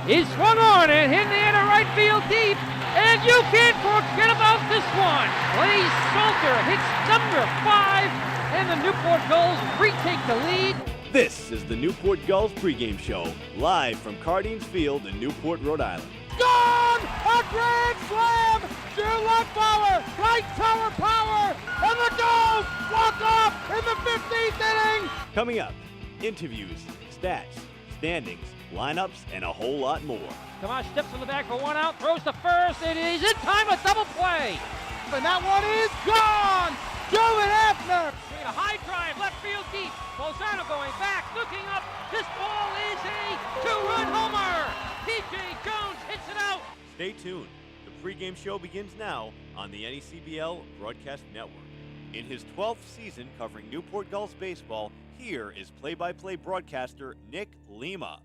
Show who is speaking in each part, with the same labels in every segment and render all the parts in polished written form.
Speaker 1: is swung on and hit in the air to right field deep. And you can't forget about this one. Blaze Salter hits number 5, and the Newport Gulls retake the lead.
Speaker 2: This is the Newport Gulls pregame show, live from Cardines Field in Newport, Rhode Island.
Speaker 3: Gone! A grand slam! To left power, right tower power, and the Gulls walk off in the 15th inning!
Speaker 2: Coming up, interviews, stats, standings, lineups, and a whole lot more.
Speaker 1: Tomas steps on the back for one out, throws to first. It is in time, a double play.
Speaker 3: And that one is gone! Joey Abner!
Speaker 1: A high drive, left field deep. Bolzano going back, looking up. This ball is a two-run homer. P.J. Jones hits it out.
Speaker 2: Stay tuned. The pregame show begins now on the NECBL Broadcast Network. In his 12th season covering Newport Gulls baseball, here is play-by-play broadcaster Nick Lima.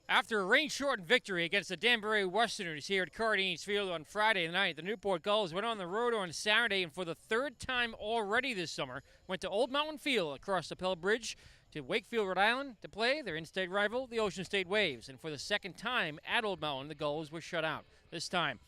Speaker 1: After a rain-shortened victory against the Danbury Westerners here at Cardines Field on Friday night, the Newport Gulls went on the road on Saturday and for the third time already this summer went to Old Mountain Field across the Pell Bridge to Wakefield, Rhode Island to play their in-state rival, the Ocean State Waves. And for the second time at Old Mountain, the Gulls were shut out. This time,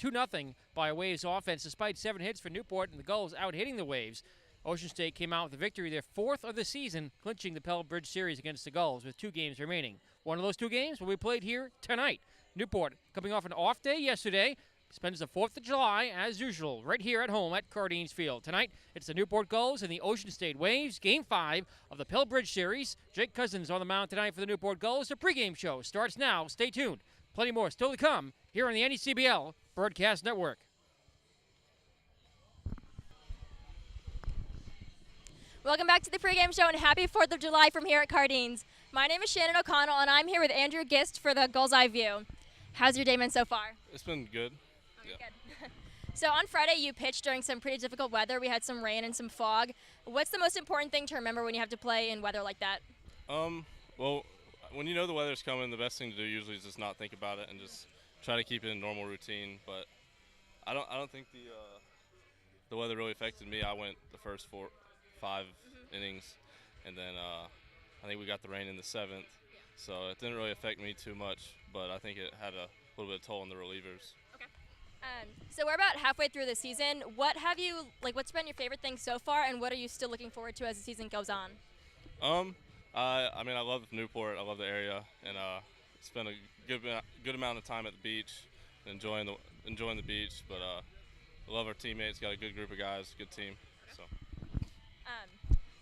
Speaker 1: 2-0 by Waves offense despite 7 hits for Newport and the Gulls out-hitting the Waves. Ocean State came out with a victory, their 4th of the season, clinching the Pell Bridge series against the Gulls with 2 games remaining. One of those 2 games will be played here tonight. Newport, coming off an off day yesterday, spends the 4th of July, as usual, right here at home at Cardines Field. Tonight, it's the Newport Gulls and the Ocean State Waves, Game 5 of the Pell Bridge series. Jake Cousins on the mound tonight for the Newport Gulls. The pregame show starts now. Stay tuned. Plenty more still to come here on the NECBL Broadcast Network.
Speaker 4: Welcome back to the pregame show and happy 4th of July from here at Cardines. My name is Shannon O'Connell and I'm here with Andrew Gist for the Gulls Eye View. How's your day been so far?
Speaker 5: It's been good.
Speaker 4: Okay, good. So on Friday you pitched during some pretty difficult weather. We had some rain and some fog. What's the most important thing to remember when you have to play in weather like that?
Speaker 5: Well, when you know the weather's coming, the best thing to do usually is just not think about it and just try to keep it in normal routine. But I don't think the weather really affected me. I went the first 5 innings, and then I think we got the rain in the 7th, so it didn't really affect me too much, but I think it had a little bit of toll on the relievers.
Speaker 4: Okay. So we're about halfway through the season. What's been your favorite thing so far, and what are you still looking forward to as the season goes on?
Speaker 5: I mean, I love Newport. I love the area, and spent a good amount of time at the beach, enjoying the beach. But I love our teammates. Got a good group of guys, good team.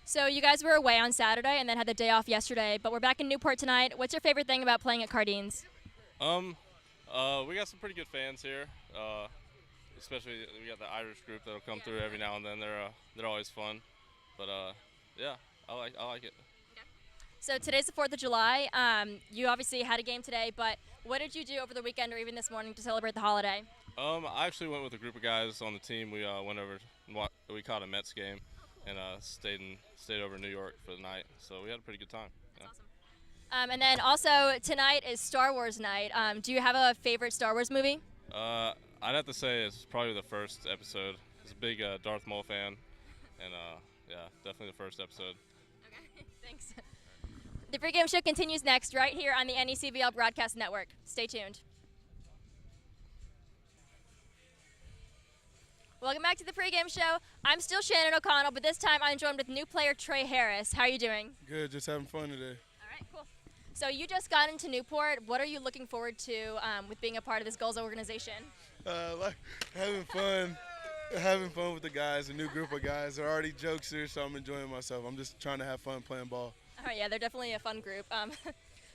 Speaker 4: So you guys were away on Saturday and then had the day off yesterday, but we're back in Newport tonight. What's your favorite thing about playing at Cardines?
Speaker 5: We got some pretty good fans here. Especially we got the Irish group that'll come through every now and then. They're always fun. But yeah, I like it.
Speaker 4: Okay. So today's the 4th of July. You obviously had a game today, but what did you do over the weekend or even this morning to celebrate the holiday?
Speaker 5: I actually went with a group of guys on the team. We went over and we caught a Mets game. And stayed over in New York for the night, so we had a pretty good time. Yeah.
Speaker 4: That's awesome. And then also tonight is Star Wars night. Do you have a favorite Star Wars movie?
Speaker 5: I'd have to say it's probably the first episode. I was a big Darth Maul fan, and yeah, definitely the first episode.
Speaker 4: Okay, thanks. The pregame show continues next, right here on the NECBL Broadcast Network. Stay tuned. Welcome back to the pregame show. I'm still Shannon O'Connell, but this time I'm joined with new player Trey Harris. How are you doing?
Speaker 6: Good, just having fun today.
Speaker 4: All right, cool. So you just got into Newport. What are you looking forward to with being a part of this Gulls organization?
Speaker 6: Like having fun with the guys, a new group of guys. They're already jokesters, so I'm enjoying myself. I'm just trying to have fun playing ball.
Speaker 4: All right, yeah, they're definitely a fun group.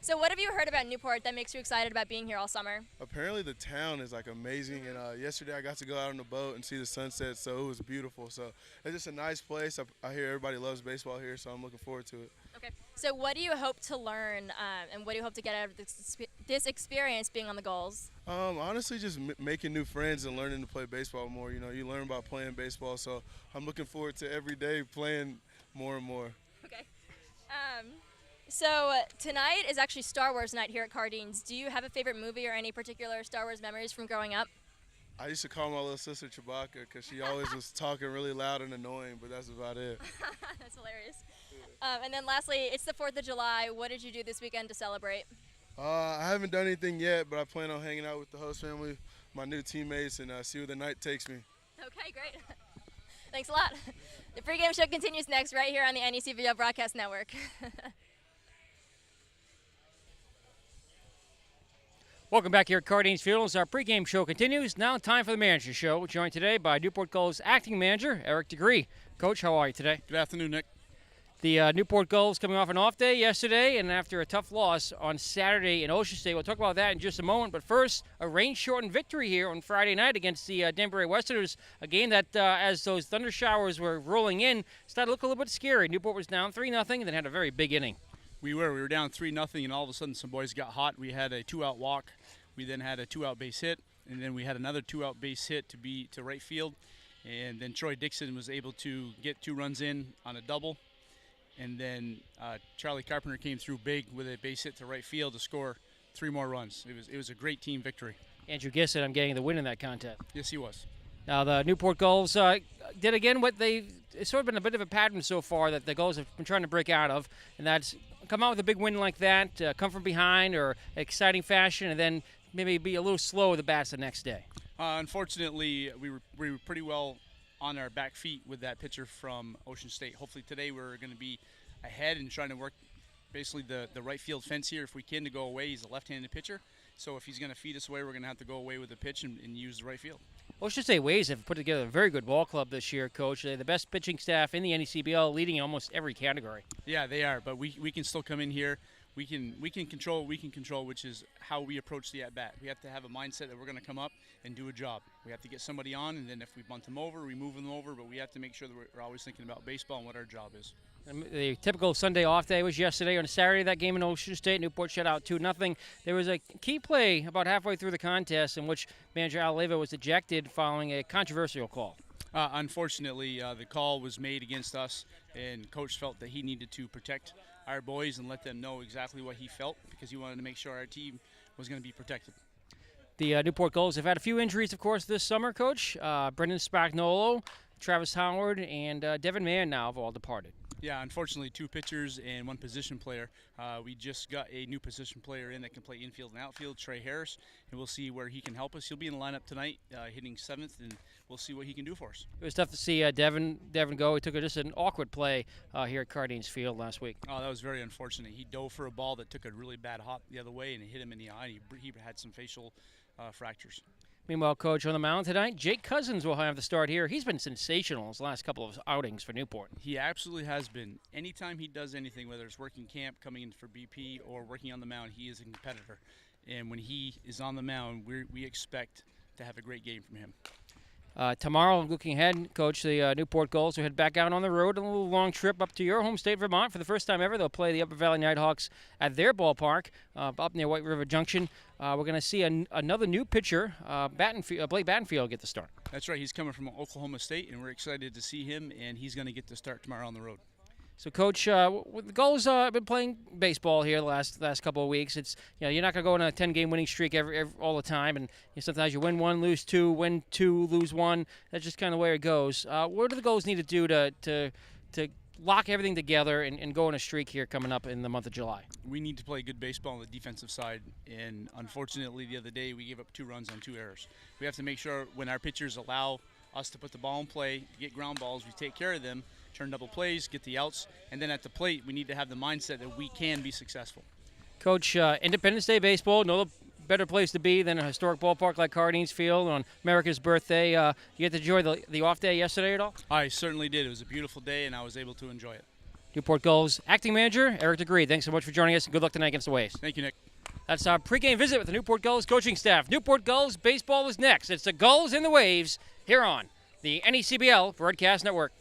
Speaker 4: So what have you heard about Newport that makes you excited about being here all summer?
Speaker 6: Apparently the town is like amazing, and yesterday I got to go out on the boat and see the sunset, so it was beautiful. So it's just a nice place. I hear everybody loves baseball here, so I'm looking forward to it.
Speaker 4: Okay. So what do you hope to learn, and what do you hope to get out of this experience being on the Gulls?
Speaker 6: Honestly, just making new friends and learning to play baseball more. You know, you learn about playing baseball, so I'm looking forward to every day playing more and more.
Speaker 4: Okay. So tonight is actually Star Wars night here at Cardines. Do you have a favorite movie or any particular Star Wars memories from growing up?
Speaker 6: I used to call my little sister Chewbacca because she always was talking really loud and annoying, but that's about it.
Speaker 4: That's hilarious. And then lastly, it's the 4th of July. What did you do this weekend to celebrate?
Speaker 6: I haven't done anything yet, but I plan on hanging out with the host family, my new teammates, and see where the night takes me.
Speaker 4: Okay, great. Thanks a lot. The pregame show continues next right here on the NECBL Broadcast Network.
Speaker 1: Welcome back here at Cardines Field as our pregame show continues. Now time for the manager show. We're joined today by Newport Gulls acting manager Eric DeGree. Coach, how are you today?
Speaker 7: Good afternoon, Nick.
Speaker 1: The Newport Gulls coming off an off day yesterday and after a tough loss on Saturday in Ocean State. We'll talk about that in just a moment. But first, a rain-shortened victory here on Friday night against the Danbury Westerners. A game that, as those thunder showers were rolling in, started to look a little bit scary. Newport was down 3-0 and then had a very big inning.
Speaker 7: We were down 3-0, and all of a sudden some boys got hot. We had a 2-out walk. We then had a 2-out base hit, and then we had another 2-out base hit to right field. And then Troy Dixon was able to get 2 runs in on a double. And then Charlie Carpenter came through big with a base hit to right field to score 3 more runs. It was a great team victory.
Speaker 1: Andrew Gissett, I'm getting the win in that contest.
Speaker 7: Yes, he was.
Speaker 1: Now the Newport Gulls did again what it's sort of been a bit of a pattern so far that the Gulls have been trying to break out of, and that's come out with a big win like that, come from behind or exciting fashion, and then maybe be a little slow with the bats the next day.
Speaker 7: Unfortunately, we were pretty well on our back feet with that pitcher from Ocean State. Hopefully today we're going to be ahead and trying to work basically the right field fence here if we can to go away. He's a left-handed pitcher, so if he's going to feed us away, we're going to have to go away with the pitch and use the right field.
Speaker 1: Ocean State Waves have put together a very good ball club this year, Coach. They're the best pitching staff in the NECBL, leading in almost every category.
Speaker 7: Yeah, they are, but we can still come in here. We can control what we can control, which is how we approach the at-bat. We have to have a mindset that we're going to come up and do a job. We have to get somebody on, and then if we bunt them over, we move them over, but we have to make sure that we're always thinking about baseball and what our job is.
Speaker 1: The typical Sunday off day was yesterday. On Saturday, that game in Ocean State, Newport shut out 2-0. There was a key play about halfway through the contest in which manager Al Leva was ejected following a controversial call.
Speaker 7: Unfortunately, the call was made against us, and Coach felt that he needed to protect our boys and let them know exactly what he felt because he wanted to make sure our team was going to be protected.
Speaker 1: The Newport Gulls have had a few injuries, of course, this summer, Coach. Brendan Spagnolo, Travis Howard, and Devin Mann now have all departed.
Speaker 7: Yeah, unfortunately, 2 pitchers and 1 position player. We just got a new position player in that can play infield and outfield, Trey Harris, and we'll see where he can help us. He'll be in the lineup tonight, hitting 7th, and we'll see what he can do for us.
Speaker 1: It was tough to see Devin go. He took just an awkward play here at Cardines Field last week.
Speaker 7: Oh, that was very unfortunate. He dove for a ball that took a really bad hop the other way, and it hit him in the eye. He had some facial fractures.
Speaker 1: Meanwhile, Coach, on the mound tonight, Jake Cousins will have the start here. He's been sensational his last couple of outings for Newport.
Speaker 7: He absolutely has been. Anytime he does anything, whether it's working camp, coming in for BP, or working on the mound, he is a competitor. And when he is on the mound, we expect to have a great game from him.
Speaker 1: Tomorrow, looking ahead, Coach, the Newport Gulls will head back out on the road, a little long trip up to your home state, Vermont. For the first time ever, they'll play the Upper Valley Nighthawks at their ballpark up near White River Junction. We're going to see another new pitcher, Blake Battenfield, get the start.
Speaker 7: That's right. He's coming from Oklahoma State, and we're excited to see him, and he's going to get the start tomorrow on the road.
Speaker 1: So, Coach, the Gulls have been playing baseball here the last couple of weeks. It's you're not going to go on a 10-game winning streak all the time, and sometimes you win 1, lose 2, win 2, lose 1. That's just kind of where it goes. What do the Gulls need to do to lock everything together and go on a streak here coming up in the month of July?
Speaker 7: We need to play good baseball on the defensive side, and unfortunately the other day we gave up 2 runs on 2 errors. We have to make sure when our pitchers allow us to put the ball in play, get ground balls, we take care of them, turn double plays, get the outs, and then at the plate we need to have the mindset that we can be successful.
Speaker 1: Coach, Independence Day baseball, no better place to be than a historic ballpark like Cardines Field on America's birthday. You get to enjoy the off day yesterday at all?
Speaker 7: I certainly did. It was a beautiful day, and I was able to enjoy it.
Speaker 1: Newport Gulls acting manager Eric DeGree, thanks so much for joining us, and good luck tonight against the Waves.
Speaker 7: Thank you, Nick.
Speaker 1: That's our pregame visit with the Newport Gulls coaching staff. Newport Gulls baseball is next. It's the Gulls and the Waves here on the NECBL Broadcast Network.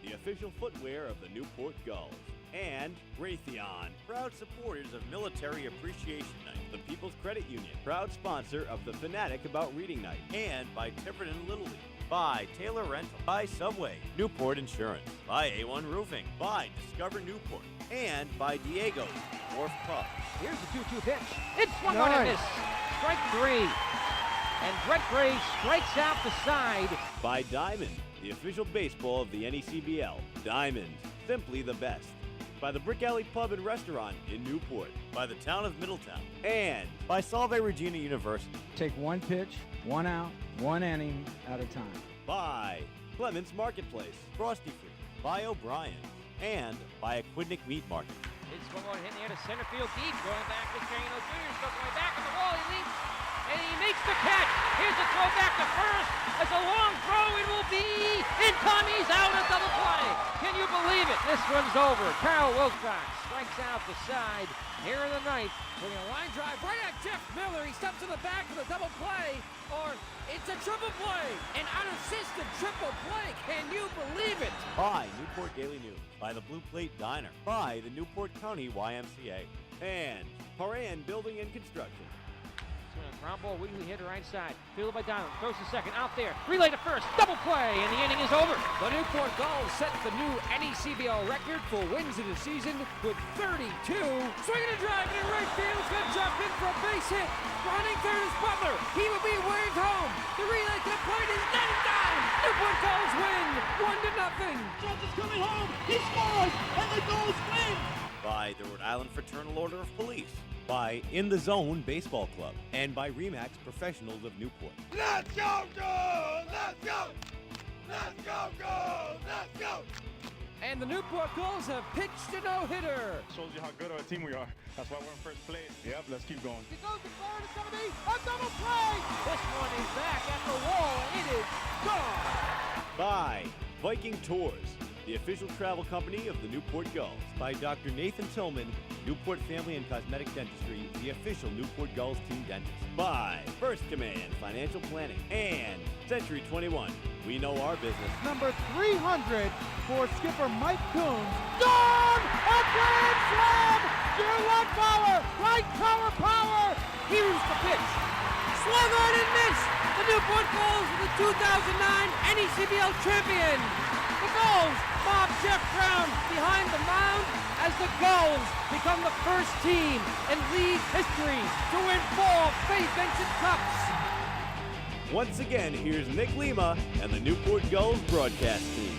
Speaker 2: The official footwear of the Newport Gulls. And Raytheon, proud supporters of Military Appreciation Night, the People's Credit Union, proud sponsor of the Fanatic About Reading Night, and by Tiverton Little League, by Taylor Rental, by Subway, Newport Insurance, by A1 Roofing, by Discover Newport, and by Diego's Wharf Pub.
Speaker 3: Here's the 2-2 pitch. It's swung on and missed. Strike 3. And Brett Gray strikes out the side.
Speaker 2: By Diamond, the official baseball of the NECBL. Diamonds, simply the best. By the Brick Alley Pub and Restaurant in Newport. By the town of Middletown. And by Salve Regina University.
Speaker 8: Take one pitch, 1 out, 1 inning at a time.
Speaker 2: By Clements Marketplace, Frosty Free. By O'Brien. And by Aquidneck Meat Market.
Speaker 1: It's one more hitting the air to center field deep. Going back to Strangelo Jr. Stuck going back on the wall. He leaps and he makes the catch. Here's a throw back to first. It's a long throw. It will be in time. He's out. A double play. Can you believe it? This one's over. Carl Wilcox strikes out the side here in the ninth.
Speaker 3: Putting a line drive right at Jeff Miller. He steps to the back for the double play. Or it's a triple play. An unassisted triple play. Can you believe it?
Speaker 2: By Newport Daily News. By the Blue Plate Diner. By the Newport County YMCA. And Moran Building and Construction.
Speaker 1: Ground ball, wiggly hit to right side. Fielded by Donald. Throws to second. Out there. Relay to first. Double play. And the inning is over.
Speaker 3: The Newport Gulls set the new NECBL record for wins in the season with 32. Swinging and driving in right field. It's going to jump in for a base hit. Running third is Butler. He will be waved home. The relay to the plate is netted down. Newport Gulls win 1-0.
Speaker 9: Jones is coming home. He scores. And the Gulls win.
Speaker 2: By the Rhode Island Fraternal Order of Police. By In the Zone Baseball Club. And by Remax Professionals of Newport.
Speaker 9: Let's go, Gulls! Let's go! Let's go, Gulls! Let's go!
Speaker 3: And the Newport Gulls have pitched a no-hitter.
Speaker 10: Shows you how good of a team we are. That's why we're in first place. Yep, let's keep going.
Speaker 3: It goes to third. It's going to be a double play. This one is back at the wall. It is gone.
Speaker 2: By Viking Tours, the official travel company of the Newport Gulls. By Dr. Nathan Tillman, Newport Family and Cosmetic Dentistry, the official Newport Gulls team dentist. By First Command Financial Planning and Century 21. We know our business.
Speaker 3: Number 300 for skipper Mike Coons. Gone! A grand slam! Drew Luckbauer, right tower power. Here's the pitch. Swung on and missed. The Newport Gulls are the 2009 NECBL champion. The Gulls mob Jeff Brown behind the mound as the Gulls become the first team in league history to win 4 Faye Vincent Cups.
Speaker 2: Once again, here's Nick Lima and the Newport Gulls broadcast team.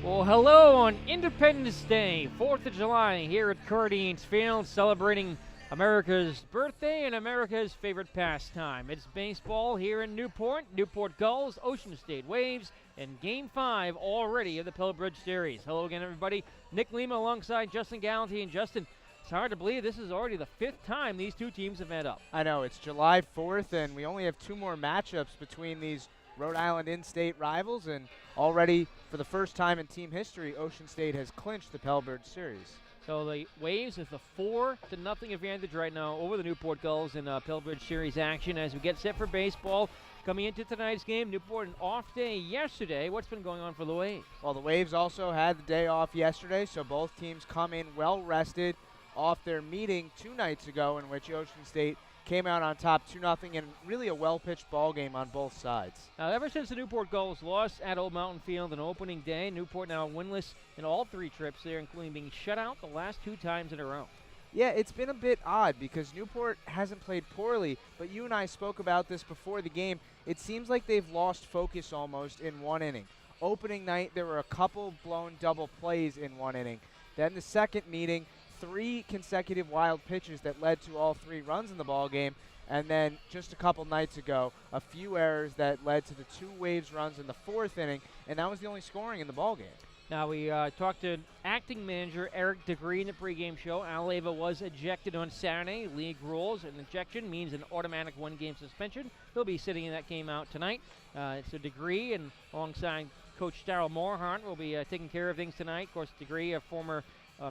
Speaker 1: Well, hello on Independence Day, 4th of July, here at Cardines Field, celebrating America's birthday and America's favorite pastime. It's baseball here in Newport. Newport Gulls, Ocean State Waves, and Game 5 already of the Pillbridge Series. Hello again, everybody. Nick Lima alongside Justin Galanty. And Justin, it's hard to believe this is already the 5th time these two teams have met up.
Speaker 11: I know, it's July 4th, and we only have 2 more matchups between these Rhode Island in-state rivals, and already, for the first time in team history, Ocean State has clinched the Pillbridge Series.
Speaker 1: So the Waves with a 4-0 advantage right now over the Newport Gulls in Pillbridge Series action as we get set for baseball. Coming into tonight's game, Newport an off day yesterday. What's been going on for the Waves?
Speaker 11: Well, the Waves also had the day off yesterday, so both teams come in well rested off their meeting 2 nights ago in which Ocean State came out on top 2-0 and really a well-pitched ball game on both sides.
Speaker 1: Now, ever since the Newport Gulls lost at Old Mountain Field on opening day, Newport now winless in all 3 trips there, including being shut out the last 2 times in a row.
Speaker 11: Yeah, it's been a bit odd because Newport hasn't played poorly, but you and I spoke about this before the game. It seems like they've lost focus almost in 1 inning. Opening night, there were a couple blown double plays in 1 inning. Then the second meeting, 3 consecutive wild pitches that led to all 3 runs in the ball game, and then just a couple nights ago, a few errors that led to the 2 Waves runs in the 4th inning, and that was the only scoring in the ball game.
Speaker 1: Now, we talked to acting manager Eric DeGree in the pregame show. Al Leyva was ejected on Saturday. League rules, an ejection means an automatic 1-game suspension. He'll be sitting in that game out tonight. So DeGree and alongside Coach Darryl Morehart will be taking care of things tonight. Of course, DeGree, a former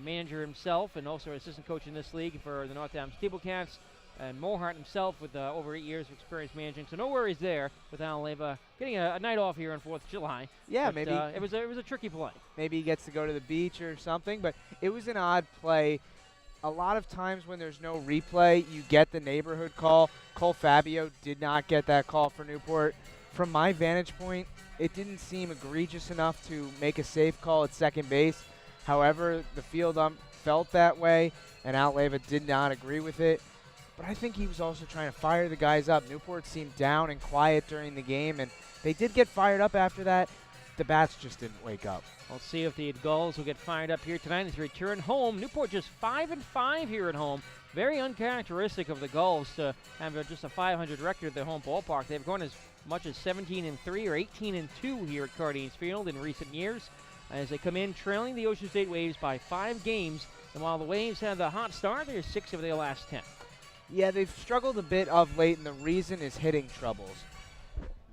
Speaker 1: manager himself and also assistant coach in this league for the Northam Steeplecats. And Mohart himself with over 8 years of experience managing. So no worries there with Al Leyva getting a night off here on 4th of July.
Speaker 11: Yeah,
Speaker 1: but,
Speaker 11: maybe.
Speaker 1: It was a tricky play.
Speaker 11: Maybe he gets to go to the beach or something, but it was an odd play. A lot of times when there's no replay, you get the neighborhood call. Cole Fabio did not get that call for Newport. From my vantage point, it didn't seem egregious enough to make a safe call at second base. However, the field ump felt that way, and Al Leyva did not agree with it. but I think he was also trying to fire the guys up. Newport seemed down and quiet during the game, and they did get fired up after that. The bats just didn't wake up.
Speaker 1: We'll see if the Gulls will get fired up here tonight as they return home. Newport just 5-5 here at home. Very uncharacteristic of the Gulls to have just a 500 record at their home ballpark. They've gone as much as 17-3 or 18-2 here at Cardines Field in recent years as they come in trailing the Ocean State Waves by 5 games. And while the Waves have the hot start, they're 6 of their last 10.
Speaker 11: Yeah, they've struggled a bit of late, and the reason is hitting troubles.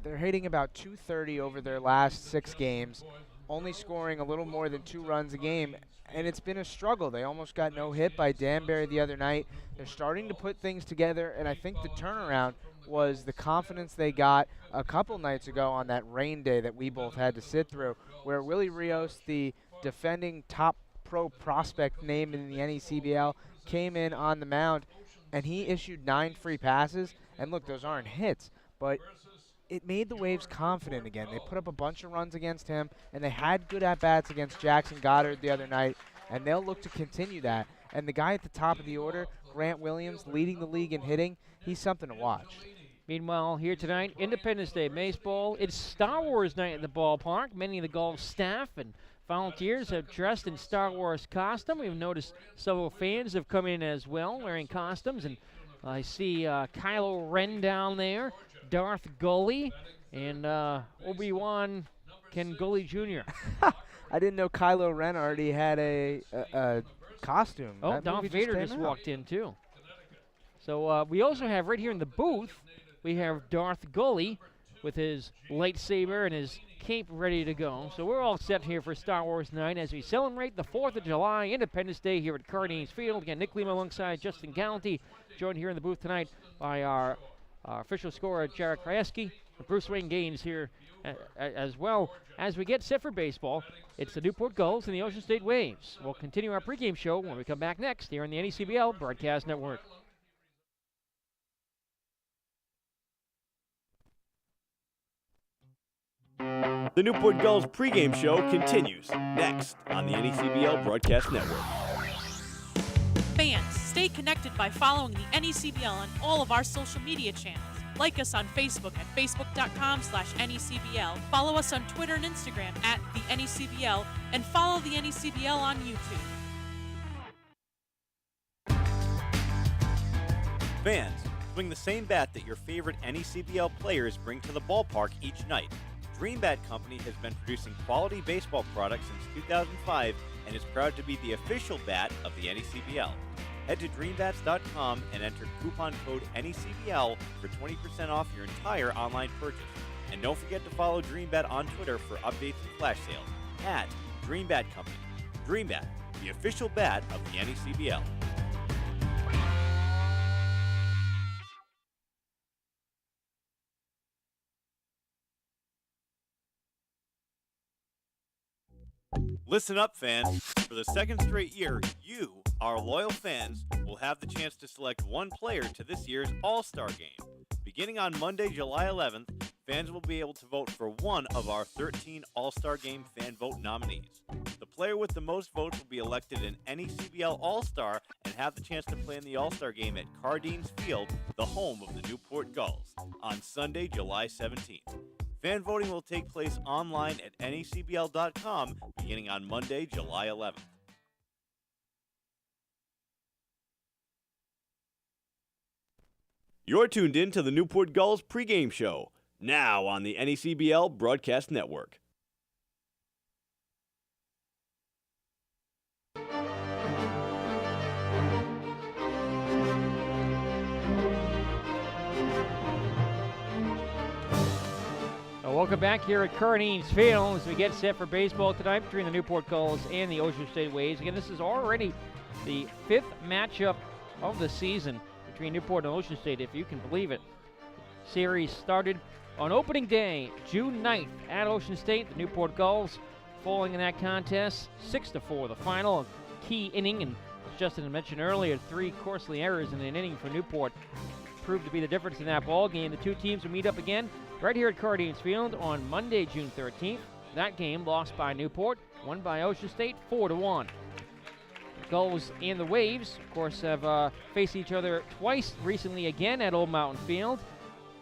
Speaker 11: They're hitting about .230 over their last 6 games, only scoring a little more than 2 runs a game, and it's been a struggle. They almost got no hit by Danbury the other night. They're starting to put things together, and I think the turnaround was the confidence they got a couple nights ago on that rain day that we both had to sit through, where Willie Rios, the defending top pro prospect name in the NECBL, came in on the mound, and he issued 9 free passes. And look, those aren't hits, but it made the Waves confident again. They put up a bunch of runs against him, and they had good at-bats against Jackson Goddard the other night, and they'll look to continue that. And the guy at the top of the order, Grant Williams, leading the league in hitting, he's something to watch.
Speaker 1: Meanwhile, here tonight, Independence Day baseball. It's Star Wars night at the ballpark. Many of the Gulls staff and volunteers have dressed in Star Wars costume. We've noticed several fans have come in as well wearing costumes, and I see Kylo Ren down there, Darth Gully, and Obi-Wan Ken Gully Jr.
Speaker 11: I didn't know Kylo Ren already had a costume.
Speaker 1: Oh,
Speaker 11: That
Speaker 1: Darth
Speaker 11: movie
Speaker 1: Vader
Speaker 11: came
Speaker 1: just
Speaker 11: out.
Speaker 1: walked in, too. So we also have right here in the booth, we have Darth Gully with his lightsaber and his cape ready to go. So we're all set here for Star Wars night as we celebrate the 4th of July, Independence Day here at Cardines Field. Again, Nick Lima alongside Justin Galanty, joined here in the booth tonight by our official scorer, Jarek Krajewski. Bruce Wayne Gaines here as well. As we get set for baseball, it's the Newport Gulls and the Ocean State Waves. We'll continue our pregame show when we come back next here on the NECBL Broadcast Network.
Speaker 2: The Newport Gulls pregame show continues next on the NECBL Broadcast Network.
Speaker 12: Fans, stay connected by following the NECBL on all of our social media channels. Like us on Facebook at facebook.com/NECBL. Follow us on Twitter and Instagram at the NECBL, and follow the NECBL on YouTube.
Speaker 2: Fans, swing the same bat that your favorite NECBL players bring to the ballpark each night. Dream Bat Company has been producing quality baseball products since 2005 and is proud to be the official bat of the NECBL. Head to dreambats.com and enter coupon code NECBL for 20% off your entire online purchase. And don't forget to follow Dream Bat on Twitter for updates and flash sales at Dream Bat Company. Dream Bat, the official bat of the NECBL. Listen up, fans. For the second straight year, you, our loyal fans, will have the chance to select one player to this year's All-Star Game. Beginning on Monday, July 11th, fans will be able to vote for one of our 13 All-Star Game fan vote nominees. The player with the most votes will be elected an NECBL All-Star and have the chance to play in the All-Star Game at Cardines Field, the home of the Newport Gulls, on Sunday, July 17th. Fan voting will take place online at NECBL.com beginning on Monday, July 11th. You're tuned in to the Newport Gulls pregame show, now on the NECBL Broadcast Network.
Speaker 1: Welcome back here at Cardines Field as we get set for baseball tonight between the Newport Gulls and the Ocean State Waves. Again, this is already the 5th matchup of the season between Newport and Ocean State, if you can believe it. Series started on opening day, June 9th at Ocean State. The Newport Gulls falling in that contest 6-4. The final key inning, and as Justin had mentioned earlier, 3 costly errors in an inning for Newport proved to be the difference in that ball game. The two teams will meet up again right here at Cardines Field on Monday, June 13th. That game lost by Newport, won by Ocean State 4-1. Gulls and the Waves, of course, have faced each other twice recently again at Old Mountain Field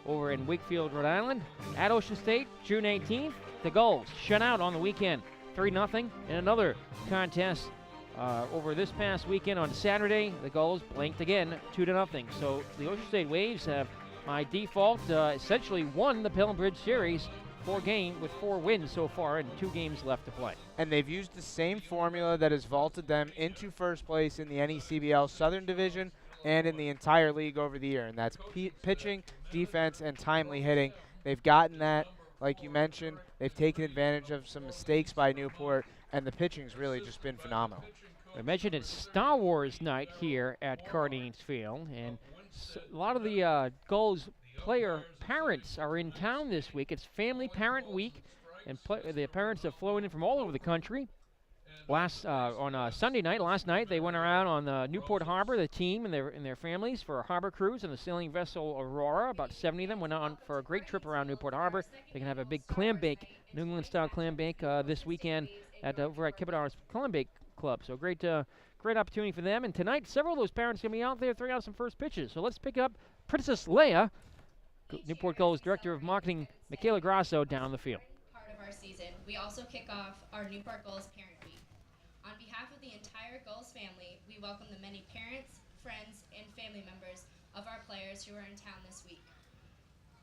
Speaker 1: over in Wakefield, Rhode Island. At Ocean State, June 18th, the Gulls shut out on the weekend 3-0 in another contest. Over this past weekend on Saturday, the Gulls blanked again 2-0. So the Ocean State Waves have, by default, essentially won the Pelham Bridge Series 4-game with 4 wins so far and 2 games left to play.
Speaker 11: And they've used the same formula that has vaulted them into first place in the NECBL Southern Division and in the entire league over the year, and that's pitching, defense, and timely hitting. They've gotten that, like you mentioned. They've taken advantage of some mistakes by Newport, and the pitching's really just been phenomenal.
Speaker 1: I mentioned it's Star Wars night here at Cardines Field, and a lot of the Gulls player parents are in town this week. It's Family Parent Week, and the parents have flown in from all over the country. On Sunday night, last night, they went around on the Newport Harbor, the team and their families, for a harbor cruise on the sailing vessel Aurora. About 70 of them went on for a great trip around Newport Harbor. They can have a big clam bake, New England-style clam bake this weekend over at Kipidar's Clam Bake Club. So great opportunity for them. And tonight, several of those parents are going to be out there throwing out some first pitches. So let's pick up Princess Leia, Newport Gulls Director of Marketing, Michaela Grasso, down the field.
Speaker 13: Part of our season, we also kick off our Newport Gulls Parent Week. On behalf of the entire Gulls family, we welcome the many parents, friends, and family members of our players who are in town this week.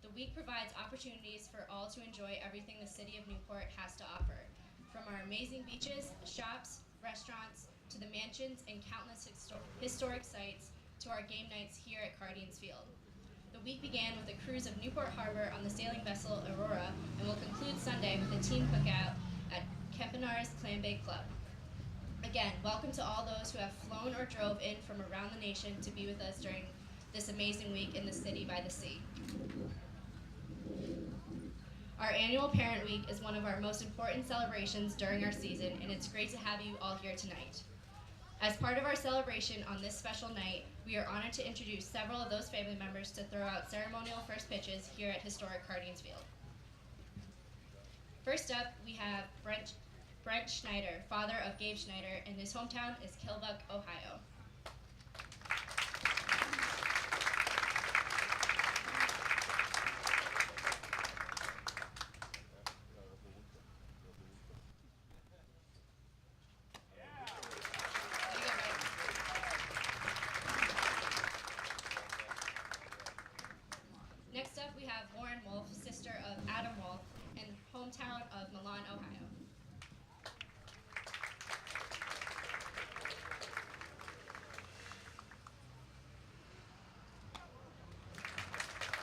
Speaker 13: The week provides opportunities for all to enjoy everything the city of Newport has to offer, from our amazing beaches, shops, restaurants, to the mansions and countless historic sites, to our game nights here at Cardines Field. The week began with a cruise of Newport Harbor on the sailing vessel Aurora, and will conclude Sunday with a team cookout at Kempenar's Clam Bake Club. Again, welcome to all those who have flown or drove in from around the nation to be with us during this amazing week in the city by the sea. Our annual Parent Week is one of our most important celebrations during our season, and it's great to have you all here tonight. As part of our celebration on this special night, we are honored to introduce several of those family members to throw out ceremonial first pitches here at historic Cardines Field. First up, we have Brent Schneider, father of Gabe Schneider, and his hometown is Killbuck, Ohio. Next up, we have Lauren Wolf, sister of Adam Wolf, and hometown of Milan, Ohio.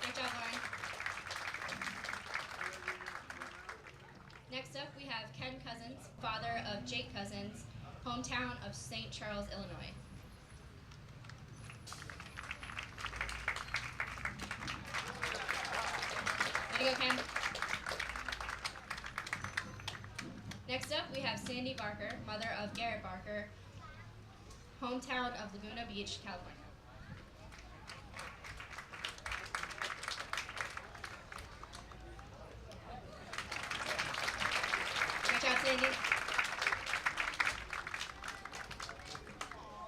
Speaker 13: Great job, Lauren. Next up, we have Ken Cousins, father of Jake Cousins, hometown of St. Charles, Illinois. Way to go, Ken. Next up, we have Sandy Barker, mother of Garrett Barker, hometown of Laguna Beach, California. Great job, Sandy.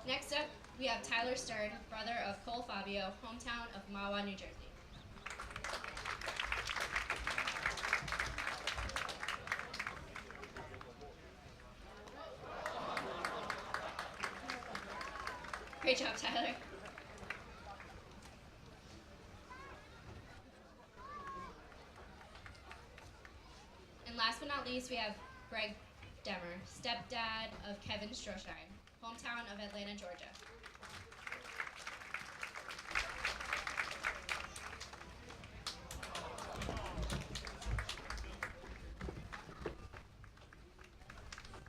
Speaker 13: Next up, we have Tyler Stern, brother of Cole Fabio, hometown of Mahwah, New Jersey. Great job, Tyler. And last but not least, we have Greg Demmer, stepdad of Kevin Stroshine, hometown of Atlanta, Georgia.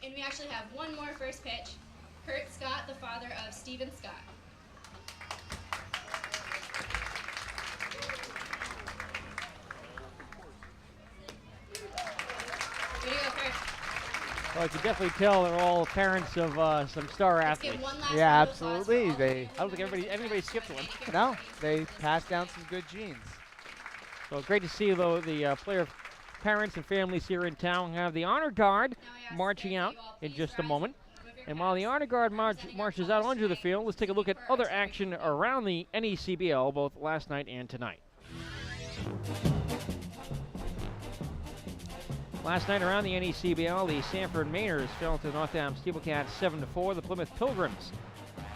Speaker 13: And we actually have one more first pitch. Kurt Scott, the father of Stephen Scott. Way to go, Kurt.
Speaker 1: Well, I can definitely tell they're all parents of some star athletes.
Speaker 11: Yeah, absolutely.
Speaker 1: I don't think everybody skipped one.
Speaker 11: No, they passed down some good genes.
Speaker 1: So great to see, though, the player parents and families here in town. We have the honor guard marching out in just a moment. And while the honor guard marches out onto the field, let's take a look at other action around the NECBL, both last night and tonight. Last night around the NECBL, the Sanford Mainers fell to the Northam Steelcats 7-4. The Plymouth Pilgrims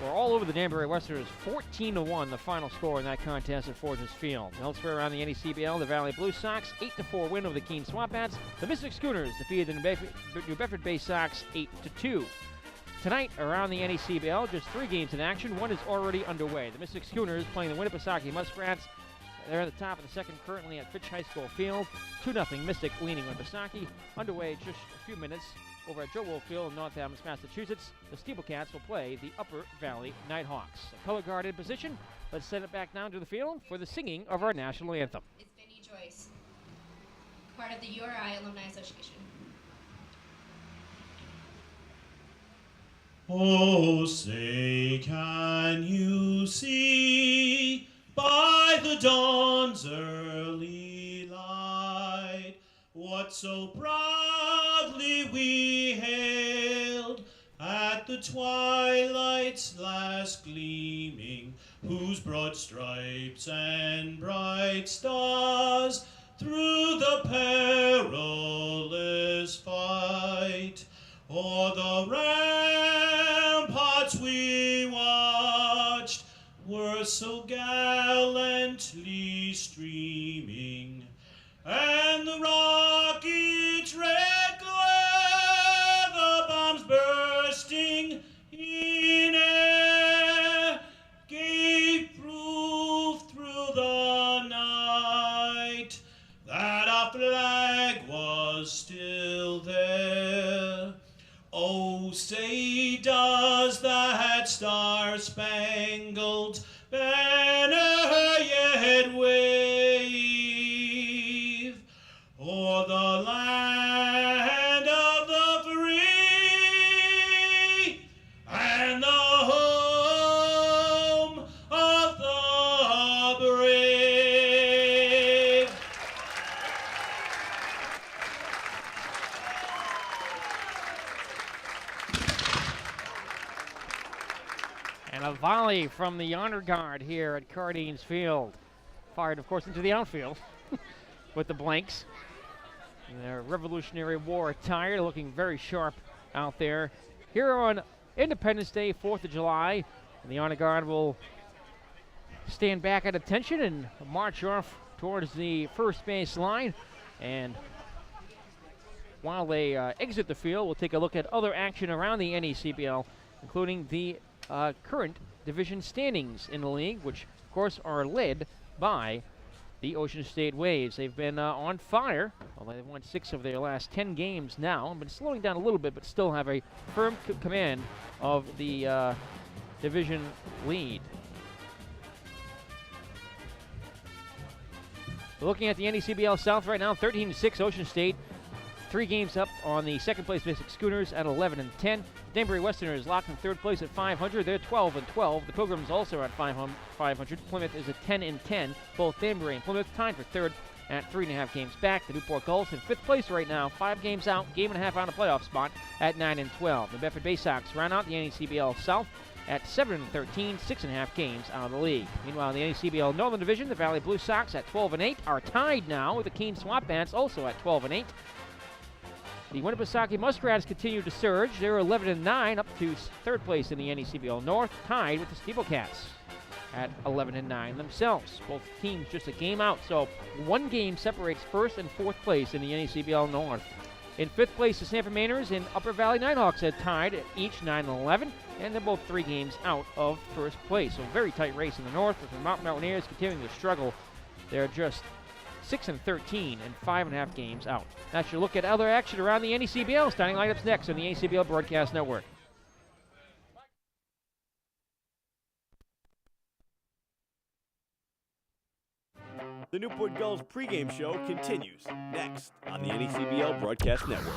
Speaker 1: were all over the Danbury Westerners, 14-1, the final score in that contest at Forges Field. Elsewhere around the NECBL, the Valley Blue Sox 8-4 win over the Keene Swamp Bats. The Mystic Schooners defeated the New Bedford Bay Sox 8-2. Tonight around the NECBL, just 3 games in action. One is already underway. The Mystic Schooners playing the Winnipesaukee Muskrats. They're at the top of the second, currently at Fitch High School Field. 2-0 Mystic leading Winnipesaukee. Underway just a few minutes over at Joe Wolf Field in Northampton, Massachusetts. The Steeplecats will play the Upper Valley Nighthawks. A color guard in position. Let's send it back down to the field for the singing of our national anthem.
Speaker 13: It's Vinnie Joyce, part of the URI Alumni Association.
Speaker 14: Oh, say, can you see by the dawn's early light what so proudly we hailed at the twilight's last gleaming, whose broad stripes and bright stars through the perilous fight o'er the ramparts we watched were so gallantly streaming, and the rocket's red glare, the bombs bursting in air, gave proof through the night that our flag was still there. Oh, say does that star-spangled banner yet wave o'er the land of the free and the home of the brave?
Speaker 1: And a volley from the honor guard here at Cardines Field. Fired, of course, into the outfield with the blanks. In their Revolutionary War attire, looking very sharp out there. Here on Independence Day, 4th of July, and the honor guard will stand back at attention and march off towards the first base line. And while they exit the field, we'll take a look at other action around the NECBL, including the current division standings in the league, which of course are led by the Ocean State Waves. They've been on fire. Well, they've won 6 of their last 10 games now. Been slowing down a little bit, but still have a firm command of the division lead. Looking at the NECBL South right now, 13-6 Ocean State. 3 games up on the second place Mystic Schooners at 11-10. Danbury Westerners locked in third place at 500. They're 12-12. The Pilgrims also are at 500. Plymouth is at 10-10. Both Danbury and Plymouth tied for third at 3.5 games back. The Newport Gulls in 5th place right now, 5 games out, game and a half out of playoff spot at 9-12. The Bedford Bay Sox round out the NECBL South at 7-13, 6.5 games out of the league. Meanwhile, in the NECBL Northern Division, the Valley Blue Sox at 12-8 are tied now with the Keene Swamp Bats also at 12-8. The Winnipesaukee Muskrats continue to surge. They're 11-9, up to third place in the NECBL North, tied with the Steeplecats at 11-9 themselves. Both teams just a game out, so 1 game separates first and fourth place in the NECBL North. In 5th place, the Sanford Mainers and Upper Valley Nighthawks are tied at each 9-11, and they're both 3 games out of first place. So very tight race in the North, with the Mountain Mountaineers continuing to struggle. They're just 6-13 and 5.5 games out. That's your look at other action around the NECBL. Starting lineups next on the NECBL Broadcast Network.
Speaker 2: The Newport Gulls pregame show continues next on the NECBL Broadcast Network.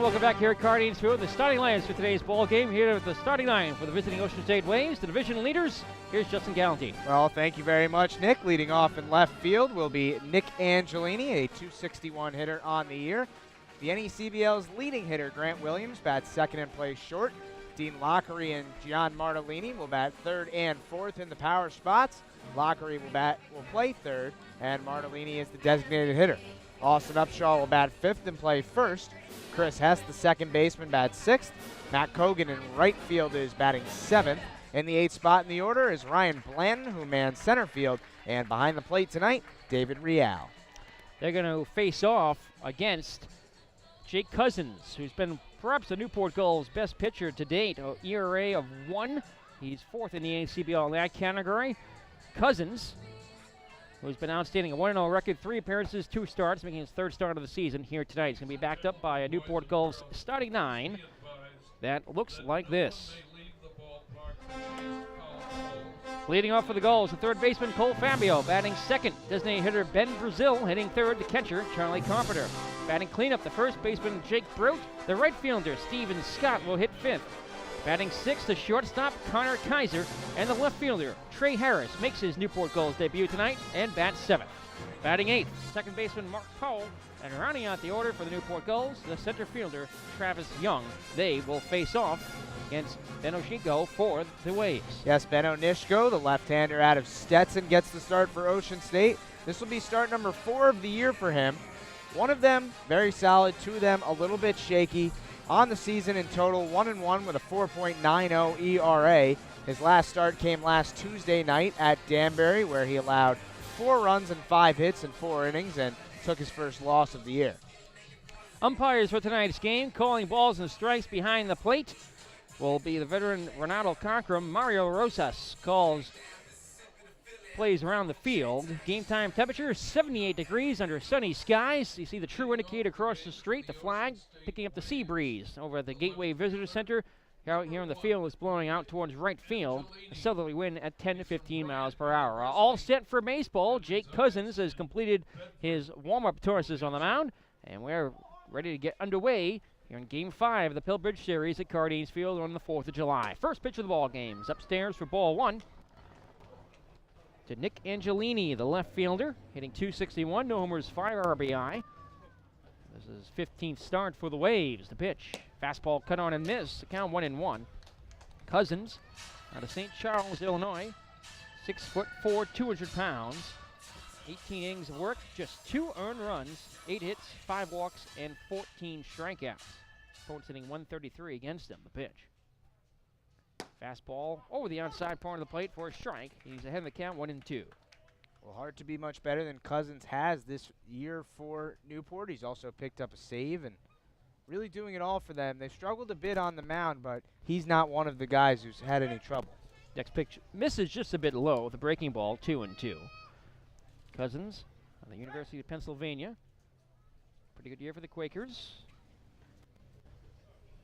Speaker 1: welcome back here at Cardinals Field. The starting lines for today's ball game here with the starting line for the visiting Ocean State Waves, the division leaders. Here's Justin Galantine.
Speaker 11: Well, thank you very much, Nick. Leading off in left field will be Nick Angelini, a .261 hitter on the year. The NECBL's leading hitter, Grant Williams, bats second and plays short. Dean Lockery and Gian Martellini will bat third and fourth in the power spots. Lockery will play third, and Martellini is the designated hitter. Austin Upshaw will bat fifth and play first. Chris Hess, the second baseman, bats sixth. Matt Cogan in right field is batting seventh. In the eighth spot in the order is Ryan Blanton, who mans center field. And behind the plate tonight, David Real.
Speaker 1: They're going to face off against Jake Cousins, who's been perhaps the Newport Gulls' best pitcher to date. An ERA of 1. He's fourth in the NCBL in that category. Cousins, who's been outstanding, a 1-0 record, 3 appearances, 2 starts, making his third start of the season here tonight. He's going to be backed up by a Newport Gulls starting 9 that looks like this. Leading off for the Gulls, the third baseman Cole Fabio, batting second. Designated hitter Ben Brazil hitting third. The catcher Charlie Carpenter. Batting cleanup, the first baseman Jake Brote. The right fielder Steven Scott will hit fifth. Batting sixth, the shortstop Connor Kaiser, and the left fielder Trey Harris makes his Newport Gulls debut tonight and bats seventh. Batting eighth, second baseman Mark Powell, and rounding out the order for the Newport Gulls, the center fielder Travis Young. They will face off against Ben Oshiko for the Waves.
Speaker 11: Yes, Ben Onishko, the left-hander out of Stetson, gets the start for Ocean State. This will be start number 4 of the year for him. One of them very solid, 2 of them a little bit shaky. On the season in total, 1-1 with a 4.90 ERA. His last start came last Tuesday night at Danbury, where he allowed 4 runs and 5 hits in 4 innings and took his first loss of the year.
Speaker 1: Umpires for tonight's game, calling balls and strikes behind the plate, will be the veteran Renato Conkrum. Mario Rosas calls plays around the field. Game time temperature 78 degrees under sunny skies. You see the true indicator across the street, the flag picking up the sea breeze over at the Gateway Visitor Center. Out here in the field is blowing out towards right field. A southerly wind at 10 to 15 miles per hour. All set for baseball. Jake Cousins has completed his warm-up tosses on the mound, and we're ready to get underway here in Game 5 of the Pillbridge Series at Cardinals Field on the 4th of July. First pitch of the ball game is upstairs for ball 1 to Nick Angelini, the left fielder, hitting .261, no homers, 5 RBI. This is 15th start for the Waves. The pitch, fastball cut on and miss. The count 1-1. Cousins out of St. Charles, Illinois, 6'4", 200 pounds. 18 innings of work, just 2 earned runs, 8 hits, 5 walks, and 14 strikeouts. Opponent's hitting 133 against him. The pitch. Fastball over the outside part of the plate for a strike. He's ahead of the count, 1-2.
Speaker 11: Well, hard to be much better than Cousins has this year for Newport. He's also picked up a save and really doing it all for them. They've struggled a bit on the mound, but he's not one of the guys who's had any trouble.
Speaker 1: Next pitch misses just a bit low. The breaking ball, 2-2. Cousins on the University of Pennsylvania. Pretty good year for the Quakers.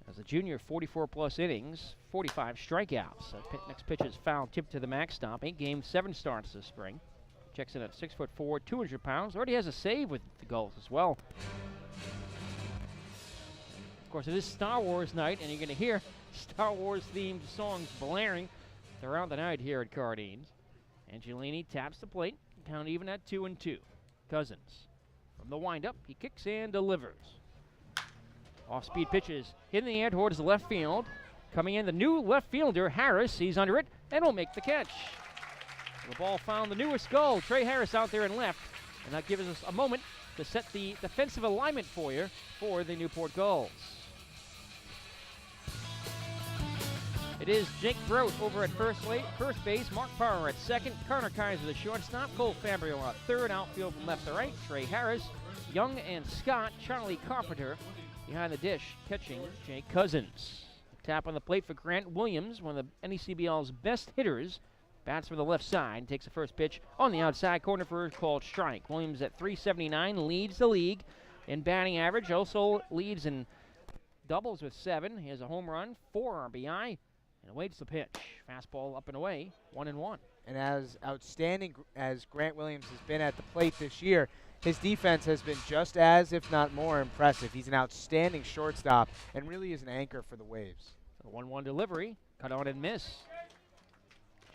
Speaker 1: As a junior, 44-plus innings, 45 strikeouts. Next pitch is foul, tipped to the max stop. 8 games, 7 starts this spring. Checks in at 6'4", 200 pounds. Already has a save with the Gulls as well. Of course, it is Star Wars night, and you're going to hear Star Wars-themed songs blaring throughout the night here at Cardines. Angelini taps the plate, count even at 2-2. Cousins from the windup, he kicks and delivers. Off-speed pitches in the air towards the left field. Coming in, the new left fielder, Harris. He's under it and will make the catch. The ball found the newest goal. Trey Harris out there in left. And that gives us a moment to set the defensive alignment for you for the Newport Gulls. It is Jake Brote over at first base, Mark Power at second, Connor Kaiser the shortstop, Cole Fabrio at third, outfield from left to right, Trey Harris, Young and Scott, Charlie Carpenter behind the dish, catching Jake Cousins. Tap on the plate for Grant Williams, one of the NECBL's best hitters. Bats from the left side, takes the first pitch on the outside corner for a called strike. Williams at .379 leads the league in batting average, also leads in doubles with 7. He has a home run, 4 RBI, and awaits the pitch. Fastball up and away, 1-1.
Speaker 11: And as outstanding as Grant Williams has been at the plate this year, his defense has been just as, if not more, impressive. He's an outstanding shortstop and really is an anchor for the Waves.
Speaker 1: So 1-1 delivery, cut on and miss.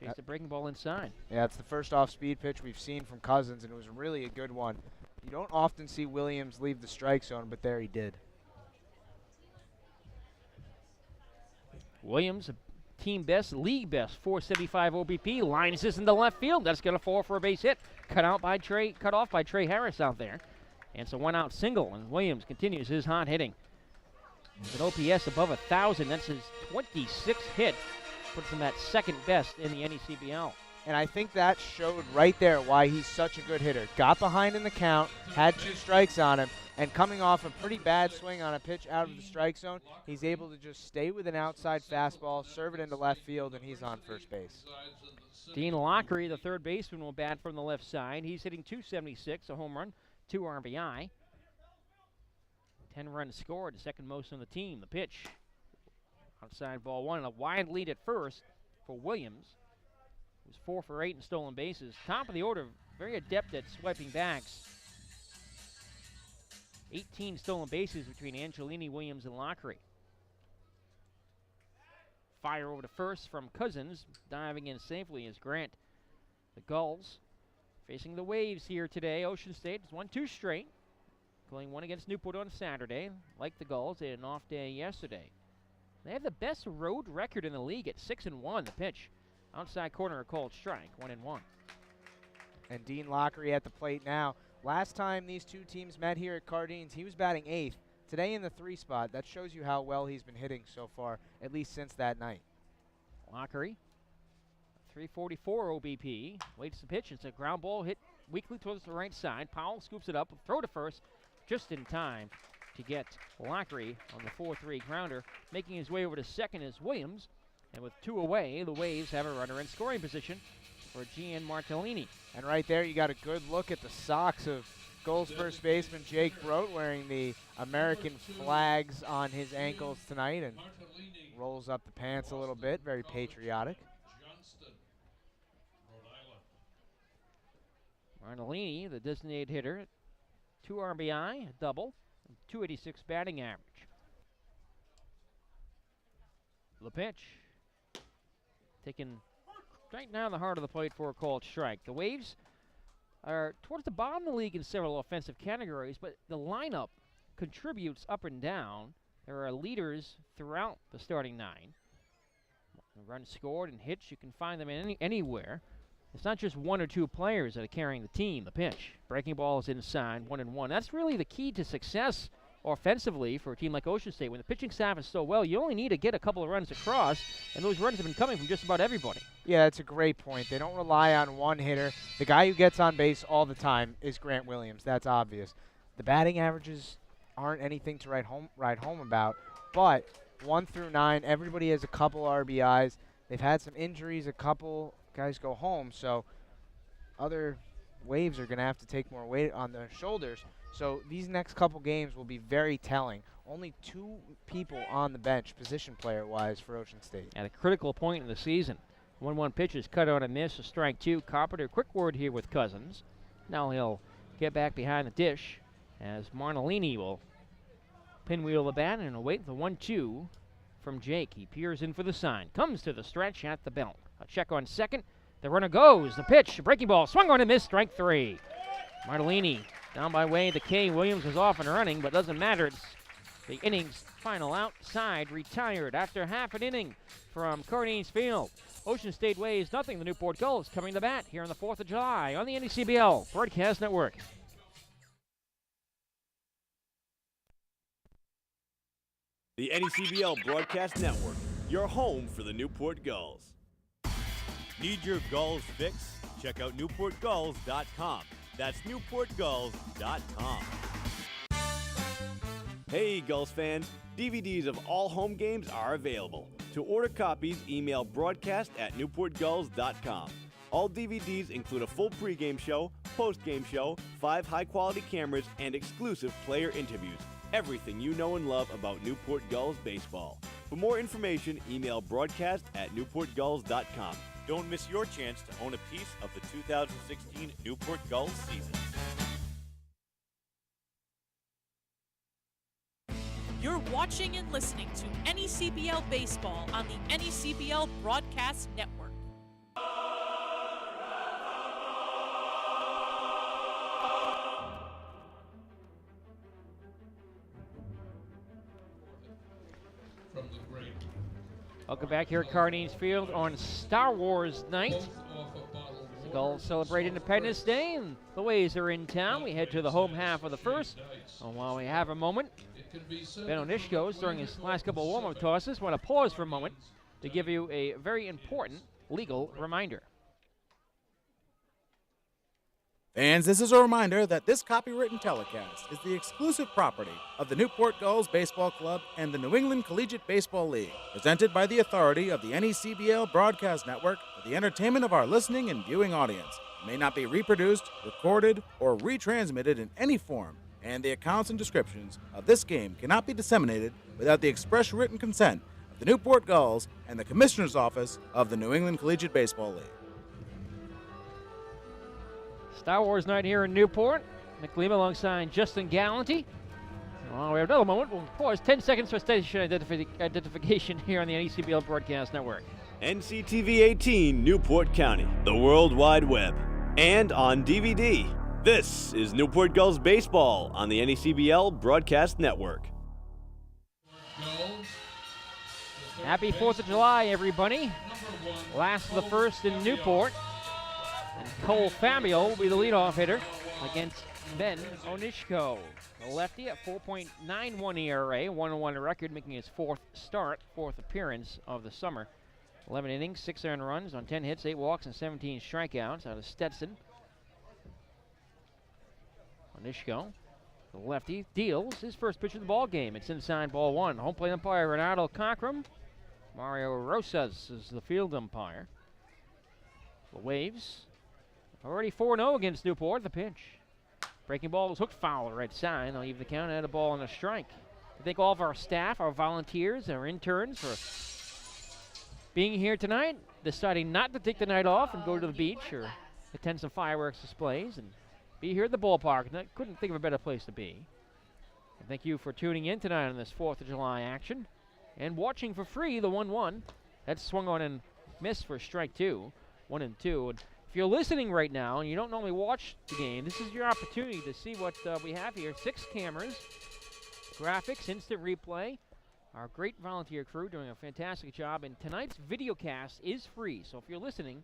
Speaker 1: Chase the breaking ball inside.
Speaker 11: Yeah, it's the first off-speed pitch we've seen from Cousins, and it was really a good one. You don't often see Williams leave the strike zone, but there he did.
Speaker 1: Williams, team best, league best, 475 OBP. Lines this into left field. That's going to fall for a base hit. Cut off by Trey Harris out there. And it's a one-out single, and Williams continues his hot hitting. With an OPS above 1,000, that's his 26th hit. Puts him at second best in the NECBL.
Speaker 11: And I think that showed right there why he's such a good hitter. Got behind in the count, had 2 strikes on him, and coming off a pretty bad swing on a pitch out of the strike zone, he's able to just stay with an outside fastball, serve it into left field, and he's on first base.
Speaker 1: Dean Lockery, the third baseman, will bat from the left side. He's hitting .276, a home run, 2 RBI. 10 runs scored, the second most on the team. The pitch, outside ball 1, and a wide lead at first for Williams. He was 4 for 8 in stolen bases. Top of the order, very adept at swiping backs. 18 stolen bases between Angelini, Williams, and Lockery. Fire over to first from Cousins, diving in safely is Grant. The Gulls facing the Waves here today. Ocean State has won 2 straight, playing 1 against Newport on Saturday. Like the Gulls, they had an off day yesterday. They have the best road record in the league at 6-1. The pitch, outside corner, a called strike, 1-1.
Speaker 11: And Dean Lockery at the plate now. Last time these two teams met here at Cardines, he was batting 8th. Today in the 3 spot. That shows you how well he's been hitting so far, at least since that night.
Speaker 1: Lockery, 344 OBP. Waits the pitch. It's a ground ball hit weakly towards the right side. Powell scoops it up, throw to first, just in time to get Lockery on the 4-3 grounder. Making his way over to second is Williams. And with 2 away, the Waves have a runner in scoring position for Gian Martellini.
Speaker 11: And right there, you got a good look at the socks of Gulls first baseman Jake Brodt, wearing the American flags on his ankles tonight, and rolls up the pants a little bit. Very patriotic.
Speaker 1: Martellini, the designated hitter, 2 RBI, a double, 286 batting average. The pitch, taken right now in the heart of the plate for a called strike. The Waves are towards the bottom of the league in several offensive categories, but the lineup contributes up and down. There are leaders throughout the starting 9. Runs scored and hits, you can find them in anywhere. It's not just 1 or 2 players that are carrying the team. The pitch, breaking ball is inside, 1-1. That's really the key to success offensively for a team like Ocean State. When the pitching staff is so well, you only need to get a couple of runs across, and those runs have been coming from just about everybody.
Speaker 11: Yeah, that's a great point. They don't rely on one hitter. The guy who gets on base all the time is Grant Williams. That's obvious. The batting averages aren't anything to write home about, but 1 through 9, everybody has a couple RBIs. They've had some injuries, a couple guys go home, so other Waves are going to have to take more weight on their shoulders. So these next couple games will be very telling. Only 2 people on the bench, position player-wise, for Ocean State.
Speaker 1: At a critical point in the season. 1-1 pitch is cut on a miss, a strike 2. Carpenter, quick word here with Cousins. Now he'll get back behind the dish as Martellini will pinwheel the bat and await the 1-2 from Jake. He peers in for the sign. Comes to the stretch at the belt. A check on second. The runner goes. The pitch, breaking ball, swung on and missed, strike 3. Martellini down by way of the K. Williams was off and running, but doesn't matter. It's the inning's final outside, retired after half an inning from Cardines Field. Ocean State Waves nothing. The Newport Gulls coming to bat here on the 4th of July on the NECBL Broadcast Network.
Speaker 2: The NECBL Broadcast Network, your home for the Newport Gulls. Need your Gulls fix? Check out NewportGulls.com. That's NewportGulls.com. Hey, Gulls fans, DVDs of all home games are available. To order copies, email broadcast@NewportGulls.com. All DVDs include a full pregame show, postgame show, 5 high-quality cameras, and exclusive player interviews. Everything you know and love about Newport Gulls baseball. For more information, email broadcast@NewportGulls.com. Don't miss your chance to own a piece of the 2016 Newport Gulls season.
Speaker 12: watching and listening to NECBL Baseball on the NECBL Broadcast Network.
Speaker 1: Welcome back here at Cardines Field on Star Wars night. The Gulls celebrate Independence Day, and the Waves are in town. We head to the home half of the first. And while we have a moment, Ben Onishkos, during his last couple of warm-up tosses, want to pause for a moment to give you a very important legal reminder.
Speaker 15: Fans, this is a reminder that this copywritten telecast is the exclusive property of the Newport Gulls Baseball Club and the New England Collegiate Baseball League, presented by the authority of the NECBL Broadcast Network for the entertainment of our listening and viewing audience. It may not be reproduced, recorded, or retransmitted in any form, and the accounts and descriptions of this game cannot be disseminated without the express written consent of the Newport Gulls and the Commissioner's Office of the New England Collegiate Baseball League.
Speaker 1: Star Wars night here in Newport. McLean alongside Justin Gallanty. Well, we have another moment. We'll pause 10 seconds for station identification here on the NECBL Broadcast Network.
Speaker 2: NCTV 18, Newport County, the World Wide Web, and on DVD. This is Newport Gulls Baseball on the NECBL Broadcast Network.
Speaker 1: Happy 4th of July, everybody. Last of the first in Newport. And Cole Fabio will be the leadoff hitter against Ben Onishko. The lefty at 4.91 ERA, 1-1 record, making his fourth appearance of the summer. 11 innings, 6 earned runs on 10 hits, 8 walks, and 17 strikeouts out of Stetson. Onishko, the lefty, deals his first pitch of the ball game. It's inside ball one. Home plate umpire Renato Cockrum. Mario Rosas is the field umpire. The Waves already 4-0 against Newport. The pitch. Breaking ball was hooked foul right side. They'll leave the count at a ball and a strike. I thank all of our staff, our volunteers, our interns for being here tonight, deciding not to take the night off and go to the beach or attend some fireworks displays and be here at the ballpark. And I couldn't think of a better place to be. And thank you for tuning in tonight on this 4th of July action and watching for free the 1-1. That's swung on and missed for strike two, 1-2. And if you're listening right now and you don't normally watch the game, this is your opportunity to see what we have here. 6 cameras, graphics, instant replay. Our great volunteer crew doing a fantastic job. And tonight's video cast is free. So if you're listening,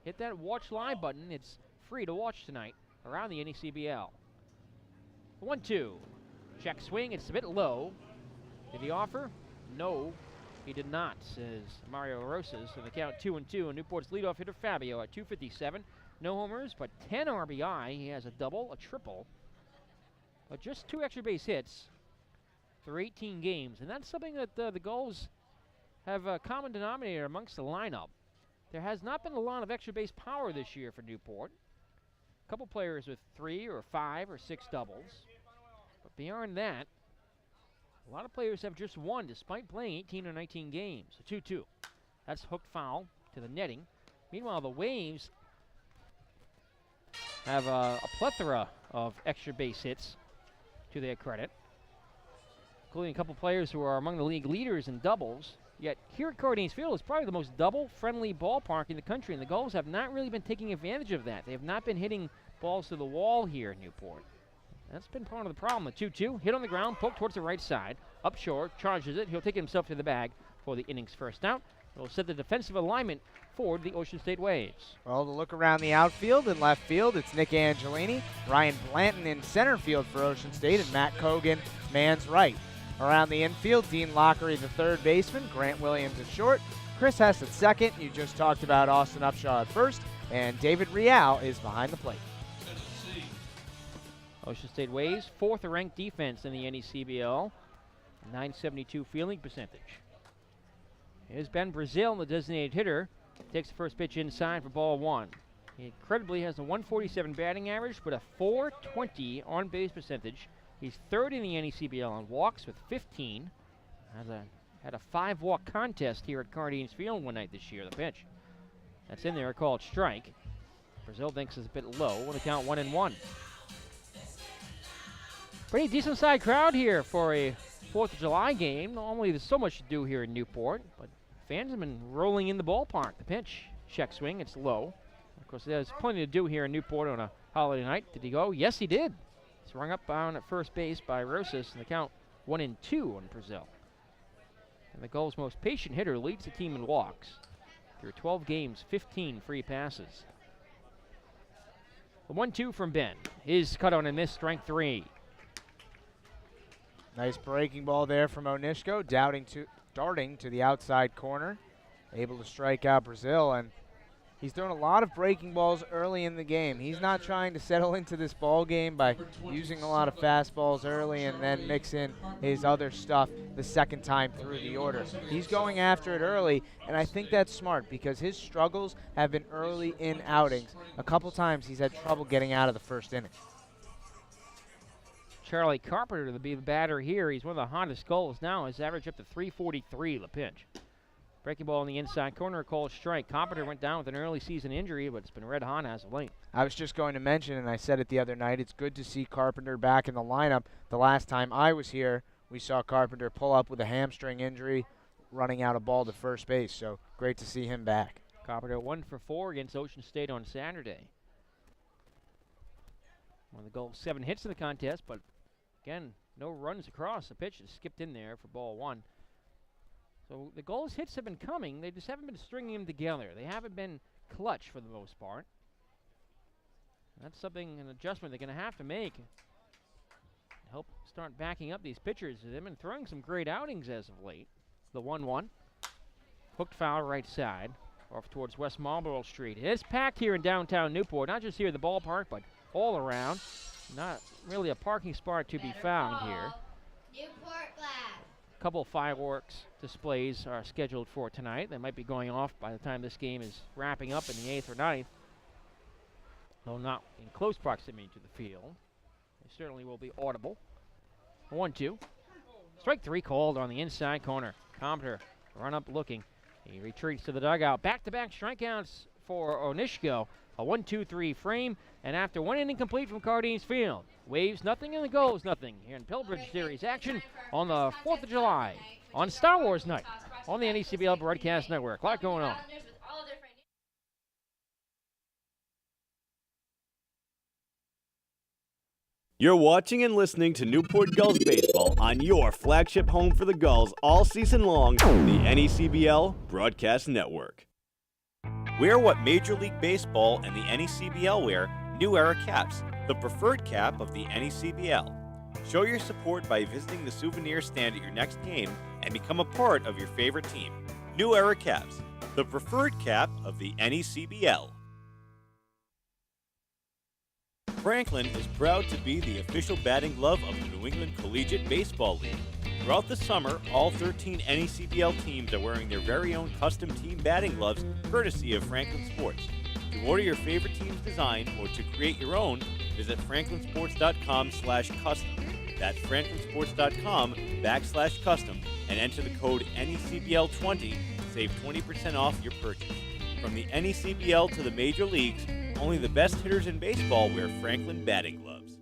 Speaker 1: hit that watch live button. It's free to watch tonight around the NECBL. 1-2. Check swing. It's a bit low. Did he offer? No. He did not, says Mario Rosas. And the count 2-2. And Newport's leadoff hitter Fabio at 257. No homers, but 10 RBI. He has a double, a triple, but just 2 extra base hits through 18 games. And that's something that the Gulls have a common denominator amongst the lineup. There has not been a lot of extra base power this year for Newport. A couple players with 3 or 5 or 6 doubles. But beyond that, a lot of players have just 1 despite playing 18 or 19 games. A 2-2. That's hooked foul to the netting. Meanwhile, the Waves have a plethora of extra base hits to their credit, including a couple players who are among the league leaders in doubles. Yet here at Cardines Field is probably the most double-friendly ballpark in the country, and the Gulls have not really been taking advantage of that. They have not been hitting balls to the wall here in Newport. That's been part of the problem. A 2-2, hit on the ground, poked towards the right side, up short, charges it. He'll take himself to the bag for the inning's first out. It'll set the defensive alignment for the Ocean State Waves.
Speaker 11: Well, to look around the outfield and left field, it's Nick Angelini, Ryan Blanton in center field for Ocean State, and Matt Cogan, man's right. Around the infield, Dean Lockery, the third baseman, Grant Williams at short, Chris Hess at second. You just talked about Austin Upshaw at first, and David Rial is behind the plate.
Speaker 1: Ocean State Waves, 4th ranked defense in the NECBL, 972 fielding percentage. Here's Ben Brazil, the designated hitter. Takes the first pitch inside for ball one. He incredibly has a 147 batting average, but a 420 on-base percentage. He's 3rd in the NECBL on walks with 15. Had a 5-walk contest here at Cardines Field one night this year. The pitch that's in there, called strike. Brazil thinks is a bit low. With a count 1-1. Pretty decent side crowd here for a 4th of July game. Normally there's so much to do here in Newport, but fans have been rolling in the ballpark. The pitch, check swing, it's low. Of course, there's plenty to do here in Newport on a holiday night. Did he go? Yes, he did. He's rung up down at first base by Rosas, and the count 1-2 on Brazil. And the Gulls' most patient hitter leads the team in walks. Through 12 games, 15 free passes. The 1-2 from Ben. His cut on and miss, strike 3.
Speaker 11: Nice breaking ball there from Onishko, darting to the outside corner. Able to strike out Brazil, and he's thrown a lot of breaking balls early in the game. He's not trying to settle into this ball game by using a lot of fastballs early and then mix in his other stuff the second time through the order. He's going after it early, and I think that's smart because his struggles have been early in outings. A couple times he's had trouble getting out of the first inning.
Speaker 1: Charlie Carpenter to be the batter here. He's one of the hottest Gulls now. His average up to 343 the pitch. Breaking ball in the inside corner, called strike. Carpenter went down with an early season injury, but it's been red hot as of late.
Speaker 11: I was just going to mention, and I said it the other night, it's good to see Carpenter back in the lineup. The last time I was here, we saw Carpenter pull up with a hamstring injury, running out a ball to first base, so great to see him back.
Speaker 1: Carpenter 1 for 4 against Ocean State on Saturday. One of the Gulls' 7 hits in the contest, but again, no runs across. The pitch is skipped in there for ball 1. So the Gulls' hits have been coming. They just haven't been stringing them together. They haven't been clutch for the most part. That's something, an adjustment they're going to have to make. Help start backing up these pitchers. They've been throwing some great outings as of late. The 1-1. Hooked foul right side. Off towards West Marlborough Street. It's packed here in downtown Newport. Not just here at the ballpark, but all around. Not really a parking spot to be found here.
Speaker 16: Newport Glass.
Speaker 1: A couple of fireworks displays are scheduled for tonight. They might be going off by the time this game is wrapping up in the 8th or 9th, though not in close proximity to the field. They certainly will be audible. 1-2. Strike 3 called on the inside corner. Carpenter run up looking. He retreats to the dugout. Back-to-back strikeouts for Onishko. A 1-2-3 frame, and after 1 inning complete from Cardines Field, Waves nothing and the Gulls nothing here in Pillbridge Series action on the 4th of July on Star Wars night on the NECBL Broadcast Network. A lot going on.
Speaker 2: You're watching and listening to Newport Gulls baseball on your flagship home for the Gulls all season long, the NECBL Broadcast Network. Wear what Major League Baseball and the NECBL wear, New Era caps, the preferred cap of the NECBL. Show your support by visiting the souvenir stand at your next game and become a part of your favorite team. New Era caps, the preferred cap of the NECBL. Franklin is proud to be the official batting glove of the New England Collegiate Baseball League. Throughout the summer, all 13 NECBL teams are wearing their very own custom team batting gloves, courtesy of Franklin Sports. To order your favorite team's design or to create your own, visit franklinsports.com/custom. That's franklinsports.com/custom and enter the code NECBL20 to save 20% off your purchase. From the NECBL to the major leagues, only the best hitters in baseball wear Franklin batting gloves.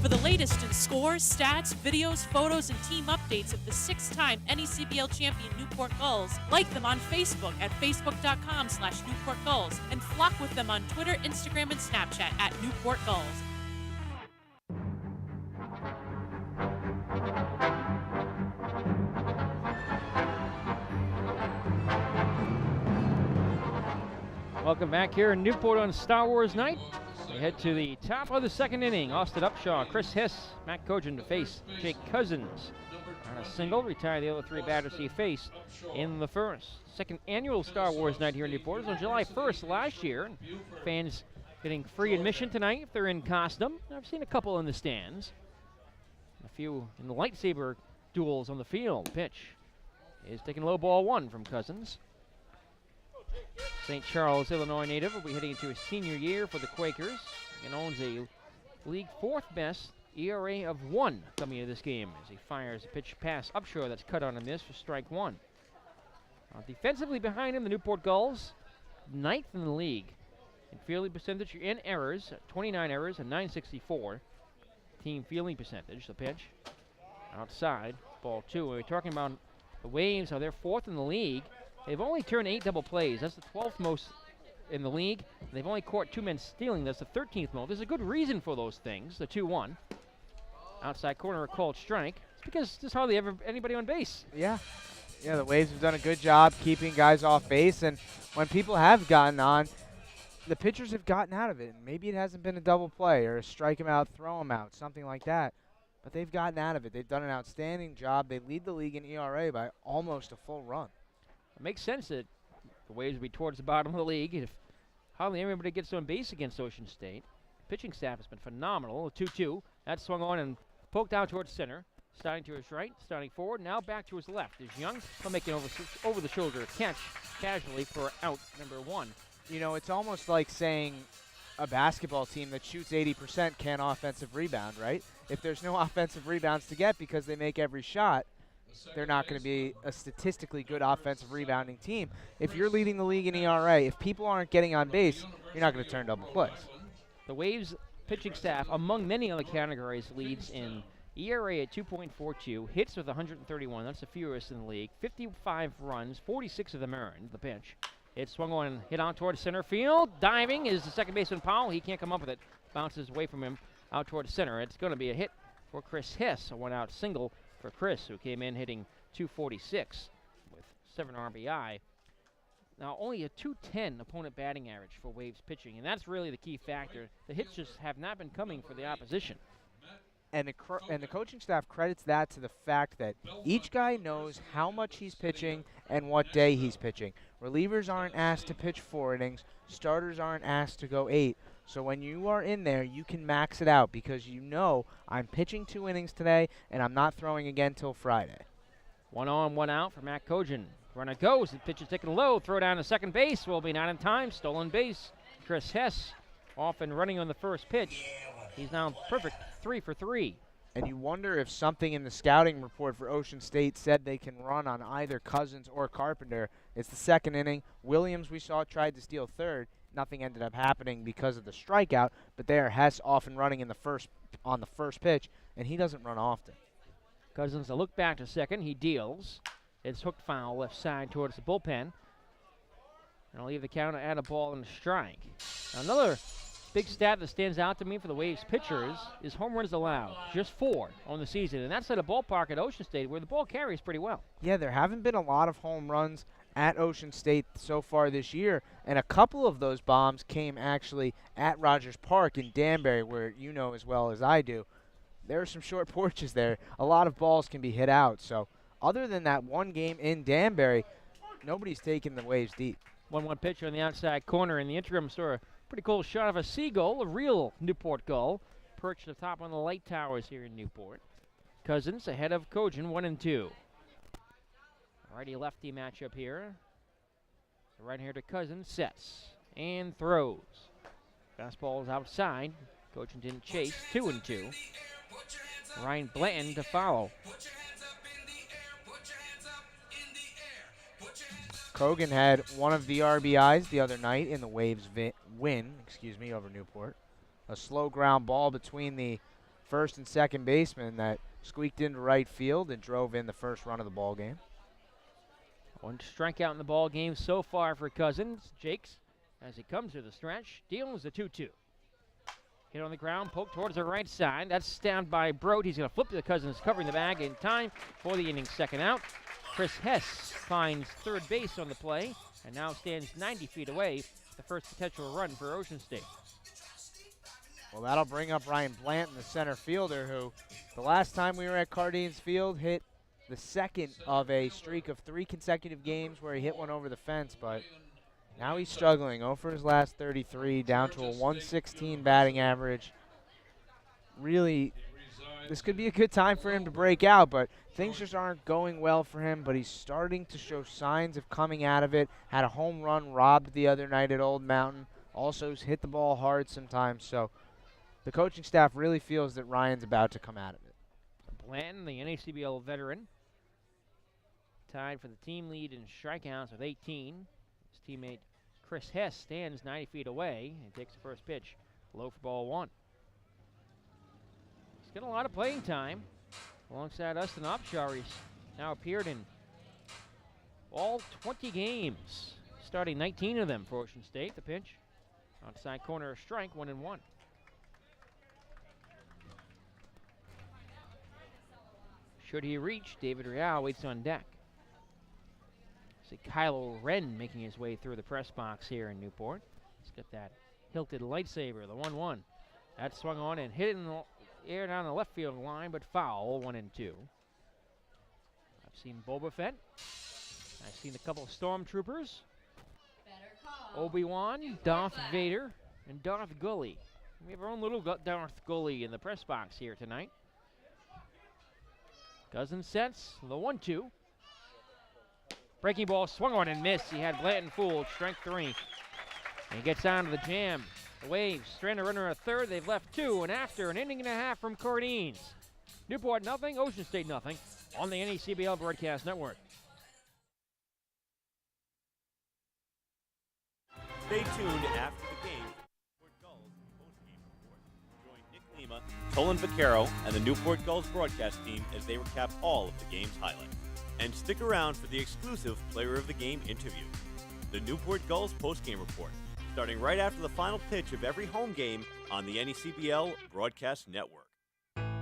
Speaker 12: For the latest in scores, stats, videos, photos, and team updates of the 6-time NECBL champion Newport Gulls, like them on Facebook at facebook.com/Newport Gulls, and flock with them on Twitter, Instagram, and Snapchat at Newport Gulls.
Speaker 1: Welcome back here in Newport on Star Wars night. We head to the top of the second inning. Austin Upshaw, Chris Hiss, Matt Kogin to face Jake Cousins. On a single, retire the other 3 batters he faced in the first. Second annual Star Wars night here in Newport. It was on July 1st last year. And fans getting free admission tonight if they're in costume. I've seen a couple in the stands. A few in the lightsaber duels on the field. Pitch is taking low ball 1 from Cousins. St. Charles, Illinois native, will be heading into his senior year for the Quakers and owns a league 4th best ERA of 1 coming into this game as he fires a pitch pass Upshaw that's cut on a miss for strike 1. Defensively behind him, the Newport Gulls, 9th in the league in fielding percentage in errors, 29 errors and 964. Team fielding percentage, the pitch outside ball 2. When we're talking about the Waves, how they're 4th in the league. They've only turned 8 double plays. That's the 12th most in the league. They've only caught 2 men stealing. That's the 13th most. There's a good reason for those things. The 2-1. Outside corner, a called strike. It's because this is hardly ever anybody on base.
Speaker 11: Yeah. Yeah, the Waves have done a good job keeping guys off base, and when people have gotten on, the pitchers have gotten out of it. And maybe it hasn't been a double play or a strike him out, throw him out, something like that. But they've gotten out of it. They've done an outstanding job. They lead the league in ERA by almost a full run.
Speaker 1: It makes sense that the Waves would be towards the bottom of the league if hardly anybody gets on base against Ocean State. Pitching staff has been phenomenal. A 2-2. That swung on and poked out towards center. Starting to his right, starting forward, now back to his left. Is Young making over the shoulder catch casually for out number 1.
Speaker 11: You know, it's almost like saying a basketball team that shoots 80% can't offensive rebound, right? If there's no offensive rebounds to get because they make every shot, they're not going to be a statistically good offensive rebounding team. If you're leading the league in ERA, if people aren't getting on base, you're not going to turn double plays.
Speaker 1: The Waves pitching staff, among many other categories, leads in ERA at 2.42, hits with 131. That's the fewest in the league. 55 runs, 46 of them earned. The pitch. It swung on and hit on towards center field. Diving is the second baseman Powell. He can't come up with it. Bounces away from him out towards center. It's going to be a hit for Chris Hess. A one-out single for Chris, who came in hitting 246 with 7 RBI. Now, only a 210 opponent batting average for Waves pitching, and that's really the key factor. The hits just have not been coming for the opposition.
Speaker 11: And the coaching staff credits that to the fact that each guy knows how much he's pitching and what day he's pitching. Relievers aren't asked to pitch 4 innings. Starters aren't asked to go 8. So when you are in there, you can max it out because you know I'm pitching 2 innings today and I'm not throwing again till Friday.
Speaker 1: 1 on, 1 out for Matt Kogin. Runner goes. The pitch is taken low. Throw down to second base. Will be not in time. Stolen base. Chris Hess off and running on the first pitch. He's now perfect, 3 for 3.
Speaker 11: And you wonder if something in the scouting report for Ocean State said they can run on either Cousins or Carpenter. It's the second inning. Williams, we saw, tried to steal third. Nothing ended up happening because of the strikeout, but there Hess off and running on the first pitch, and he doesn't run often.
Speaker 1: Cousins a look back to second. He deals. It's hooked foul left side towards the bullpen. And I'll leave the counter at a ball and a strike. Another big stat that stands out to me for the Waves pitchers is home runs allowed. Just 4 on the season, and that's at a ballpark at Ocean State where the ball carries pretty well.
Speaker 11: Yeah, there haven't been a lot of home runs at Ocean State so far this year, and a couple of those bombs came actually at Rogers Park in Danbury, where you know as well as I do, there are some short porches there. A lot of balls can be hit out, so other than that one game in Danbury, nobody's taken the Waves deep.
Speaker 1: 1-1 pitch on the outside corner. In the interim, saw a pretty cool shot of a seagull, a real Newport gull, perched atop one of the light towers here in Newport. Cousins ahead of Kogin, 1-2. Righty-lefty matchup here. The right-hander Cousins sets and throws. Fastball is outside. Kogin didn't chase, 2-2. Ryan Blanton to follow.
Speaker 11: Kogan had one of the RBIs the other night in the Waves win over Newport. A slow ground ball between the first and second baseman that squeaked into right field and drove in the first run of the ball game.
Speaker 1: 1 strikeout in the ball game so far for Cousins. Jakes, as he comes to the stretch, deals a 2-2. Hit on the ground, poked towards the right side. That's down by Broad. He's going to flip to the Cousins, covering the bag in time for the inning's second out. Chris Hess finds third base on the play and now stands 90 feet away, the first potential run for Ocean State.
Speaker 11: Well, that'll bring up Ryan Blanton, the center fielder, who the last time we were at Cardines Field hit the second of a streak of 3 consecutive games where he hit one over the fence, but now he's struggling. 0 for his last 33, down to a 116 batting average. Really, this could be a good time for him to break out, but things just aren't going well for him, but he's starting to show signs of coming out of it. Had a home run robbed the other night at Old Mountain. Also hit the ball hard sometimes, so the coaching staff really feels that Ryan's about to come out of it.
Speaker 1: Blanton, the NACBL veteran, tied for the team lead in strikeouts with 18. His teammate Chris Hess stands 90 feet away and takes the first pitch, low for ball 1. He's got a lot of playing time. alongside Ustin Upshar. He's now appeared in all 20 games, starting 19 of them for Ocean State. The pitch, outside corner, strike, 1-1. Should he reach, David Real waits on deck. See Kylo Wren making his way through the press box here in Newport. He's got that hilted lightsaber, the 1-1. That swung on and hit in the air down the left field line, but foul, 1-2. I've seen Boba Fett. I've seen a couple of stormtroopers. Obi-Wan, Darth Vader, and Darth Gully. We have our own little Darth Gully in the press box here tonight. Cousins sets the 1-2. Breaking ball swung on and missed. He had Blanton fooled, strike 3. And he gets down to the jam. The Waves strand a runner at third. They've left 2, and after an inning and a half from Cardines. Newport nothing, Ocean State nothing on the NECBL Broadcast Network.
Speaker 2: Stay tuned after the game. Newport Gulls post-game report. Join Nick Lima, Tolan Vaquero, and the Newport Gulls broadcast team as they recap all of the game's highlights. And stick around for the exclusive Player of the Game interview. The Newport Gulls post-game report, starting right after the final pitch of every home game on the NECBL Broadcast Network.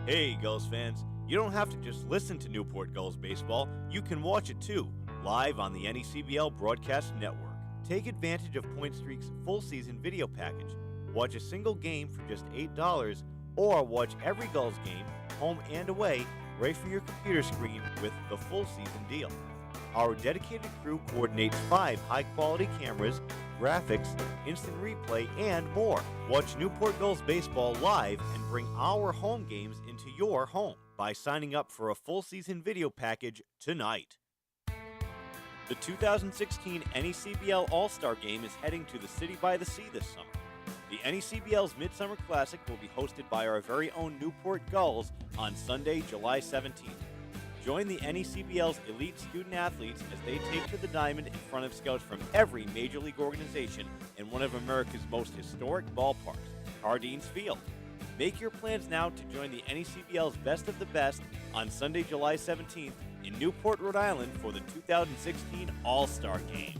Speaker 2: Hey, Gulls fans, you don't have to just listen to Newport Gulls baseball, you can watch it too, live on the NECBL Broadcast Network. Take advantage of Point Streak's full season video package. Watch a single game for just $8, or watch every Gulls game, home and away, right from your computer screen with the full season deal. Our dedicated crew coordinates 5 high-quality cameras, graphics, instant replay, and more. Watch Newport Gulls baseball live and bring our home games into your home by signing up for a full season video package tonight. The 2016 NECBL All-Star Game is heading to the City by the Sea this summer. The NECBL's Midsummer Classic will be hosted by our very own Newport Gulls on Sunday, July 17th. Join the NECBL's elite student athletes as they take to the diamond in front of scouts from every major league organization in one of America's most historic ballparks, Cardines Field. Make your plans now to join the NECBL's Best of the Best on Sunday, July 17th in Newport, Rhode Island for the 2016 All-Star Game.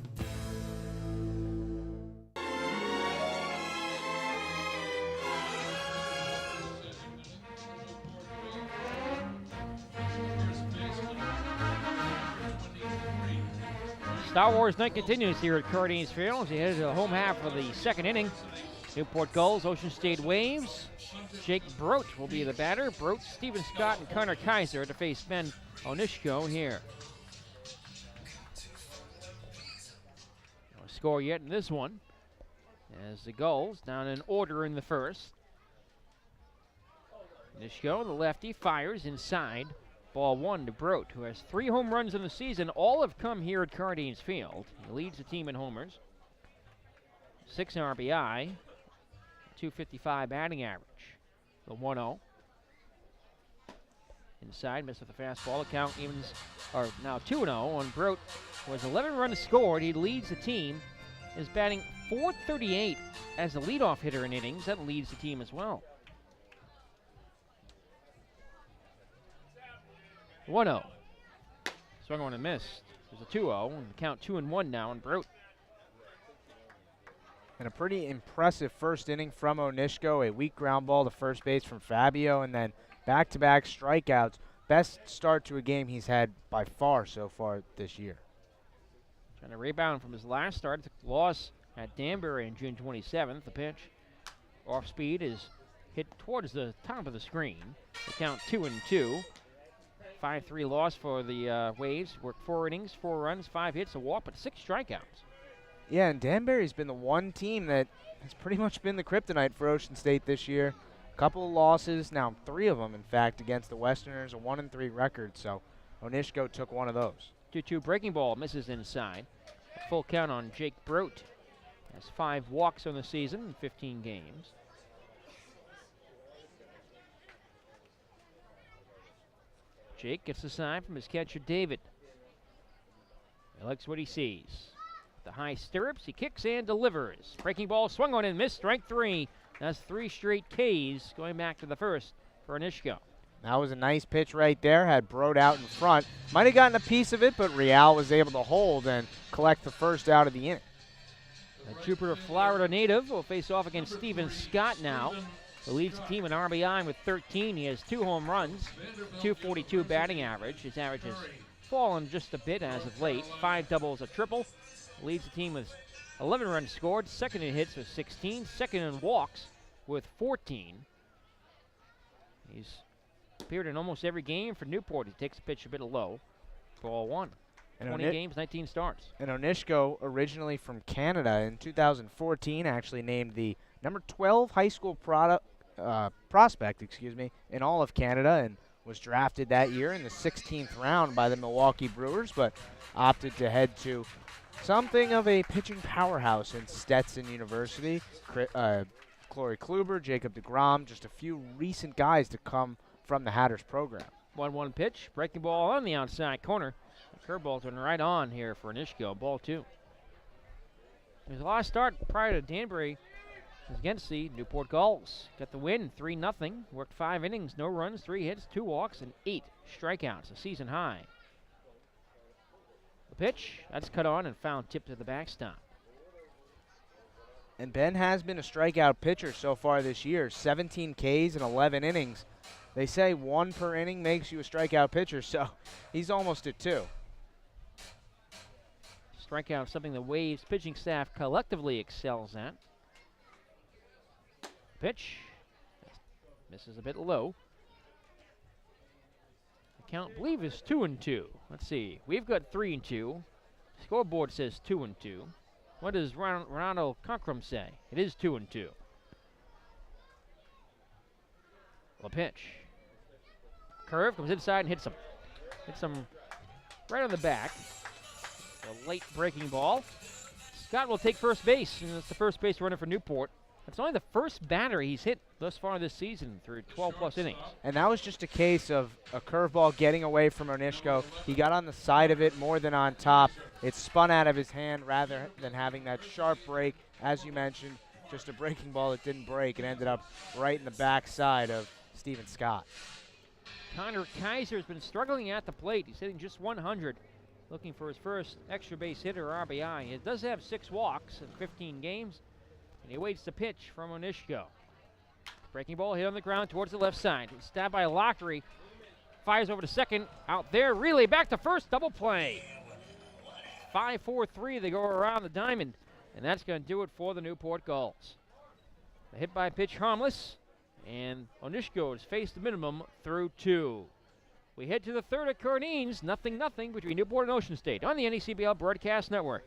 Speaker 1: Star Wars night continues here at Cardines Field as we head to the home half of the second inning. Newport Gulls, Ocean State Waves. Jake Brote will be the batter. Brote, Steven Scott, and Connor Kaiser to face Ben Onishko here. No score yet in this one as the Gulls down in order in the first. Onishko, the lefty, fires inside. Ball 1 to Brote, who has 3 home runs in the season. All have come here at Cardines Field. He leads the team in homers. 6 RBI, 255 batting average. The 1-0. Inside, missed with a fastball. The count evens are now 2-0 on Brote, who has 11 runs scored. He leads the team, is batting .438 as the leadoff hitter in innings. That leads the team as well. 1-0. Swung on and missed. There's a 2-0, and the count 2-1 now on Brote.
Speaker 11: And a pretty impressive first inning from Onishko, a weak ground ball to first base from Fabio, and then back-to-back strikeouts. Best start to a game he's had by far so far this year.
Speaker 1: Trying to rebound from his last start. The loss at Danbury on June 27th. The pitch off speed is hit towards the top of the screen. The count 2-2. 5-3 loss for the Waves. Worked 4 innings, 4 runs, 5 hits, a walk, but 6 strikeouts.
Speaker 11: Yeah, and Danbury's been the one team that has pretty much been the kryptonite for Ocean State this year. A couple of losses, now 3 of them, in fact, against the Westerners, a 1-3 record. So Onishko took one of those.
Speaker 1: 2-2 breaking ball misses inside. A full count on Jake Brote. Has 5 walks on the season in 15 games. Jake gets the sign from his catcher, David. He likes what he sees. The high stirrups, he kicks and delivers. Breaking ball swung on and missed, strike 3. That's 3 straight Ks going back to the first for Onishko.
Speaker 11: That was a nice pitch right there. Had Brode out in front. Might have gotten a piece of it, but Real was able to hold and collect the first out of the inning.
Speaker 1: A Jupiter, Florida native will face off against Stephen Scott now, who leads the team in RBI with 13. He has 2 home runs, 242 batting average. His average has fallen just a bit as of late. 5 doubles, a triple. Leads the team with 11 runs scored, second in hits with 16, second in walks with 14. He's appeared in almost every game for Newport. He takes a pitch a bit low. Ball 1. 20 games, 19 starts.
Speaker 11: And Onishko, originally from Canada, in 2014 actually named the number 12 high school prospect, in all of Canada, and was drafted that year in the 16th round by the Milwaukee Brewers, but opted to head to something of a pitching powerhouse in Stetson University. Corey Kluber, Jacob deGrom, just a few recent guys to come from the Hatters program.
Speaker 1: 1-1 pitch, breaking ball on the outside corner. The curveball's been right on here for Onishko, ball 2. His last start prior to Danbury was against the Newport Gulls. Got the win, 3-0. Worked 5 innings, no runs, 3 hits, 2 walks, and 8 strikeouts, a season high. The pitch, that's cut on and found tip to the backstop.
Speaker 11: And Ben has been a strikeout pitcher so far this year, 17 Ks in 11 innings. They say 1 per inning makes you a strikeout pitcher, so he's almost at 2.
Speaker 1: Strikeout, something the Waves pitching staff collectively excels at. Pitch, misses a bit low. The count, I believe, is 2-2. Let's see, we've got 3-2. Scoreboard says 2-2. What does Ronald Conkrum say? It is 2-2. The pitch. Curve comes inside and hits him. Hits him right on the back. A late breaking ball. Scott will take first base, and it's the first base runner for Newport. It's only the first batter he's hit thus far this season through 12-plus innings.
Speaker 11: And that was just a case of a curveball getting away from Onishko. He got on the side of it more than on top. It spun out of his hand rather than having that sharp break. As you mentioned, just a breaking ball that didn't break and ended up right in the backside of Stephen Scott.
Speaker 1: Connor Kaiser has been struggling at the plate. He's hitting just 100, looking for his first extra base hit or RBI. He does have 6 walks in 15 games, and he awaits the pitch from Onishko. Breaking ball hit on the ground towards the left side. Stabbed by Lockery. Fires over to second. Out there, really back to first. Double play. 5-4-3. They go around the diamond, and that's going to do it for the Newport Gulls. The hit by pitch harmless, and Onishko has faced the minimum through 2. We head to the third at Cardines. 0-0 between Newport and Ocean State on the NECBL Broadcast Network.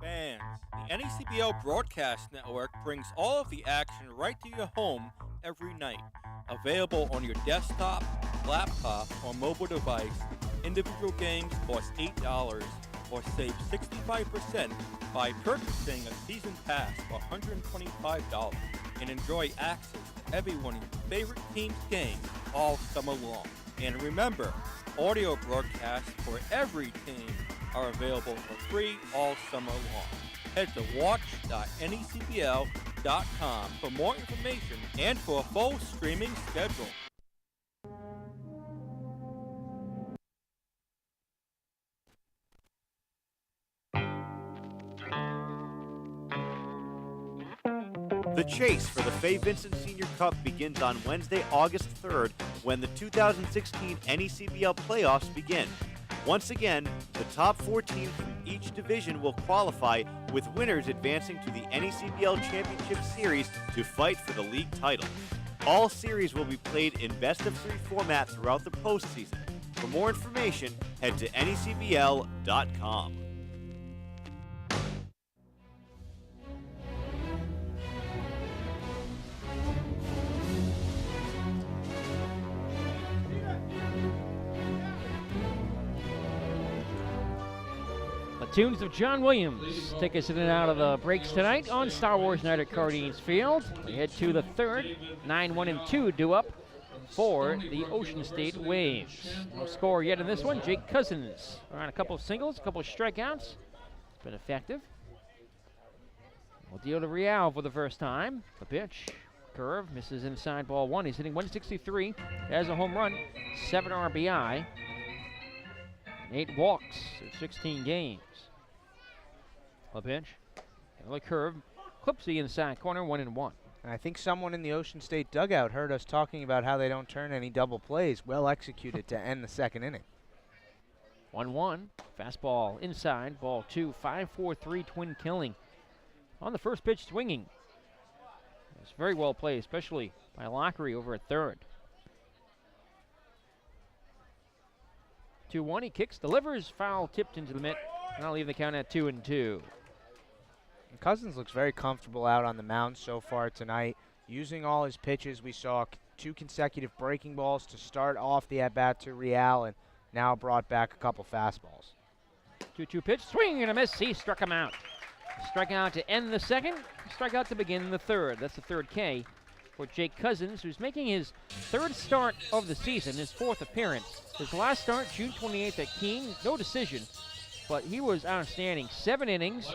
Speaker 17: Fans, the NECBL Broadcast Network brings all of the action right to your home every night. Available on your desktop, laptop, or mobile device, individual games cost $8 or save 65% by purchasing a season pass for $125 and enjoy access to everyone's favorite team's games all summer long. And remember, audio broadcasts for every team are available for free all summer long. Head to watch.necbl.com for more information and for a full streaming schedule.
Speaker 2: The chase for the Fay Vincent Senior Cup begins on Wednesday, August 3rd, when the 2016 NECBL playoffs begin. Once again, the top 4 teams from each division will qualify, with winners advancing to the NECBL Championship Series to fight for the league title. All series will be played in best-of-3 format throughout the postseason. For more information, head to necbl.com.
Speaker 1: Tunes of John Williams take us in and out of the breaks tonight on Star Wars Night at Cardines Field. We head to the third, 9-1-2 due up for the Ocean State Waves. No score yet in this one. Jake Cousins on a couple of singles, a couple of strikeouts. It's been effective. will deal to Real for the first time. The pitch, curve, misses inside, ball 1. He's hitting 163, has a home run, 7 RBI, 8 walks in 16 games. The pitch, another curve, clips the inside corner, 1-1.
Speaker 11: And I think someone in the Ocean State dugout heard us talking about how they don't turn any double plays. Well executed to end the second inning.
Speaker 1: 1-1, fastball inside, ball 2, 5-4-3 twin killing. On the first pitch, swinging. It's very well played, especially by Lockery over at third. 2-1, he kicks, delivers, foul tipped into the mitt, and I'll leave the count at 2-2.
Speaker 11: And Cousins looks very comfortable out on the mound so far tonight. Using all his pitches, we saw 2 consecutive breaking balls to start off the at-bat to Real, and now brought back a couple fastballs.
Speaker 1: 2-2 pitch, swing and a miss. He struck him out. Strikeout to end the second, strikeout to begin the third. That's the third K for Jake Cousins, who's making his 3rd start of the season, his 4th appearance. His last start, June 28th at Keene, no decision, but he was outstanding. 7 innings,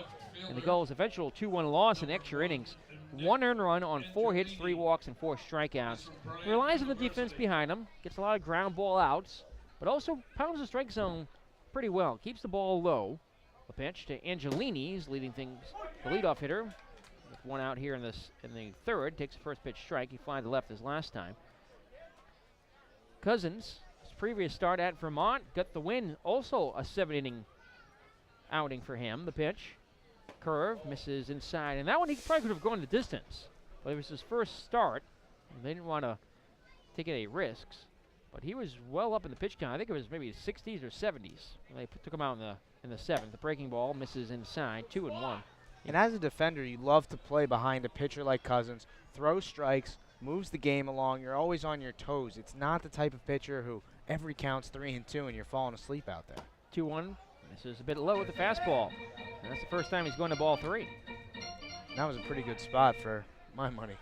Speaker 1: and the Gulls' eventual 2-1 loss in extra innings. 1 earned run on 4 hits, 3 walks, and 4 strikeouts. Relies on the defense behind him, gets a lot of ground ball outs, but also pounds the strike zone pretty well. Keeps the ball low. The pitch to Angelini. He's leading things, the leadoff hitter. With 1 out here in the third. Takes the first pitch strike. He flied to left as last time. Cousins, his previous start at Vermont, got the win. Also a 7-inning outing for him. The pitch, curve, misses inside. And that one he probably could have gone the distance. But it was his first start. They didn't want to take any risks. But he was well up in the pitch count. I think it was maybe 60s or 70s. They took him out in the 7th. The breaking ball misses inside, 2-1.
Speaker 11: And as a defender, you love to play behind a pitcher like Cousins. Throws strikes, moves the game along. You're always on your toes. It's not the type of pitcher who every count's 3-2 and you're falling asleep out there.
Speaker 1: 2-1. Misses a bit low with the fastball. And that's the first time he's going to ball 3.
Speaker 11: That was a pretty good spot for my money.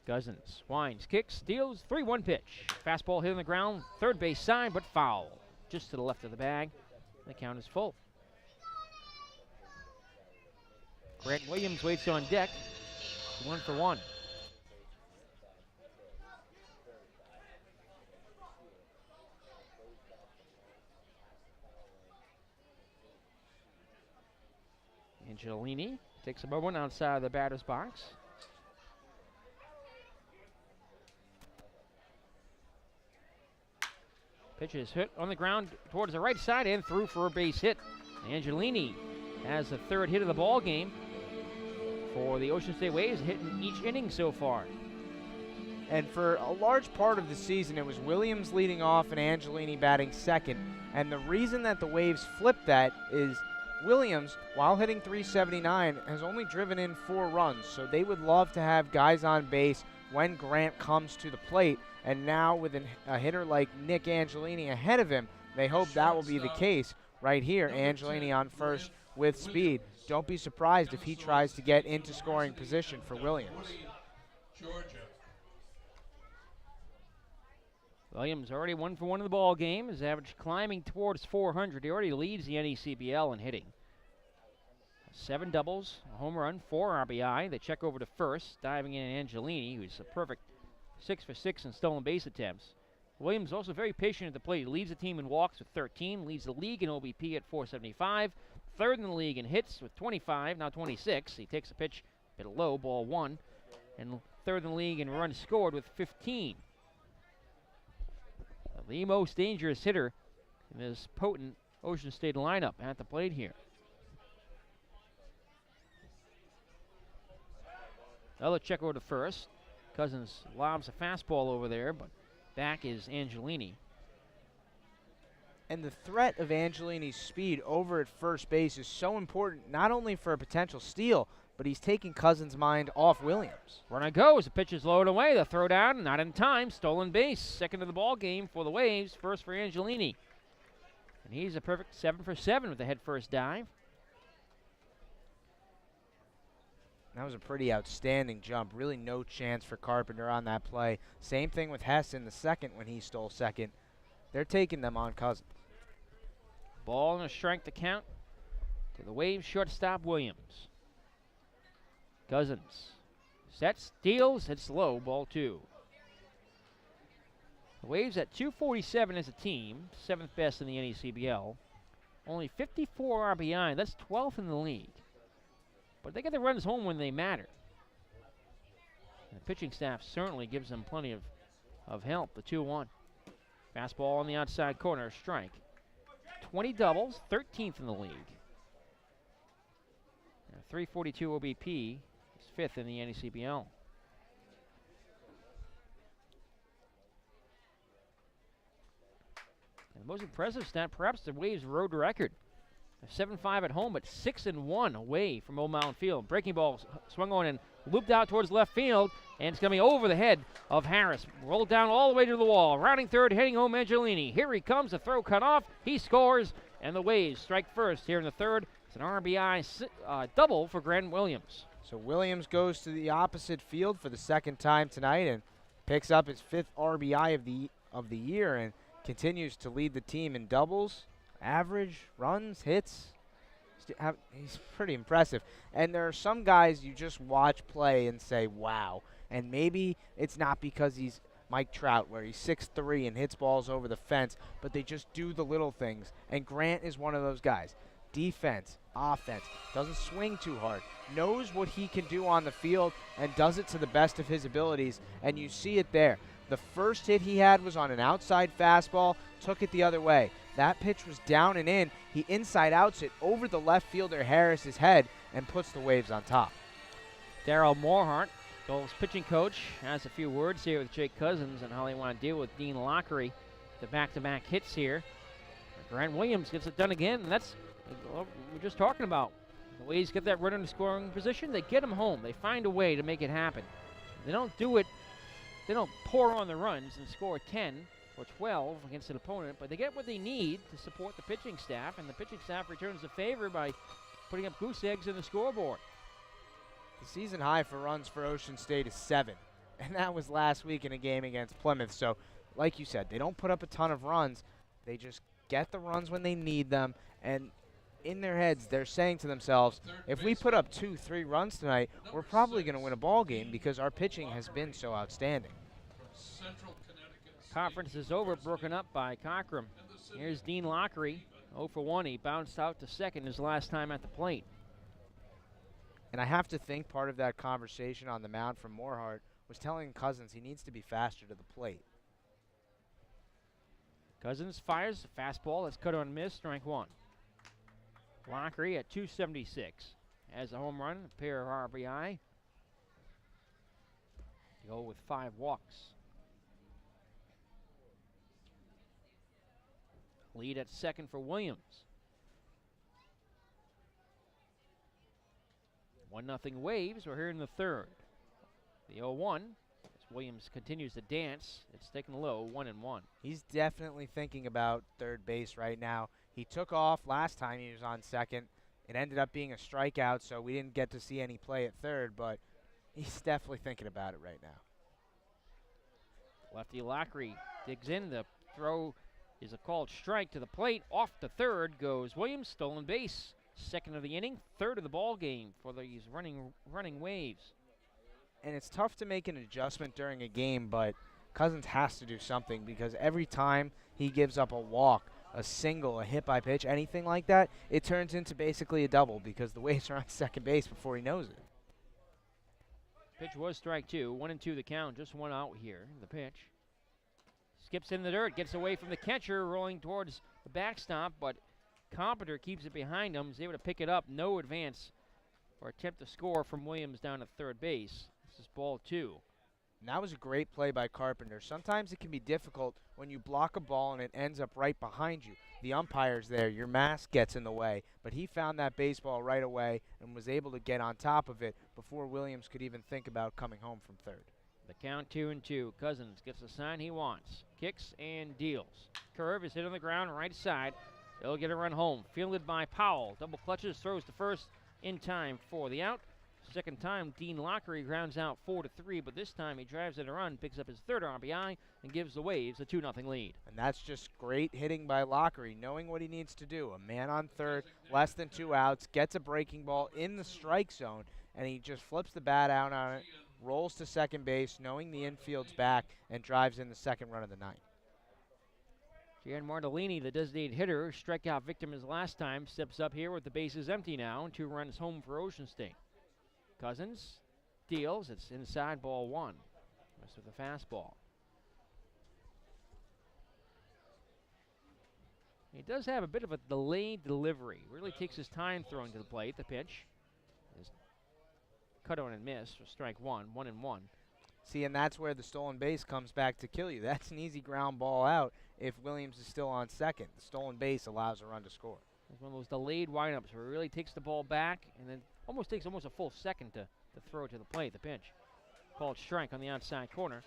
Speaker 1: Cousins winds, kicks, deals, 3-1 pitch. Fastball hit on the ground, third base side, but foul. Just to the left of the bag. The count is full. Grant Williams waits on deck. 1 for 1. Angelini takes a moment outside of the batter's box. Pitch is hit on the ground towards the right side and through for a base hit. Angelini has the 3rd hit of the ball game for the Ocean State Waves, hitting each inning so far.
Speaker 11: And for a large part of the season, it was Williams leading off and Angelini batting 2nd. And the reason that the Waves flipped that is Williams, while hitting .379, has only driven in 4 runs. So they would love to have guys on base when Grant comes to the plate. And now with a hitter like Nick Angelini ahead of him, they hope that will be the case right here. Angelini on first with speed. Don't be surprised if he tries to get into scoring position for Williams.
Speaker 1: Williams already 1 for 1 in the ball game. His average climbing towards 400. He already leads the NECBL in hitting. 7 doubles, a home run, 4 RBI. They check over to first, diving in Angelini, who's a perfect 6 for 6 in stolen base attempts. Williams also very patient at the plate. He leads the team in walks with 13, leads the league in OBP at 475, 3rd in the league in hits with 25, now 26. He takes a pitch a bit low, ball 1, and 3rd in the league in runs scored with 15. The most dangerous hitter in this potent Ocean State lineup at the plate here. Another check over to first. Cousins lobs a fastball over there, but back is Angelini.
Speaker 11: And the threat of Angelini's speed over at first base is so important, not only for a potential steal, but he's taking Cousins' mind off Williams.
Speaker 1: Runner goes. The pitch is lowered away. The throw down, not in time. Stolen base. 2nd of the ball game for the Waves. First for Angelini. And he's a perfect 7 for 7 with a head first dive.
Speaker 11: That was a pretty outstanding jump. Really no chance for Carpenter on that play. Same thing with Hess in the 2nd when he stole 2nd. They're taking them on Cousins.
Speaker 1: Ball and a strike to count to the Waves shortstop Williams. Cousins sets, deals, it's low, ball 2. The Waves at 247 as a team, 7th best in the NECBL. Only 54 RBI, that's 12th in the league. But they get the runs home when they matter. And the pitching staff certainly gives them plenty of help, the 2-1. Fastball on the outside corner, strike. 20 doubles, 13th in the league. And 342 OBP is 5th in the NECBL. And the most impressive stat, perhaps the Waves' road record. 7-5 at home, but 6-1 away from Old Mountain Field. Breaking ball swung on and looped out towards left field, and it's going to be over the head of Harris. Rolled down all the way to the wall. Rounding third, heading home, Angelini. Here he comes, the throw cut off. He scores, and the Waves strike first here in the third. It's an RBI double for Grant Williams.
Speaker 11: So Williams goes to the opposite field for the second time tonight and picks up his 5th RBI of the year and continues to lead the team in doubles, average, runs, hits. He's pretty impressive. And there are some guys you just watch play and say, wow. And maybe it's not because he's Mike Trout, where he's 6'3" and hits balls over the fence, but they just do the little things. And Grant is one of those guys. Defense, offense, doesn't swing too hard, knows what he can do on the field, and does it to the best of his abilities. And you see it there. The first hit he had was on an outside fastball, took it the other way. That pitch was down and in. He inside-outs it over the left fielder Harris's head and puts the Waves on top.
Speaker 1: Darryl Morehart, Gulls pitching coach, has a few words here with Jake Cousins and how they want to deal with Dean Lockery. The back-to-back hits here. Grant Williams gets it done again, and that's what we're just talking about. The Waves get that runner in the scoring position, they get him home. They find a way to make it happen. They don't do it. They don't pour on the runs and score 10 or 12 against an opponent, but they get what they need to support the pitching staff, and the pitching staff returns the favor by putting up goose eggs in the scoreboard.
Speaker 11: The season high for runs for Ocean State is 7, and that was last week in a game against Plymouth. So, like you said, they don't put up a ton of runs. They just get the runs when they need them, and in their heads, they're saying to themselves, if we put up 2-3 runs tonight, we're probably going to win a ball game because our pitching has been so outstanding.
Speaker 1: Conference is over, broken up by Cockrum. Here's Dean Lockery, 0 for 1. He bounced out to second his last time at the plate.
Speaker 11: And I have to think part of that conversation on the mound from Morehart was telling Cousins he needs to be faster to the plate.
Speaker 1: Cousins fires a fastball that's cut on miss, strike 1. Lockery at 276 has a home run, a pair of RBI. Go with 5 walks. Lead at second for Williams. 1-0 Waves. We're here in the third. The 0-1 as Williams continues to dance. It's taken low, 1-1.
Speaker 11: He's definitely thinking about third base right now. He took off last time he was on second. It ended up being a strikeout, so we didn't get to see any play at third, but he's definitely thinking about it right now.
Speaker 1: Lefty Lockery digs in. The throw is a called strike to the plate. Off to third goes Williams, stolen base. Second of the inning, third of the ball game for these running Waves.
Speaker 11: And it's tough to make an adjustment during a game, but Cousins has to do something because every time he gives up a walk, a single, a hit by pitch, anything like that, it turns into basically a double because the Waves are on second base before he knows it.
Speaker 1: Pitch was strike 2, 1-2 the count, just one out here. The pitch skips in the dirt, gets away from the catcher, rolling towards the backstop, but Competer keeps it behind him, is able to pick it up, no advance or attempt to score from Williams down at third base. This is ball 2.
Speaker 11: And that was a great play by Carpenter. Sometimes it can be difficult when you block a ball and it ends up right behind you. The umpire's there, your mask gets in the way, but he found that baseball right away and was able to get on top of it before Williams could even think about coming home from third.
Speaker 1: The count 2-2. Cousins gets the sign he wants. Kicks and deals. Curve is hit on the ground, right side. They'll get a run home. Fielded by Powell. Double clutches, throws to first in time for the out. Second time, Dean Lockery grounds out 4-3, but this time he drives in a run, picks up his third RBI, and gives the Waves a 2-0 lead.
Speaker 11: And that's just great hitting by Lockery, knowing what he needs to do. A man on third, less than 2 outs, gets a breaking ball in the strike zone, and he just flips the bat out on it, rolls to second base, knowing the infield's back, and drives in the second run of the night.
Speaker 1: Jan Martellini, the designated hitter, strikeout victim his last time, steps up here with the bases empty now, and 2 runs home for Ocean State. Cousins deals. It's inside, ball 1. Rest with a fastball. He does have a bit of a delayed delivery. Really takes his time throwing to the plate. The pitch is cut on and miss for strike 1, 1-1.
Speaker 11: See, and that's where the stolen base comes back to kill you. That's an easy ground ball out if Williams is still on second. The stolen base allows a run to score.
Speaker 1: It's one of those delayed windups where he really takes the ball back and then takes almost a full second to throw it to the plate. The pitch called strike on the outside corner.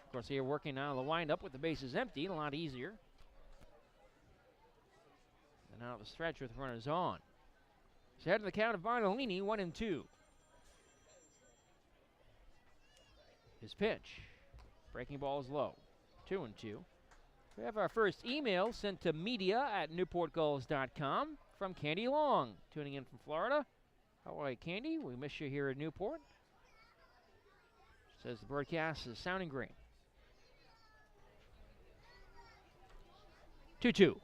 Speaker 1: Of course, here working now the windup with the bases empty, a lot easier. And now the stretch with runners on. He's ahead of the count of Martellini, 1-2. His pitch. Breaking ball is low. 2-2. We have our first email sent to media@newportgulls.com from Candy Long, tuning in from Florida. How are you, Candy? We miss you here at Newport. Says the broadcast is sounding great. 2-2.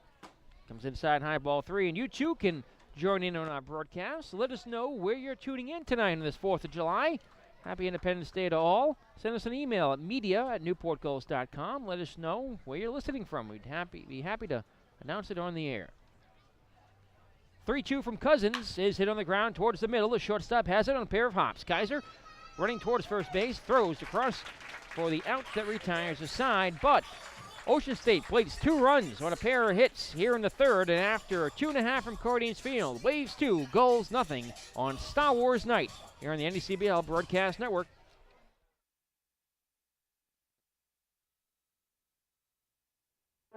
Speaker 1: Comes inside, high ball 3, and you too can join in on our broadcast. Let us know where you're tuning in tonight on this 4th of July. Happy Independence Day to all. Send us an email at media@newportgulls.com. Let us know where you're listening from. We'd be happy to announce it on the air. 3-2 from Cousins is hit on the ground towards the middle. The shortstop has it on a pair of hops. Kaiser running towards first base, throws across for the out that retires aside, but Ocean State plates 2 runs on a pair of hits here in the third, and after a 2.5 from Cardines Field, Waves 2, Gulls nothing on Star Wars night here on the NECBL Broadcast Network.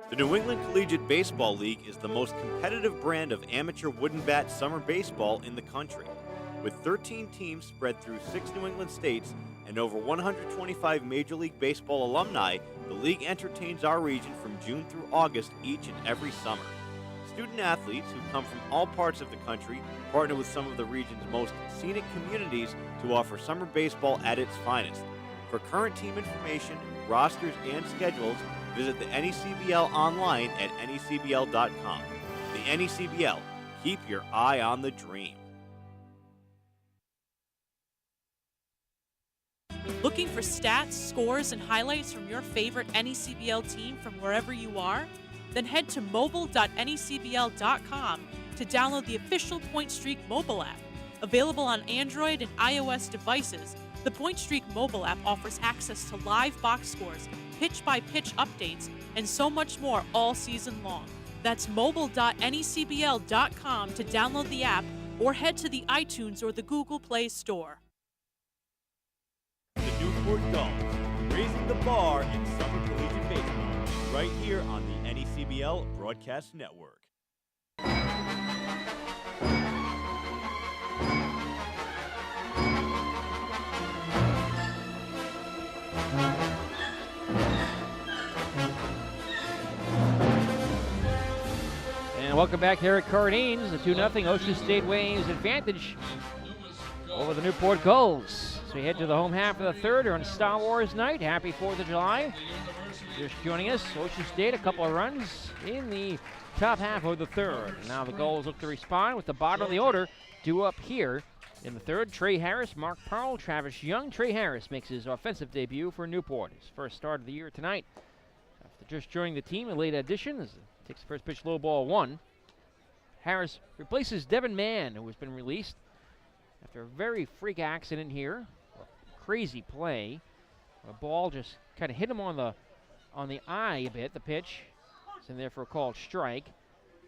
Speaker 2: The New England Collegiate Baseball League is the most competitive brand of amateur wooden bat summer baseball in the country. With 13 teams spread through 6 New England states and over 125 Major League Baseball alumni, the league entertains our region from June through August each and every summer. Student athletes who come from all parts of the country partner with some of the region's most scenic communities to offer summer baseball at its finest. For current team information, rosters, and schedules, visit the NECBL online at necbl.com. The NECBL, keep your eye on the dream.
Speaker 12: Looking for stats, scores, and highlights from your favorite NECBL team from wherever you are? Then head to mobile.necbl.com to download the official Point Streak mobile app. Available on Android and iOS devices, the Point Streak mobile app offers access to live box scores, pitch-by-pitch updates, and so much more all season long. That's mobile.necbl.com to download the app or head to the iTunes or the Google Play Store.
Speaker 2: The Newport Gulls, raising the bar in summer collegiate baseball, right here on the NECBL Broadcast Network.
Speaker 1: And welcome back here at Cardines. The 2-0 Ocean State Waves advantage over the Newport Gulls. So we head to the home half of the third on Star Wars night. Happy 4th of July. Just joining us, Ocean State, a couple of runs in the top half of the third. And now the Gulls look to respond with the bottom of the order due up here in the third. Trey Harris, Mark Pearl, Travis Young. Trey Harris makes his offensive debut for Newport. His first start of the year tonight. After just joining the team, a late addition, takes the first pitch, low ball 1. Harris replaces Devin Mann, who has been released after a very freak accident here. Crazy play. A ball just kind of hit him on the eye a bit. The pitch is in there for a called strike.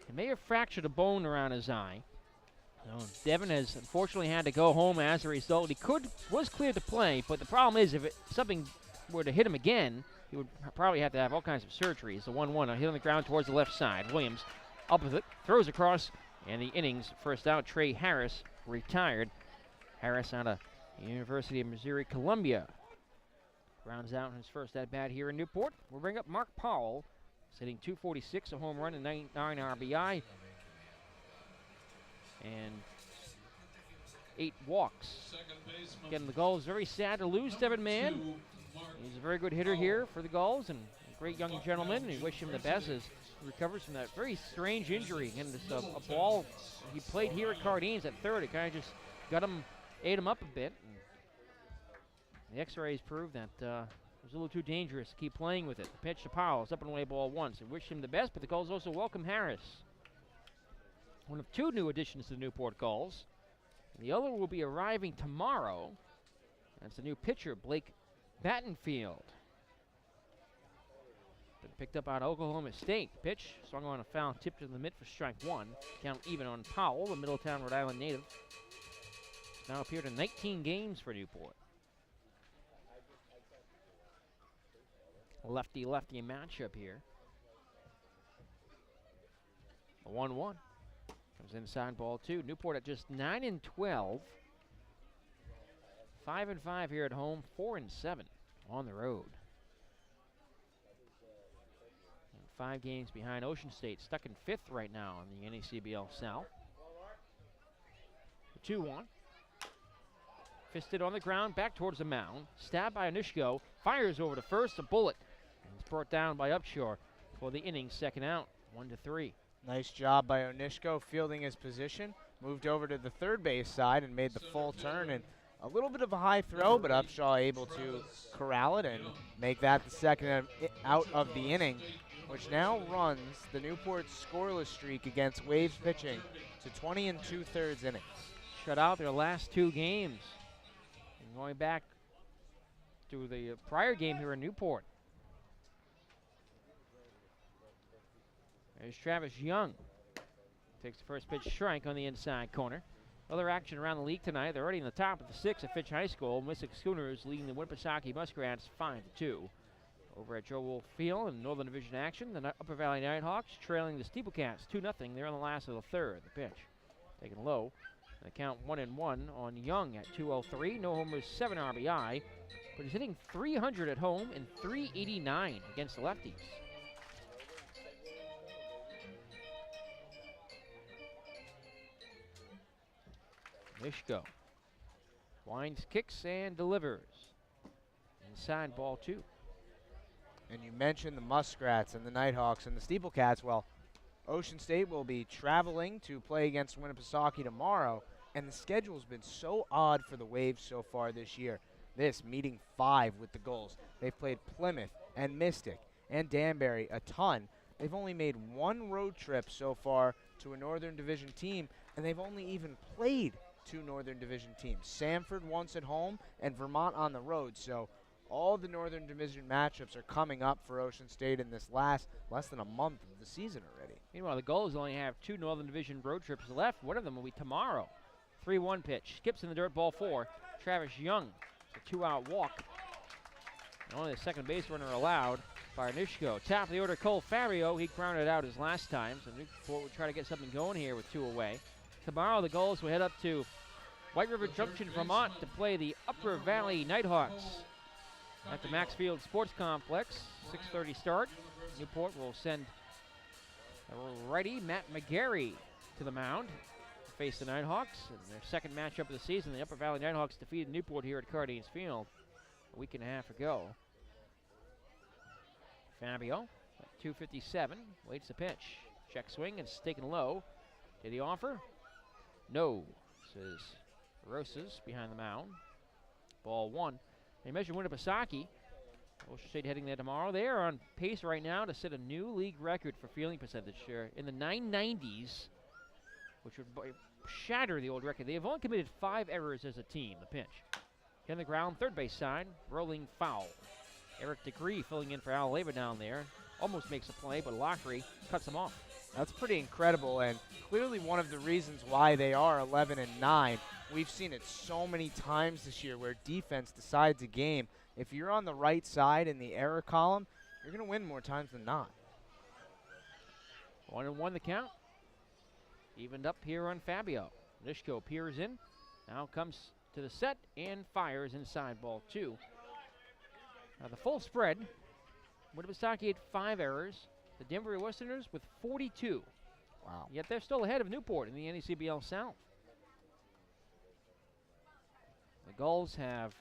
Speaker 1: He may have fractured a bone around his eye. So Devin has unfortunately had to go home as a result. He was cleared to play, but the problem is if something were to hit him again, he would probably have to have all kinds of surgeries. The 1-1, a hit on the ground towards the left side. Williams up with it, throws across, and the innings first out. Trey Harris retired. Harris out of University of Missouri Columbia rounds out his first at-bat here in Newport. We'll bring up Mark Powell, hitting .246, a home run and 9 RBI. And 8 walks. Again, the Gulls very sad to lose Devin Mann. He's a very good hitter here for the Gulls and a great young gentleman. We wish him the best as he recovers from that very strange injury. And it's a ball he played here at Cardines at third. It kind of just ate him up a bit. And the X-rays proved that it was a little too dangerous to keep playing with it. The pitch to Powell is up and away, ball 1. So we wish him the best, but the Gulls also welcome Harris, one of 2 new additions to the Newport Gulls. The other will be arriving tomorrow. That's the new pitcher, Blake Battenfield. Been picked up out of Oklahoma State. Pitch swung on a foul, tipped to the mid for strike 1. Count even on Powell, the Middletown, Rhode Island native. He's now appeared in 19 games for Newport. Lefty-lefty matchup here. A 1-1. Comes inside, ball 2. Newport at just 9-12. 5-5 here at home. 4-7 on the road. And 5 games behind Ocean State, stuck in 5th right now in the NECBL South. 2-1. Fisted on the ground, back towards the mound. Stabbed by Onishko. Fires over to first, a bullet. And it's brought down by Upshur for the inning's second out. 1-3.
Speaker 11: Nice job by Onishko fielding his position. Moved over to the third base side and made the full turn. And a little bit of a high throw, but Upshaw able to corral it and make that the second out of the inning, which now runs the Newport scoreless streak against Waves pitching to 20 2/3 innings.
Speaker 1: Shut out their last 2 games. And going back to the prior game here in Newport. There's Travis Young. Takes the first pitch, strike on the inside corner. Other action around the league tonight. They're already in the top of the 6 at Fitch High School. Mystic Schooners leading the Winnipesaukee Muskrats 5-2. Over at Joe Wolf Field in Northern Division action, the Upper Valley Nighthawks trailing the Steeplecats 2-0. They're on the last of the 3rd. The pitch taken low. The count 1-1 on Young at 203. No homers, 7 RBI. But he's hitting .300 at home and .389 against the lefties. Mishko winds, kicks, and delivers. Inside, ball 2.
Speaker 11: And you mentioned the Muskrats and the Nighthawks and the Steeplecats. Well, Ocean State will be traveling to play against Winnipesaukee tomorrow, and the schedule's been so odd for the Waves so far this year. This meeting 5 with the Gulls. They've played Plymouth and Mystic and Danbury a ton. They've only made 1 road trip so far to a Northern Division team, and they've only even played 2 Northern Division teams. Sanford once at home and Vermont on the road. So all the Northern Division matchups are coming up for Ocean State in this less than a month of the season already.
Speaker 1: Meanwhile, the Gulls only have 2 Northern Division road trips left. One of them will be tomorrow. 3-1 pitch. Skips in the dirt, ball 4. Travis Young, a 2-out walk. And only the second base runner allowed by Onishko. Top of the order, Cole Fabio. He grounded out his last time, so Newport will try to get something going here with 2 away. Tomorrow, the Gulls will head up to White River Junction, Vermont to play the Upper Valley Nighthawks at the Maxfield Sports Complex. 6:30 start. Newport will send righty Matt McGarry to the mound to face the Nighthawks. In their second matchup of the season, the Upper Valley Nighthawks defeated Newport here at Cardines Field a week and a half ago. Fabio at 2:57 waits the pitch. Check swing, and it's taken low. Did he offer? No, says Rosas behind the mound. Ball 1. They measure Winnipesaukee. Ocean State heading there tomorrow. They are on pace right now to set a new league record for fielding percentage in the 990s, which would shatter the old record. They have only committed 5 errors as a team. The pitch. Hit on the ground, third base side, rolling foul. Eric DeGree filling in for Al Leva down there. Almost makes a play, but Lockery cuts him off.
Speaker 11: That's pretty incredible, and clearly one of the reasons why they are 11-9. We've seen it so many times this year where defense decides a game. If you're on the right side in the error column, you're going to win more times than not.
Speaker 1: 1-1 the count. Evened up here on Fabio. Nishko peers in. Now comes to the set and fires inside ball 2. Now the full spread, Winnipesaukee had 5 errors. The Danbury Westerners with 42.
Speaker 11: Wow.
Speaker 1: Yet they're still ahead of Newport in the NECBL South. The Gulls have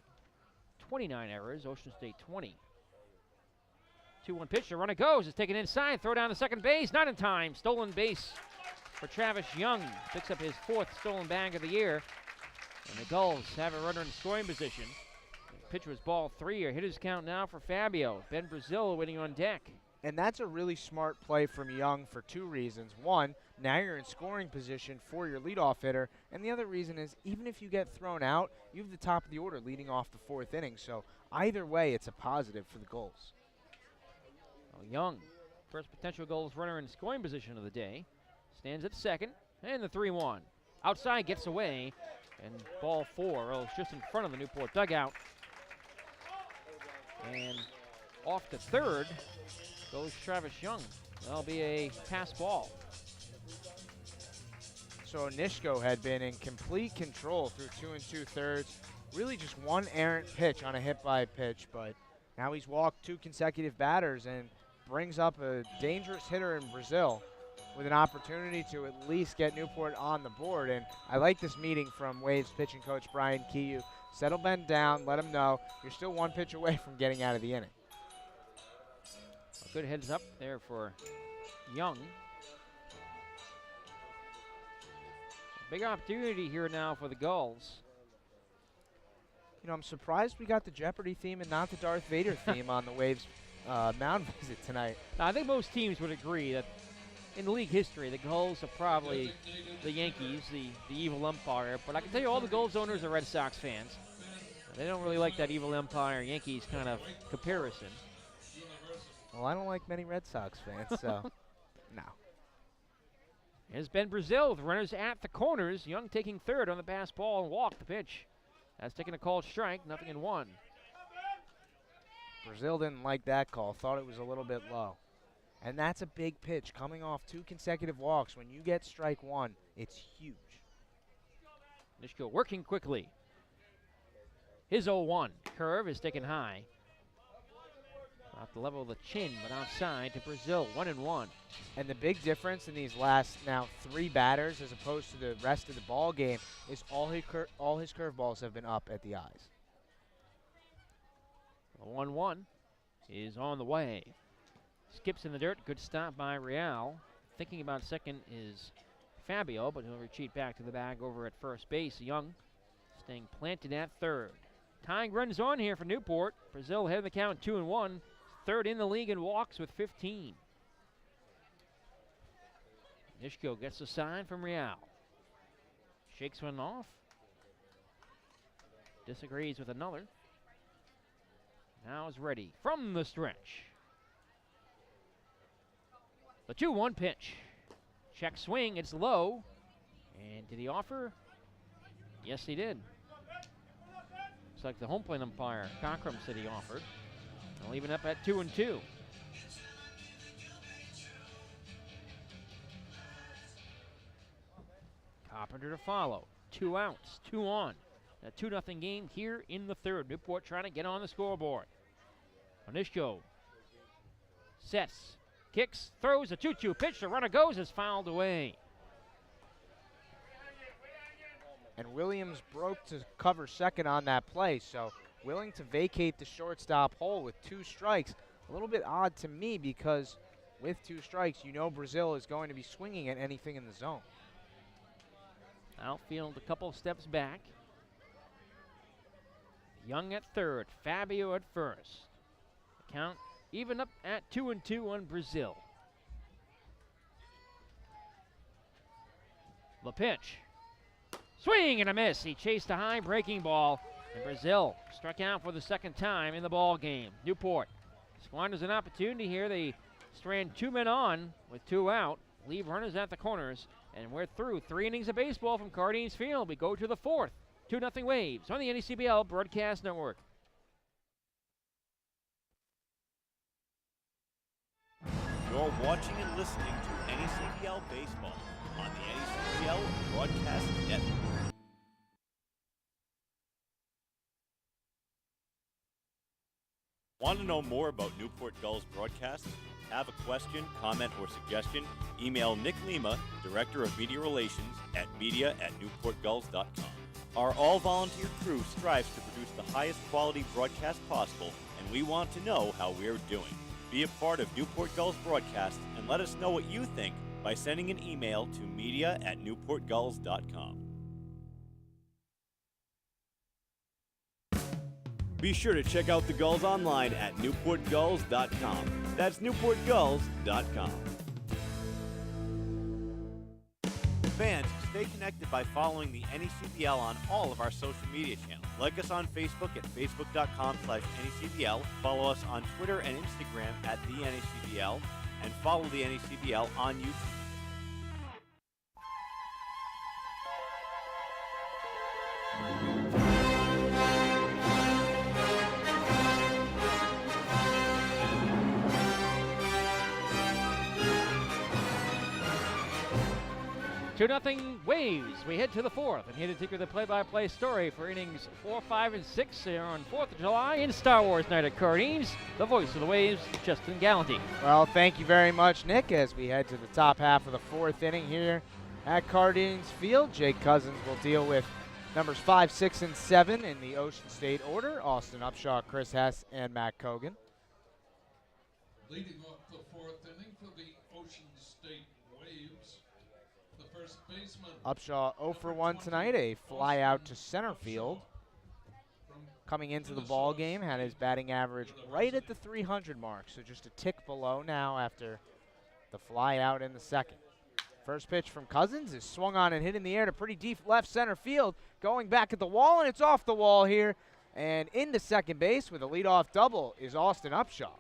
Speaker 1: 29 errors, Ocean State 20. 2-1 pitch, the runner goes, it's taken inside, throw down to second base, not in time. Stolen base for Travis Young, picks up his 4th stolen bag of the year. And the Gulls have a runner in scoring position. The pitch was ball 3, a hitter's count now for Fabio. Ben Brazil waiting on deck.
Speaker 11: And that's a really smart play from Young for 2 reasons. One, now you're in scoring position for your leadoff hitter. And the other reason is, even if you get thrown out, you have the top of the order leading off the 4th inning. So either way, it's a positive for the Gulls.
Speaker 1: Well, Young, first potential Gulls runner in scoring position of the day, stands at second, and the 3-1. Outside, gets away, and ball 4 is just in front of the Newport dugout. And off to third goes Travis Young. That'll be a pass ball.
Speaker 11: So Nishko had been in complete control through 2 2/3. Really just one errant pitch on a hit-by-pitch, but now he's walked 2 consecutive batters and brings up a dangerous hitter in Brazil with an opportunity to at least get Newport on the board. And I like this meeting from Waves pitching coach Brian Kiyu. Settle Ben down, let him know you're still 1 pitch away from getting out of the inning.
Speaker 1: A good heads up there for Young. Big opportunity here now for the Gulls.
Speaker 11: You know, I'm surprised we got the Jeopardy theme and not the Darth Vader theme on the Waves mound visit tonight.
Speaker 1: Now, I think most teams would agree that in league history, the Gulls are probably the Yankees, the evil umpire. But I can tell you all the Gulls owners are Red Sox fans. They don't really like that evil umpire Yankees kind of comparison.
Speaker 11: Well, I don't like many Red Sox fans, so no.
Speaker 1: Here's Ben Brazil with runners at the corners. Young taking third on the pass ball and walk the pitch. That's taking a called strike, 0-1.
Speaker 11: Brazil didn't like that call, thought it was a little bit low. And that's a big pitch coming off 2 consecutive walks. When you get strike 1, it's huge.
Speaker 1: Nishko working quickly. His 0-1 curve is taken high. Off the level of the chin, but outside to Brazil, 1-1.
Speaker 11: And the big difference in these last now 3 batters as opposed to the rest of the ball game is all his curveballs have been up at the eyes.
Speaker 1: The 1-1 is on the way. Skips in the dirt, good stop by Real. Thinking about second is Fabio, but he'll retreat back to the bag over at first base. Young staying planted at third. Tying runs on here for Newport. Brazil ahead of the count 2-1. Third in the league in walks with 15. Nishko gets a sign from Real. Shakes one off. Disagrees with another. Now is ready from the stretch. The 2-1 pitch. Check swing, it's low. And did he offer? Yes, he did. Looks like the home plate umpire, Cockrum, said he offered. They'll leave it up at 2-2. Carpenter to follow. 2 outs, 2 on. A 2-0 game here in the third. Newport trying to get on the scoreboard. Onishko sets, kicks, throws a 2-2 pitch. The runner goes, is fouled away.
Speaker 11: And Williams broke to cover second on that play, so willing to vacate the shortstop hole with 2 strikes. A little bit odd to me because with 2 strikes, you know Brazil is going to be swinging at anything in the zone.
Speaker 1: Outfield a couple steps back. Young at third, Fabio at first. The count even up at 2-2 on Brazil. The pitch. Swing and a miss. He chased a high breaking ball, and Brazil struck out for the second time in the ball game. Newport squanders an opportunity here. They strand 2 men on with 2 out, leave runners at the corners, and we're through 3 innings of baseball from Cardines Field. We go to the 4th. 2-0 Waves on the NECBL Broadcast Network.
Speaker 2: You're watching and listening to NECBL Baseball on the NECBL Broadcast Network. Want to know more about Newport Gulls broadcast? Have a question, comment, or suggestion? Email Nick Lima, Director of Media Relations, at media@newportgulls.com. Our all-volunteer crew strives to produce the highest quality broadcast possible, and we want to know how we're doing. Be a part of Newport Gulls broadcast and let us know what you think by sending an email to media@newportgulls.com. Be sure to check out the Gulls online at newportgulls.com. That's newportgulls.com. Fans, stay connected by following the NECBL on all of our social media channels. Like us on Facebook at facebook.com/NECBL. Follow us on Twitter and Instagram at the NECBL. And follow the NECBL on YouTube.
Speaker 1: Two 0 Waves. We head to the fourth, and here to take you the play-by-play story for innings 4, 5, and 6 here on 4th of July in Star Wars Night at Cardines. The voice of the Waves, Justin Gallanty.
Speaker 11: Well, thank you very much, Nick, as we head to the top half of the fourth inning here at Cardines Field. Jake Cousins will deal with numbers 5, 6, and 7 in the Ocean State order. Austin Upshaw, Chris Hess, and Matt Cogan.
Speaker 18: Leading off the fourth inning for the Ocean State Waves, the first baseman.
Speaker 11: Upshaw 0 for 1 tonight, a fly out to center field. Coming into the ball game, had his batting average right at the 300 mark, so just a tick below now after the fly out in the second. First pitch from Cousins is swung on and hit in the air to pretty deep left center field, going back at the wall, and it's off the wall here. And into second base with a leadoff double is Austin Upshaw.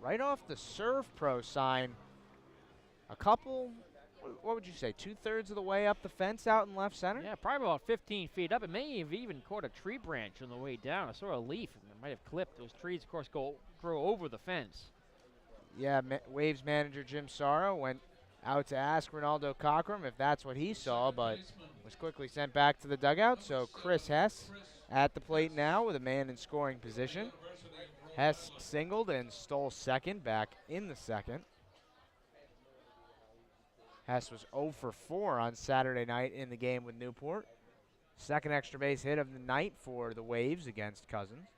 Speaker 11: Right off the Serve Pro sign, a couple, what would you say, 2/3 of the way up the fence out in left center?
Speaker 1: Yeah, probably about 15 feet up. It may have even caught a tree branch on the way down. I saw a leaf, and it might have clipped. Those trees, of course, grow over the fence.
Speaker 11: Yeah, Waves manager Jim Sorrow went out to ask Ronaldo Cockrum if that's what he saw, but was quickly sent back to the dugout. So Chris Hess at the plate now with a man in scoring position. Hess singled and stole second back in the second. Hess was 0 for 4 on Saturday night in the game with Newport. Second extra base hit of the night for the Waves against Cousins.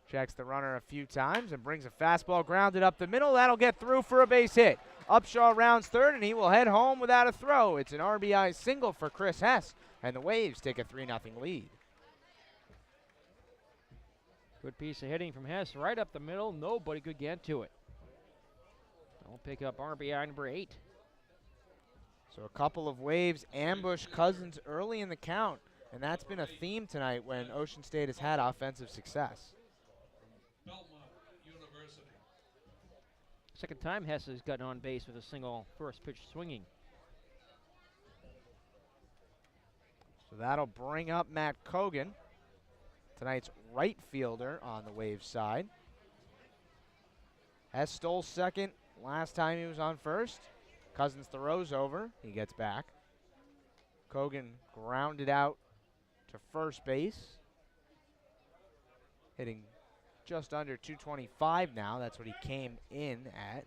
Speaker 11: Checks the runner a few times and brings a fastball grounded up the middle. That'll get through for a base hit. Upshaw rounds third, and he will head home without a throw. It's an RBI single for Chris Hess, and the Waves take a 3-0 lead.
Speaker 1: Good piece of hitting from Hess right up the middle. Nobody could get to it. I'll pick up RBI number 8.
Speaker 11: So a couple of Waves ambush Cousins early in the count, and that's been a theme tonight when Ocean State has had offensive success.
Speaker 18: Belmont University.
Speaker 1: Second time Hess has gotten on base with a single first pitch swinging.
Speaker 11: So that'll bring up Matt Cogan, tonight's right fielder on the Waves side. Hess stole second last time he was on first. Cousins throws over, he gets back. Cogan grounded out to first base, hitting just under 225 now. That's what he came in at.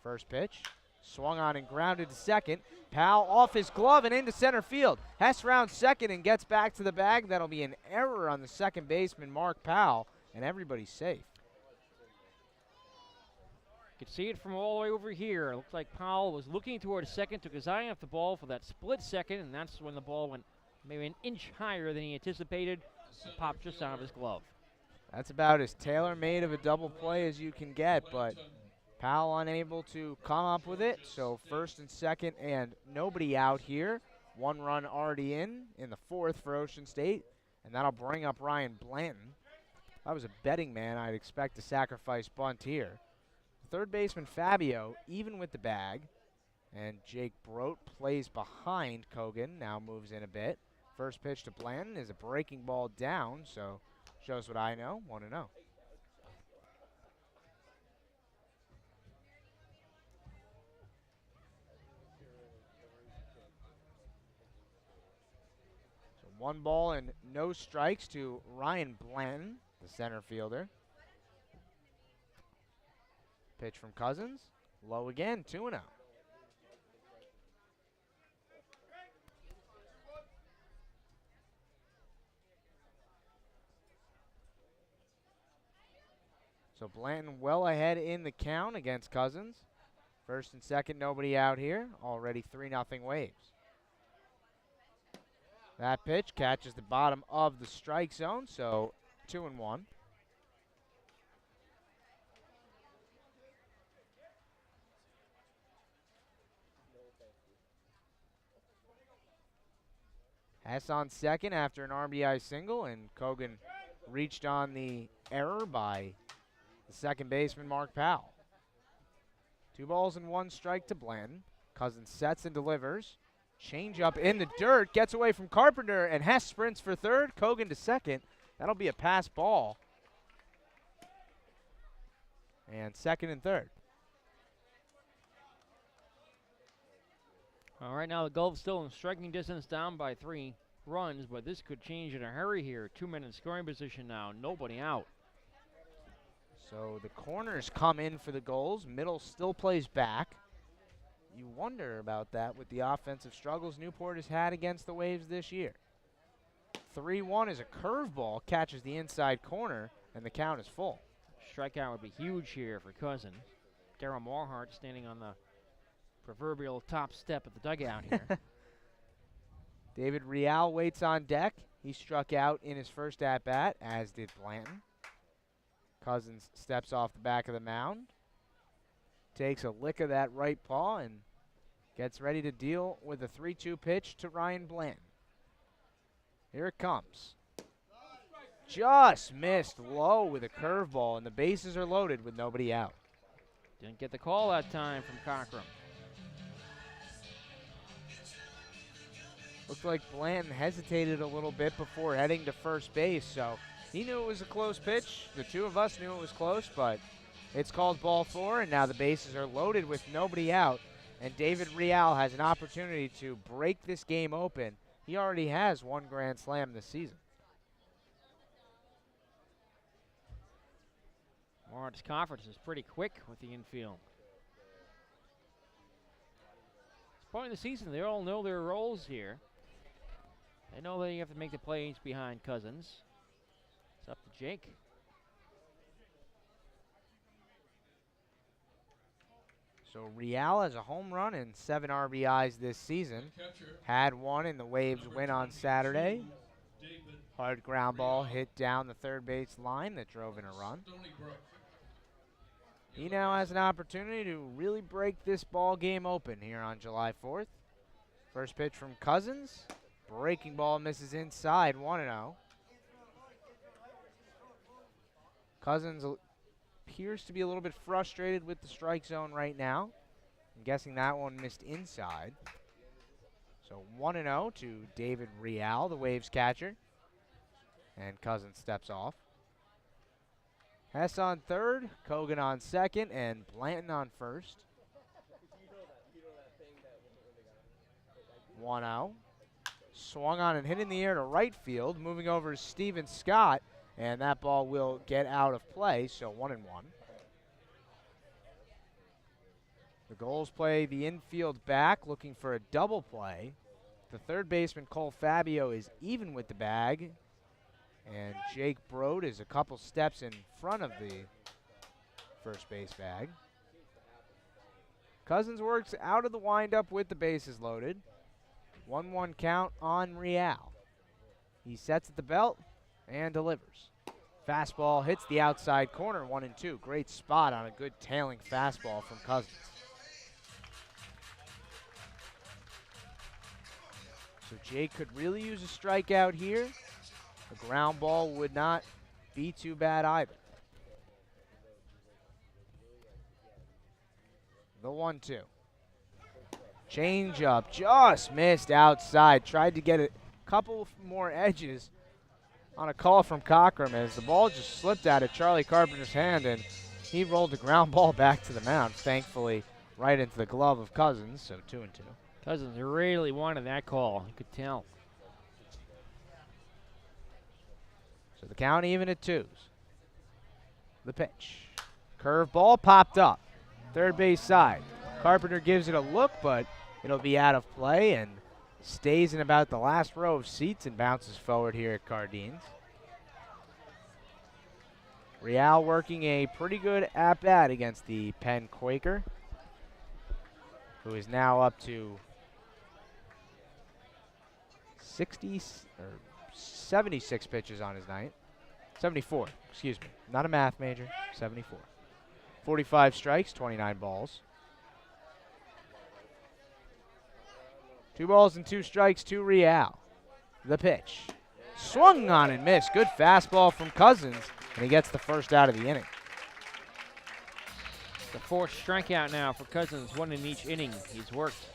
Speaker 11: First pitch, swung on and grounded to second. Powell off his glove and into center field. Hess rounds second and gets back to the bag. That'll be an error on the second baseman, Mark Powell, and everybody's safe.
Speaker 1: You can see it from all the way over here. It looked like Powell was looking toward second, took his eye off the ball for that split second, and that's when the ball went maybe an inch higher than he anticipated and popped just out of his glove.
Speaker 11: That's about as tailor-made of a double play as you can get, but Powell unable to come up with it. So first and second and nobody out here. One run already in the fourth for Ocean State, and that'll bring up Ryan Blanton. If I was a betting man, I'd expect to sacrifice bunt here. Third baseman Fabio, even with the bag, and Jake Brote plays behind Cogan, now moves in a bit. First pitch to Blanton is a breaking ball down, so shows what I know, 1-0. 1 ball and no strikes to Ryan Blanton, the center fielder. Pitch from Cousins. Low again, 2-0. So Blanton well ahead in the count against Cousins. First and second, nobody out here. Already 3-0 Waves. That pitch catches the bottom of the strike zone, so 2-1. Hess on second after an RBI single, and Kogan reached on the error by the second baseman, Mark Powell. 2 balls and 1 strike to Blanton. Cousins sets and delivers. Change up in the dirt, gets away from Carpenter, and Hess sprints for third. Kogan to second. That'll be a pass ball. And second and third.
Speaker 1: All right, now the Gulls still in striking distance, down by 3 runs, but this could change in a hurry here. 2-minute scoring position now, nobody out.
Speaker 11: So the corners come in for the Gulls. Middle still plays back. You wonder about that with the offensive struggles Newport has had against the Waves this year. 3-1 is a curveball, catches the inside corner, and the count is full.
Speaker 1: Strikeout would be huge here for Cousins. Darryl Morhart standing on the proverbial top step of the dugout here.
Speaker 11: David Real waits on deck. He struck out in his first at-bat, as did Blanton. Cousins steps off the back of the mound, takes a lick of that right paw, and gets ready to deal with a 3-2 pitch to Ryan Blanton. Here it comes. Just missed low with a curveball, and the bases are loaded with nobody out.
Speaker 1: Didn't get the call that time from Cochran.
Speaker 11: Looked like Blanton hesitated a little bit before heading to first base, so he knew it was a close pitch. The two of us knew it was close, but it's called ball 4, and now the bases are loaded with nobody out, and David Real has an opportunity to break this game open. He already has 1 grand slam this season.
Speaker 1: Morhart's conference is pretty quick with the infield. It's point of the season, they all know their roles here. They know that you have to make the plays behind Cousins. It's up to Jake.
Speaker 11: So Real has a home run and 7 RBIs this season. Had 1 in the Waves win on Saturday. Hard ground ball hit down the third base line that drove in a run. He now has an opportunity to really break this ball game open here on July 4th. First pitch from Cousins. Breaking ball misses inside, 1-0. Cousins appears to be a little bit frustrated with the strike zone right now. I'm guessing that one missed inside. So 1-0 to David Real, the Waves catcher. And Cousins steps off. Hess on third, Kogan on second, and Blanton on first. 1-0. Swung on and hit in the air to right field, moving over to Steven Scott, and that ball will get out of play, so 1-1. The Gulls play the infield back, looking for a double play. The third baseman, Cole Fabio, is even with the bag, and Jake Broad is a couple steps in front of the first base bag. Cousins works out of the windup with the bases loaded. 1-1 count on Real. He sets at the belt and delivers. Fastball hits the outside corner, 1-2. Great spot on a good tailing fastball from Cousins. So Jake could really use a strikeout here. A ground ball would not be too bad either. The 1-2. Change up, just missed outside. Tried to get a couple more edges on a call from Cochran as the ball just slipped out of Charlie Carpenter's hand, and he rolled the ground ball back to the mound, thankfully right into the glove of Cousins, so 2-2.
Speaker 1: Cousins really wanted that call, you could tell.
Speaker 11: So the count even at 2s. The pitch. Curve ball popped up. Third base side. Carpenter gives it a look, but it'll be out of play and stays in about the last row of seats and bounces forward here at Cardines. Real working a pretty good at-bat against the Penn Quaker, who is now up to 76 pitches on his night. 74, excuse me. Not a math major, 74. 45 strikes, 29 balls. 2 balls and 2 strikes to Real. The pitch. Swung on and missed. Good fastball from Cousins, and he gets the first out of the inning.
Speaker 1: The 4th strikeout now for Cousins, 1 in each inning he's worked.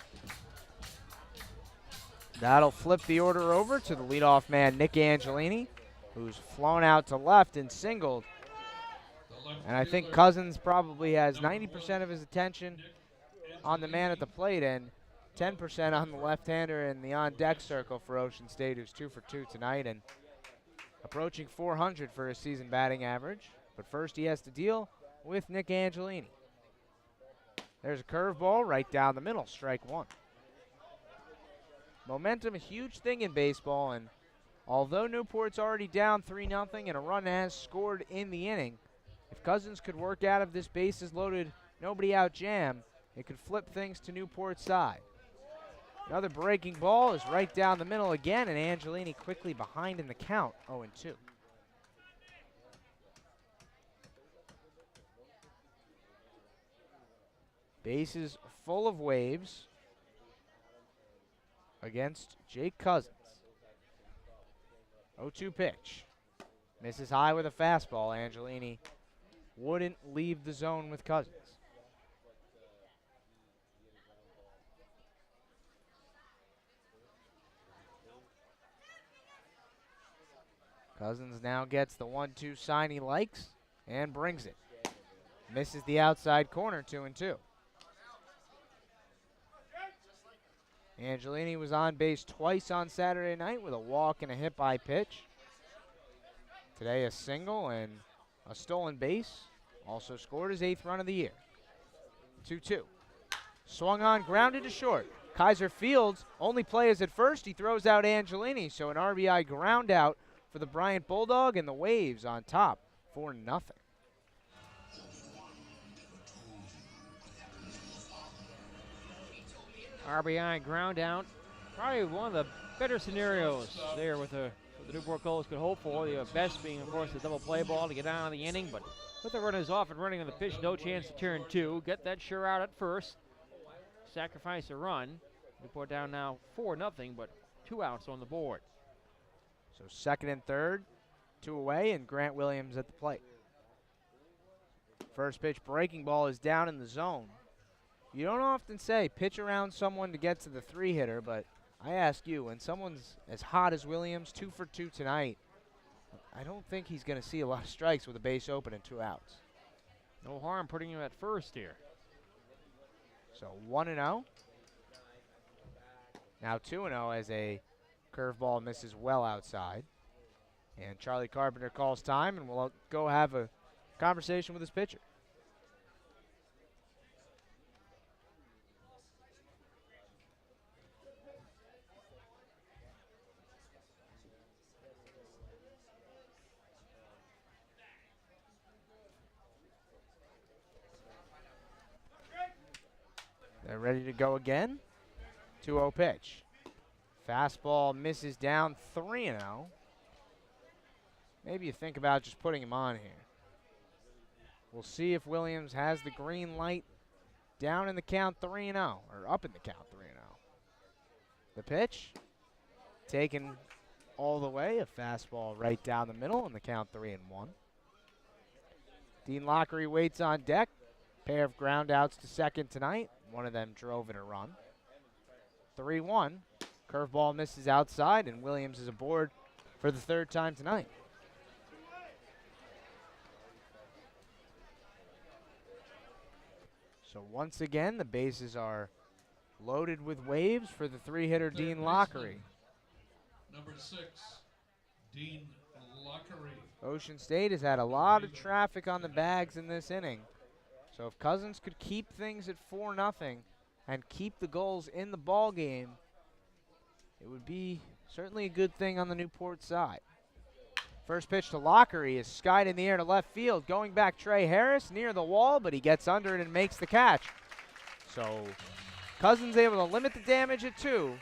Speaker 11: That'll flip the order over to the leadoff man, Nick Angelini, who's flown out to left and singled. And I think Cousins probably has 90% of his attention on the man at the plate and 10% on the left-hander in the on-deck circle for Ocean State, who's 2 for 2 tonight and approaching 400 for his season batting average. But first he has to deal with Nick Angelini. There's a curveball right down the middle, strike 1. Momentum, a huge thing in baseball, and although Newport's already down 3-0 and a run has scored in the inning, if Cousins could work out of this bases loaded, nobody out jam, it could flip things to Newport's side. Another breaking ball is right down the middle again, and Angelini quickly behind in the count, 0-2. Bases full of waves against Jake Cousins. 0-2 pitch. Misses high with a fastball. Angelini wouldn't leave the zone with Cousins. Cousins now gets the 1-2 sign he likes and brings it. Misses the outside corner, 2-2. Angelini was on base twice on Saturday night with a walk and a hit by pitch. Today a single and a stolen base. Also scored his 8th run of the year. 2-2. Swung on, grounded to short. Kaiser Fields only plays at first. He throws out Angelini, so an RBI ground out for the Bryant Bulldog, and the Waves on top 4-0.
Speaker 1: RBI ground out. Probably one of the better scenarios there with the Newport Gulls could hope for. The best being, of course, the double play ball to get out of the inning, but with the runners off and running on the pitch, no chance to turn 2. Get that sure out at first. Sacrifice a run. Newport down now 4-0, but 2 outs on the board.
Speaker 11: So 2nd and 3rd, 2 away, and Grant Williams at the plate. First pitch breaking ball is down in the zone. You don't often say pitch around someone to get to the 3-hitter, but I ask you, when someone's as hot as Williams, 2 for 2 tonight, I don't think he's going to see a lot of strikes with a base open and 2 outs.
Speaker 1: No harm putting him at first here.
Speaker 11: So 1-0. Now 2-0 as a curveball misses well outside. And Charlie Carpenter calls time, and we'll go have a conversation with his pitcher. They're ready to go again. 2-0 pitch. Fastball misses down 3-0. Maybe you think about just putting him on here. We'll see if Williams has the green light down in the count 3-0, or up in the count 3-0. The pitch, taken all the way, a fastball right down the middle in the count 3-1. Dean Lockery waits on deck. Pair of ground outs to second tonight. One of them drove in a run. 3-1. Curveball misses outside, and Williams is aboard for the 3rd time tonight. So once again, the bases are loaded with waves for the 3-hitter Dean Lockery.
Speaker 18: Number 6, Dean Lockery.
Speaker 11: Ocean State has had a lot of traffic on the bags in this inning. So if Cousins could keep things at 4-0 and keep the Gulls in the ball game, it would be certainly a good thing on the Newport side. First pitch to Lockery is skied in the air to left field. Going back, Trey Harris near the wall, but he gets under it and makes the catch. So Cousins able to limit the damage at 2.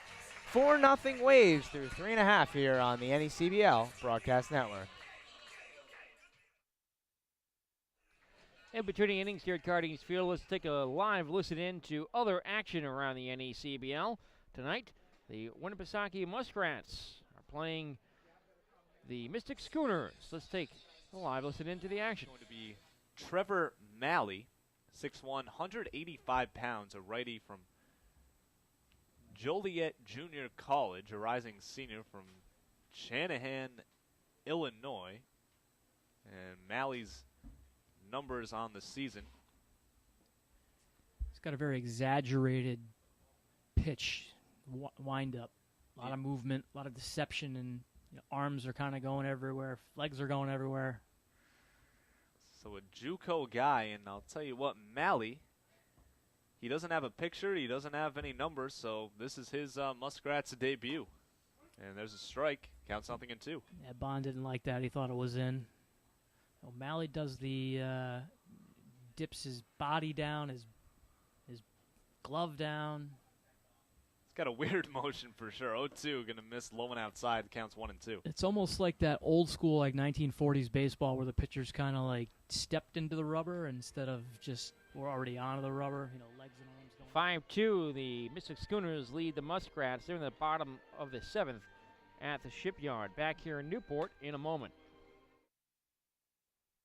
Speaker 11: 4-0 Waves through 3.5 here on the NECBL Broadcast Network.
Speaker 1: In between innings here at Cardinals Field, let's take a live listen in to other action around the NECBL. Tonight, the Winnipesaukee Muskrats are playing the Mystic Schooners. Let's take a live listen into the action.
Speaker 19: Going to be Trevor Malley, 6'1", 185 pounds, a righty from Joliet Junior College, a rising senior from Channahon, Illinois. And Malley's numbers on the season.
Speaker 20: He's got a very exaggerated pitch, wind up, a lot of movement, a lot of deception, and arms are kind of going everywhere, legs are going everywhere.
Speaker 19: So a JUCO guy, and I'll tell you what, Malley, he doesn't have a picture, he doesn't have any numbers, so this is his Muskrats debut. And there's a strike, count something in 2.
Speaker 20: Yeah, Bond didn't like that. He thought it was in. Well, Malley does the dips his body down, his glove down.
Speaker 19: It's got a weird motion for sure. 0-2, going to miss low and outside, counts 1 and 2.
Speaker 20: It's almost like that old school, like 1940s baseball, where the pitcher's kind of like stepped into the rubber instead of just we're already onto the rubber. Legs and arms going.
Speaker 1: 5-2, the Mystic Schooners lead the Muskrats. They're in the bottom of the 7th at the Shipyard. Back here in Newport in a moment.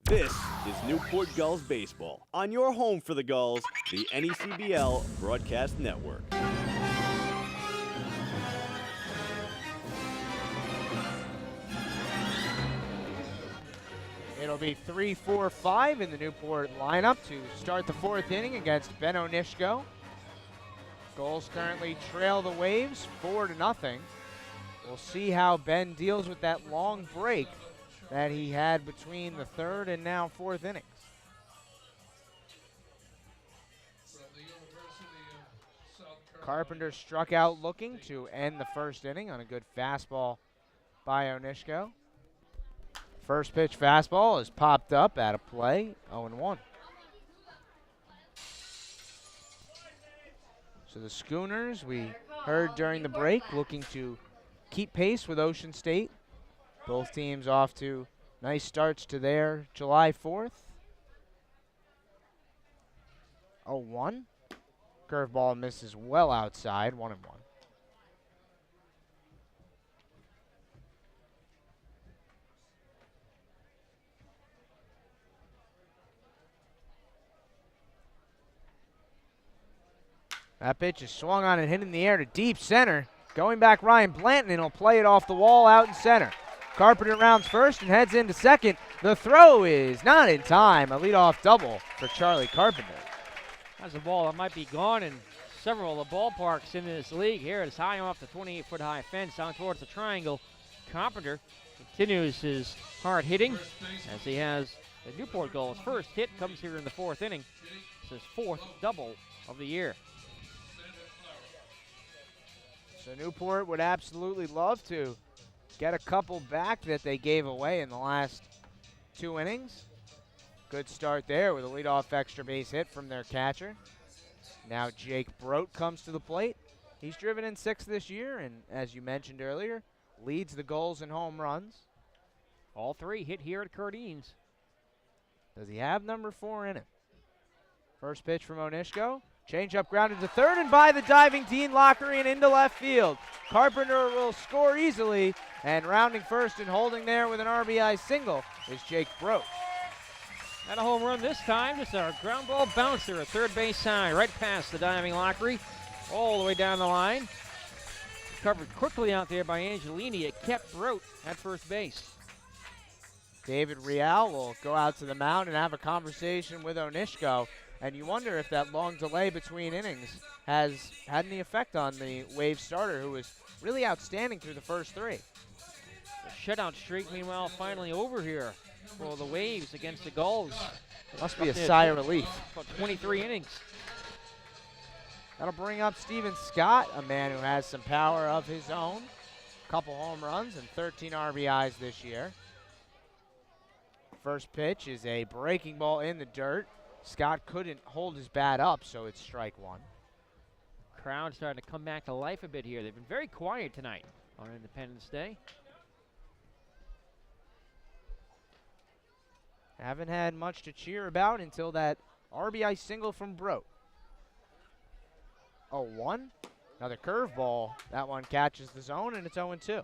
Speaker 2: This is Newport Gulls Baseball. On your home for the Gulls, the NECBL Broadcast Network.
Speaker 11: It'll be 3-4-5 in the Newport lineup to start the 4th inning against Ben Onishko. Gulls currently trail the Waves 4-0. We'll see how Ben deals with that long break that he had between the 3rd and now 4th innings. Carpenter struck out looking to end the 1st inning on a good fastball by Onishko. First pitch fastball is popped up out of play, 0-1. So the Schooners, we heard during the break, looking to keep pace with Ocean State. Both teams off to nice starts to their July 4th. 0-1. Curveball misses well outside, 1-1. That pitch is swung on and hit in the air to deep center. Going back, Ryan Blanton, and he'll play it off the wall out in center. Carpenter rounds first and heads into second. The throw is not in time. A leadoff double for Charlie Carpenter.
Speaker 1: That's a ball that might be gone in several of the ballparks in this league. Here it's high off the 28-foot high fence down towards the triangle. Carpenter continues his hard hitting as he has the Newport Gulls' first hit comes here in the 4th inning. It's his 4th double of the year.
Speaker 11: So Newport would absolutely love to get a couple back that they gave away in the last 2 innings. Good start there with a leadoff extra base hit from their catcher. Now Jake Brote comes to the plate. He's driven in 6 this year, and as you mentioned earlier, leads the Gulls in home runs.
Speaker 1: All 3 hit here at Cardines.
Speaker 11: Does he have number 4 in him? First pitch from Onishko. Change-up grounded to 3rd, and by the diving Dean Lockery and into left field. Carpenter will score easily, and rounding first and holding there with an RBI single is Jake Brote.
Speaker 1: Not a home run this time, just a ground ball bouncer at third base side, right past the diving Lockery, all the way down the line. Covered quickly out there by Angelini. It kept Brote at first base.
Speaker 11: David Real will go out to the mound and have a conversation with Onishko. And you wonder if that long delay between innings has had any effect on the Wave starter, who was really outstanding through the first 3.
Speaker 1: The shutout streak, meanwhile, finally over here for the Waves against the Gulls.
Speaker 11: Must be a sigh of relief.
Speaker 1: About 23 innings.
Speaker 11: That'll bring up Steven Scott, a man who has some power of his own. Couple home runs and 13 RBIs this year. First pitch is a breaking ball in the dirt. Scott couldn't hold his bat up, so it's strike one.
Speaker 1: Crowd starting to come back to life a bit here. They've been very quiet tonight on Independence Day.
Speaker 11: Haven't had much to cheer about until that RBI single from Brote. 0-1. Another curveball. That one catches the zone, and it's 0-2.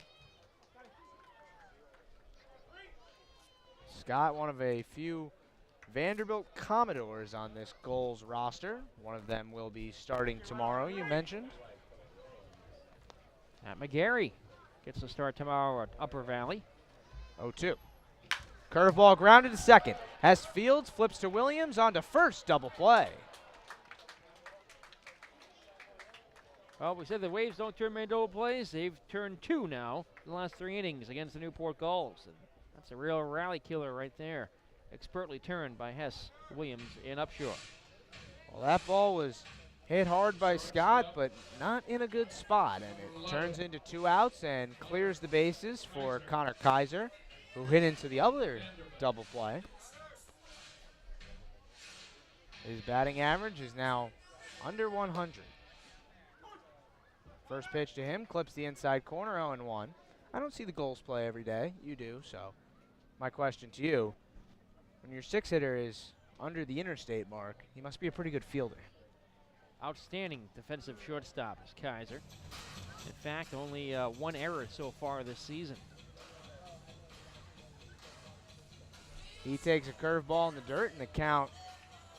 Speaker 11: Scott, one of a few Vanderbilt Commodores on this Gulls roster. One of them will be starting tomorrow, you mentioned.
Speaker 1: Matt McGarry gets the start tomorrow at Upper Valley.
Speaker 11: 0-2. Curveball grounded to second. Has Fields, flips to Williams, on to first, double play.
Speaker 1: Well, we said the Waves don't turn many double plays. They've turned 2 now in the last 3 innings against the Newport Gulls. And that's a real rally killer right there. Expertly turned by Hess, Williams, and Upshur.
Speaker 11: Well, that ball was hit hard by Scott, but not in a good spot. And it turns into 2 outs and clears the bases for Connor Kaiser, who hit into the other double play. His batting average is now under 100. First pitch to him, clips the inside corner, 0-1. I don't see the Gulls play every day. You do, so my question to you, when your 6-hitter is under the interstate mark, he must be a pretty good fielder.
Speaker 1: Outstanding defensive shortstop is Kaiser. In fact, only 1 error so far this season.
Speaker 11: He takes a curveball in the dirt, and the count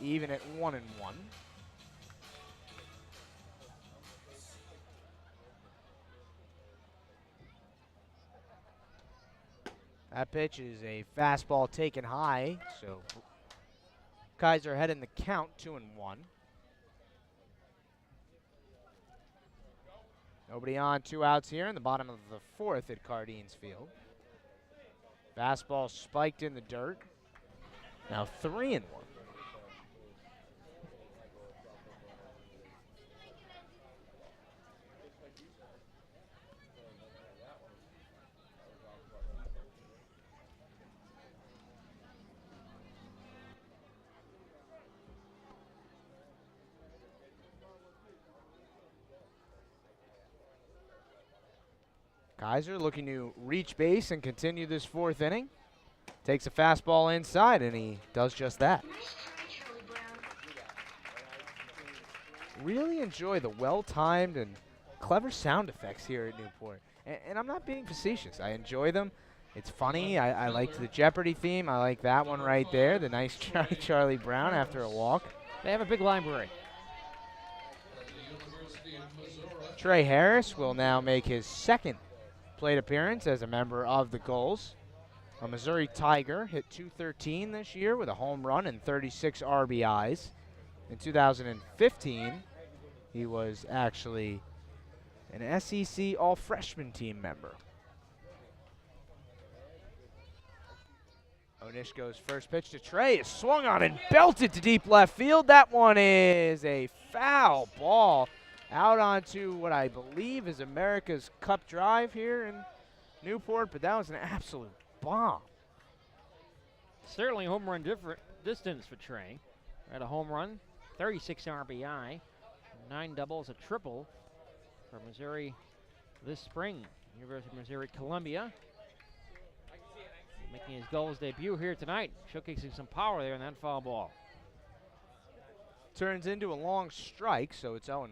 Speaker 11: even at 1-1. That pitch is a fastball taken high, so Kaiser ahead in the count, 2-1. Nobody on, 2 outs here in the bottom of the 4th at Cardines Field. Fastball spiked in the dirt. Now 3-1. Kaiser looking to reach base and continue this 4th inning. Takes a fastball inside, and he does just that. Really enjoy the well-timed and clever sound effects here at Newport. And I'm not being facetious. I enjoy them. It's funny. I like the Jeopardy theme. I like that one right there, the nice Charlie Brown after a walk.
Speaker 1: They have a big library.
Speaker 11: Trey Harris will now make his 2nd plate appearance as a member of the Gulls. A Missouri Tiger, hit .213 this year with a home run and 36 RBIs. In 2015, he was actually an SEC All-Freshman team member. Onishko's first pitch to Trey is swung on and belted to deep left field. That one is a foul ball out onto what I believe is America's Cup Drive here in Newport, but that was an absolute bomb.
Speaker 1: Certainly home run distance for Trey. Had a home run, 36 RBI, 9 doubles, a triple for Missouri this spring. University of Missouri Columbia making his Gulls debut here tonight, showcasing some power there in that foul ball.
Speaker 11: Turns into a long strike, so it's 0-1.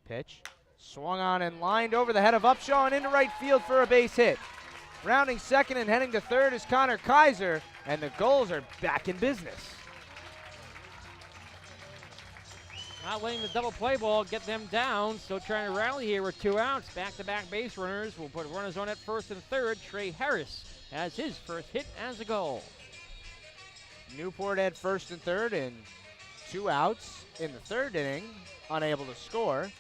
Speaker 11: Pitch, swung on and lined over the head of Upshaw and into right field for a base hit. Rounding second and heading to third is Connor Kaiser, and the Gulls are back in business.
Speaker 1: Not letting the double play ball get them down, still trying to rally here with 2 outs. Back-to-back base runners will put runners on at first and third. Trey Harris has his first hit as a Gull.
Speaker 11: Newport had first and third and 2 outs in the 3rd inning, unable to score.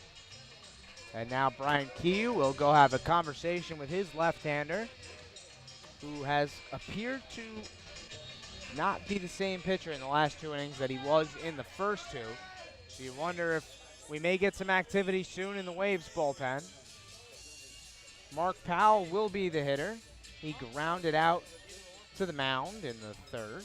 Speaker 11: And now Brian Kiyu will go have a conversation with his left-hander, who has appeared to not be the same pitcher in the last 2 innings that he was in the first 2. So you wonder if we may get some activity soon in the Waves bullpen. Mark Powell will be the hitter. He grounded out to the mound in the 3rd.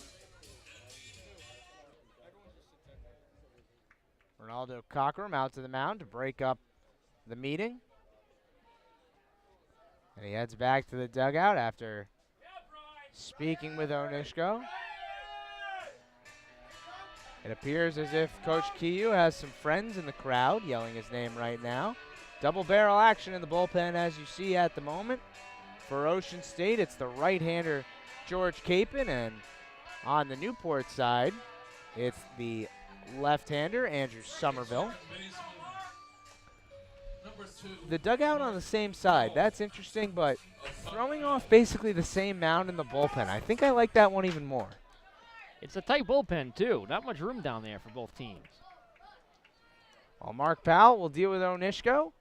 Speaker 11: Ronaldo Cockrum out to the mound to break up the meeting. And he heads back to the dugout after speaking with Onishko. It appears as if Coach Kiyu has some friends in the crowd yelling his name right now. Double barrel action in the bullpen as you see at the moment. For Ocean State, it's the right-hander George Capon, and on the Newport side, it's the left-hander Andrew Somerville. The dugout on the same side, that's interesting, but throwing off basically the same mound in the bullpen. I think I like that one even more.
Speaker 1: It's a tight bullpen, too. Not much room down there for both teams.
Speaker 11: Well, Mark Powell will deal with Onishko.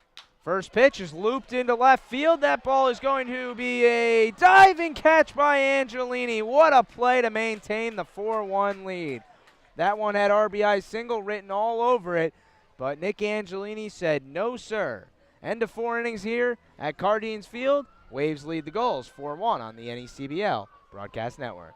Speaker 11: First pitch is looped into left field. That ball is going to be a diving catch by Angelini. What a play to maintain the 4-1 lead. That one had RBI single written all over it, but Nick Angelini said, no, sir. End of 4 innings here at Cardines Field. Waves lead the Gulls 4-1 on the NECBL Broadcast Network.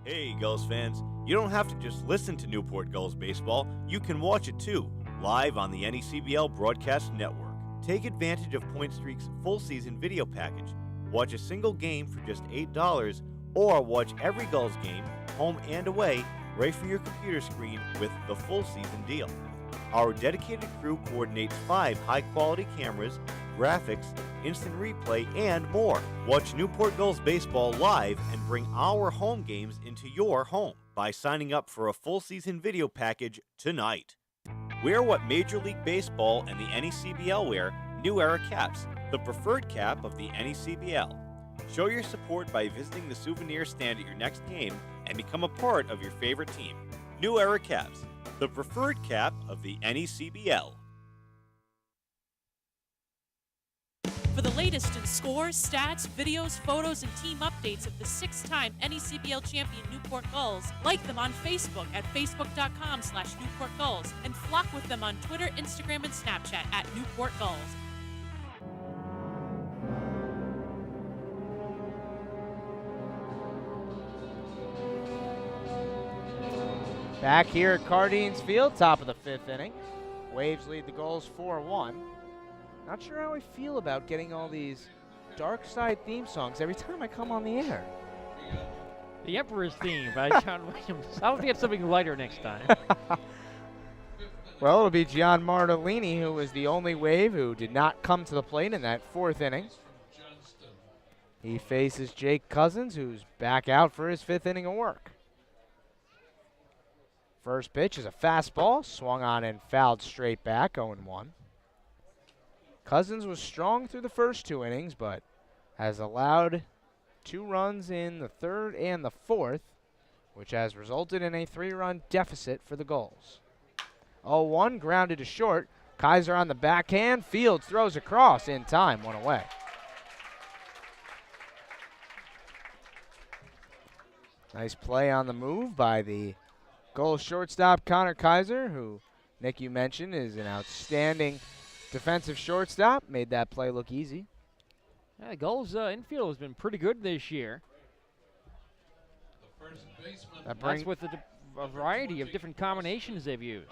Speaker 2: Hey, Gulls fans, you don't have to just listen to Newport Gulls baseball, you can watch it too, live on the NECBL Broadcast Network. Take advantage of Point Streak's full season video package. Watch a single game for just $8, or watch every Gulls game, home and away, right from your computer screen with the full season deal. Our dedicated crew coordinates 5 high-quality cameras, graphics, instant replay, and more. Watch Newport Gulls baseball live and bring our home games into your home by signing up for a full season video package tonight. Wear what Major League Baseball and the NECBL wear, New Era caps, the preferred cap of the NECBL. Show your support by visiting the souvenir stand at your next game and become a part of your favorite team. New Era caps, the preferred cap of the NECBL.
Speaker 12: For the latest in scores, stats, videos, photos, and team updates of the 6-time NECBL champion Newport Gulls, like them on Facebook at facebook.com/Newport Gulls, and flock with them on Twitter, Instagram, and Snapchat at Newport Gulls.
Speaker 11: Back here at Cardines Field, top of the 5th inning. Waves lead the Gulls 4-1. Not sure how I feel about getting all these Dark Side theme songs every time I come on the air.
Speaker 1: The Emperor's theme by John Williams. I'll get something lighter next time.
Speaker 11: Well, it'll be Gian Martellini, who was the only Wave who did not come to the plate in that 4th inning. He faces Jake Cousins, who's back out for his 5th inning of work. First pitch is a fastball, swung on and fouled straight back, 0-1. Cousins was strong through the first 2 innings, but has allowed 2 runs in the 3rd and the 4th, which has resulted in a 3-run deficit for the Gulls. 0-1, grounded to short. Kaiser on the backhand. Fields throws across in time, 1 away. Nice play on the move by the Gulls shortstop Connor Kaiser, who, Nick, you mentioned, is an outstanding defensive shortstop. Made that play look easy.
Speaker 1: Yeah, Gulls infield has been pretty good this year. That's with a variety of different combinations they've used.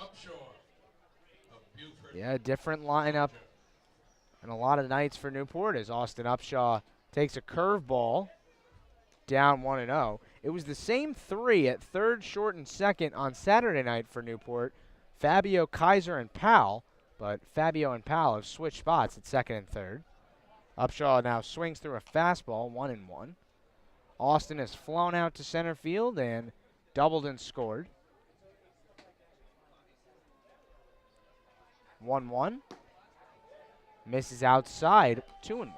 Speaker 11: Yeah, different lineup and a lot of nights for Newport as Austin Upshaw takes a curveball down 1-0. It was the same 3 at 3rd, short, and 2nd on Saturday night for Newport. Fabio, Kaiser, and Powell, but Fabio and Powell have switched spots at 2nd and 3rd. Upshaw now swings through a fastball, 1-1. Austin has flown out to center field and doubled and scored. 1-1. Misses outside, 2-1.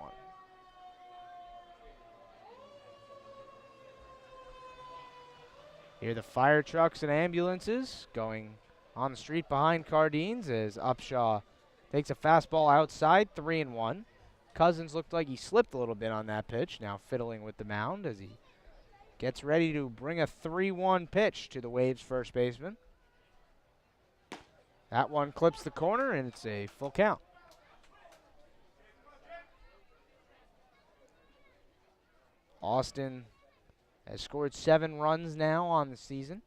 Speaker 11: Here are the fire trucks and ambulances going on the street behind Cardines as Upshaw takes a fastball outside, 3-1. Cousins looked like he slipped a little bit on that pitch, now fiddling with the mound as he gets ready to bring a 3-1 pitch to the Waves first baseman. That one clips the corner, and it's a full count. Austin has scored 7 runs now on the season.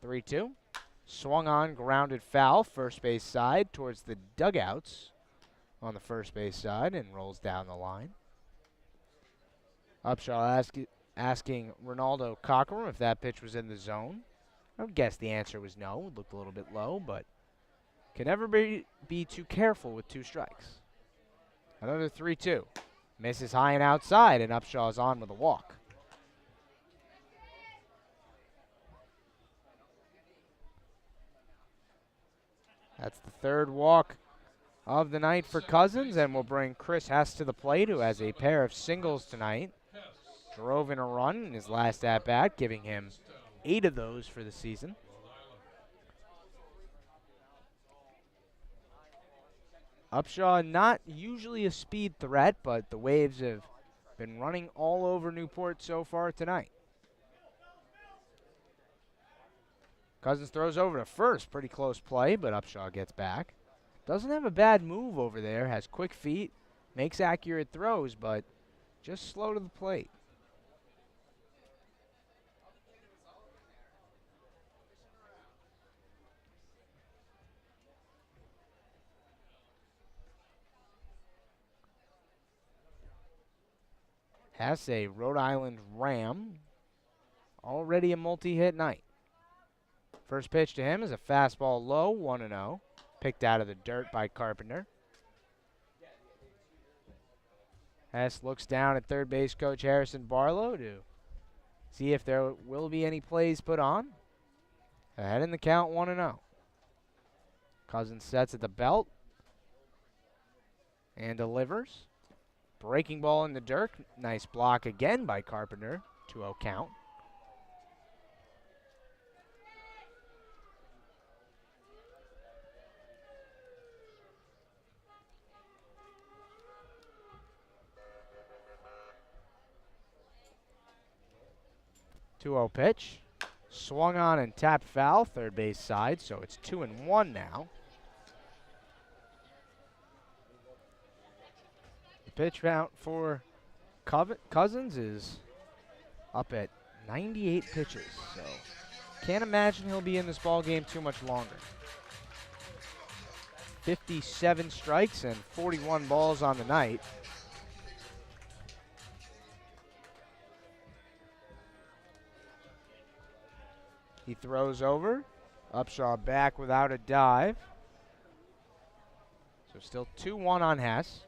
Speaker 11: 3-2. Swung on, grounded foul, first base side towards the dugouts on the first base side and rolls down the line. Upshaw asking Ronaldo Cockerham if that pitch was in the zone. I would guess the answer was no. It looked a little bit low, but can never be too careful with 2 strikes. Another 3-2. Misses high and outside, and Upshaw's on with a walk. That's the 3rd walk of the night for Cousins, and we'll bring Chris Hess to the plate, who has a pair of singles tonight. Drove in a run in his last at-bat, giving him 8 of those for the season. Upshaw not usually a speed threat, but the Waves have been running all over Newport so far tonight. Cousins throws over to first. Pretty close play, but Upshaw gets back. Doesn't have a bad move over there. Has quick feet. Makes accurate throws, but just slow to the plate. Has a Rhode Island Ram. Already a multi-hit night. First pitch to him is a fastball low, 1-0. Picked out of the dirt by Carpenter. Hess looks down at third base coach Harrison Barlow to see if there will be any plays put on. Ahead in the count, 1-0. Cousins sets at the belt and delivers. Breaking ball in the dirt. Nice block again by Carpenter. 2-0 count. Pitch. Swung on and tapped foul, third base side, so it's 2-1 now. The pitch count for Cousins is up at 98 pitches, so can't imagine he'll be in this ball game too much longer. 57 strikes and 41 balls on the night. He throws over. Upshaw back without a dive. So still 2-1 on Hess.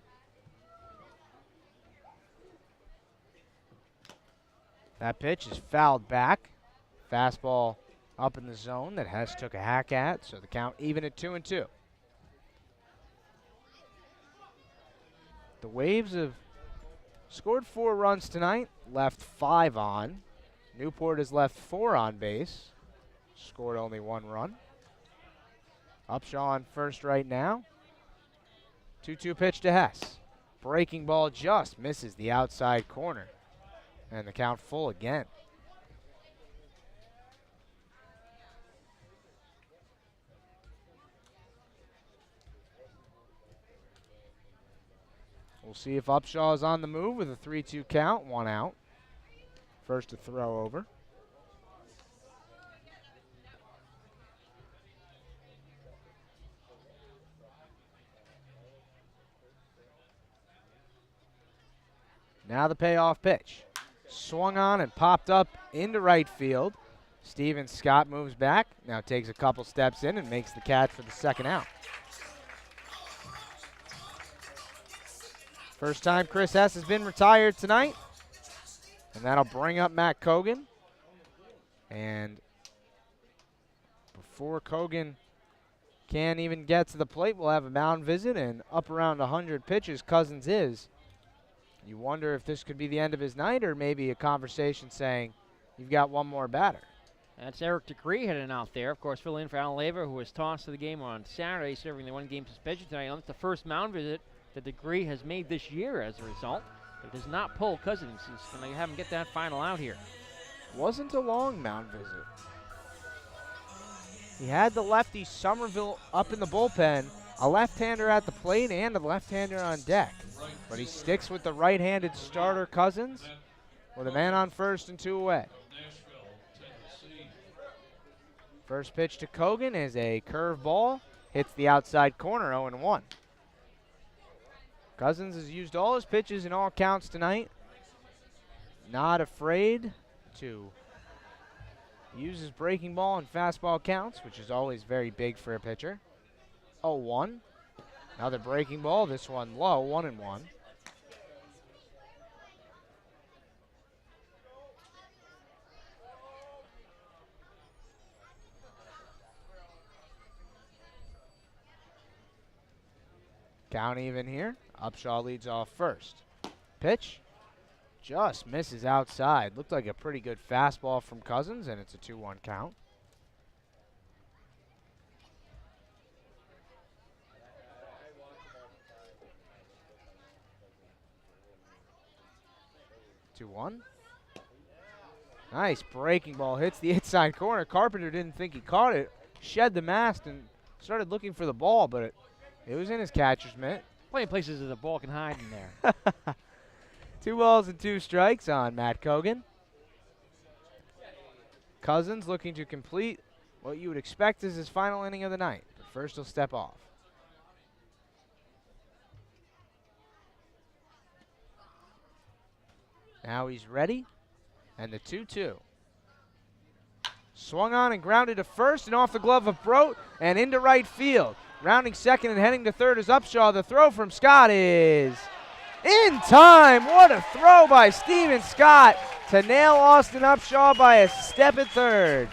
Speaker 11: That pitch is fouled back. Fastball up in the zone that Hess took a hack at, so the count even at 2-2. The Waves have scored 4 runs tonight, left 5 on. Newport has left 4 on base. Scored only 1 run. Upshaw on first right now. 2-2 pitch to Hess. Breaking ball just misses the outside corner. And the count full again. We'll see if Upshaw is on the move with a 3-2 count, 1 out. First to throw over. Now the payoff pitch. Swung on and popped up into right field. Steven Scott moves back, now takes a couple steps in and makes the catch for the second out. First time Chris Hess has been retired tonight. And that'll bring up Matt Kogan. And before Kogan can even get to the plate, we'll have a mound visit, and up around 100 pitches Cousins is. You wonder if this could be the end of his night or maybe a conversation saying, you've got one more batter.
Speaker 1: That's Eric DeGree heading out there. Of course, filling in for Alan Leva, who was tossed to the game on Saturday, serving the one-game suspension tonight. That's the first mound visit that DeGree has made this year as a result. But does not pull Cousins. He's going to have him get that final out here.
Speaker 11: Wasn't a long mound visit. He had the lefty Somerville up in the bullpen, a left-hander at the plate, and a left-hander on deck. But he sticks with the right-handed starter Cousins with a man on first and 2 away. First pitch to Kogan is a curve ball. Hits the outside corner, 0-1. Cousins has used all his pitches in all counts tonight. Not afraid to use his breaking ball and fastball counts, which is always very big for a pitcher. 0-1. Another breaking ball. This one low, 1-1. Count even here. Upshaw leads off first. Pitch. Just misses outside. Looked like a pretty good fastball from Cousins, and it's a 2-1 count. Nice breaking ball. Hits the inside corner. Carpenter didn't think he caught it. Shed the mask and started looking for the ball, but it was in his catcher's mitt.
Speaker 1: Plenty of places that the ball can hide in there.
Speaker 11: 2 balls and 2 strikes on Matt Kogan. Cousins looking to complete what you would expect is his final inning of the night. But first he'll step off. Now he's ready. And the 2-2. Swung on and grounded to first and off the glove of Brote and into right field. Rounding second and heading to third is Upshaw. The throw from Scott is in time. What a throw by Steven Scott to nail Austin Upshaw by a step at third.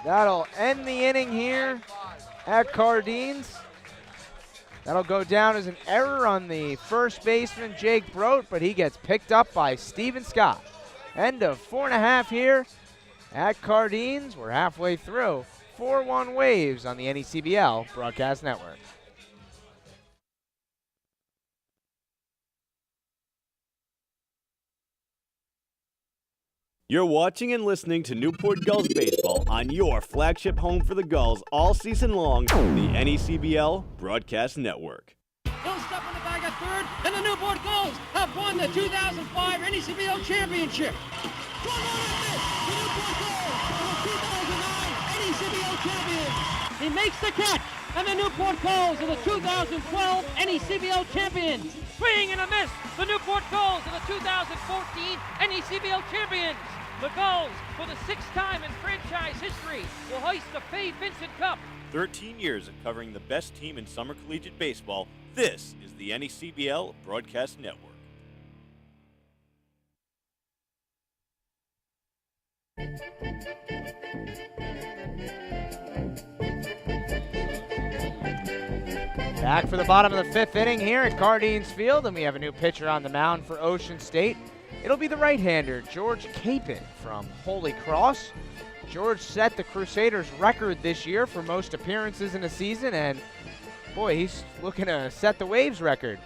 Speaker 11: That'll end the inning here at Cardines. That'll go down as an error on the first baseman, Jake Brote, but he gets picked up by Steven Scott. End of 4.5 here at Cardines. We're halfway through. 4-1 Waves on the NECBL Broadcast Network.
Speaker 2: You're watching and listening to Newport Gulls baseball on your flagship home for the Gulls all season long, the NECBL Broadcast Network.
Speaker 3: He'll step in the bag at third, and the Newport Gulls have won the 2005 NECBL Championship. The Newport Gulls are the 2009 NECBL champions. He makes the catch, and the Newport Gulls are the 2012 NECBL champions.
Speaker 1: Swing and a miss. The Newport Gulls are the 2014 NECBL champions. The Gulls, for the 6th time in franchise history, will hoist the Fay Vincent Cup.
Speaker 2: 13 years of covering the best team in summer collegiate baseball. This is the NECBL Broadcast Network.
Speaker 11: Back for the bottom of the 5th inning here at Cardines Field, and we have a new pitcher on the mound for Ocean State. It'll be the right-hander, George Capon from Holy Cross. George set the Crusaders' record this year for most appearances in a season, and boy, he's looking to set the Waves record.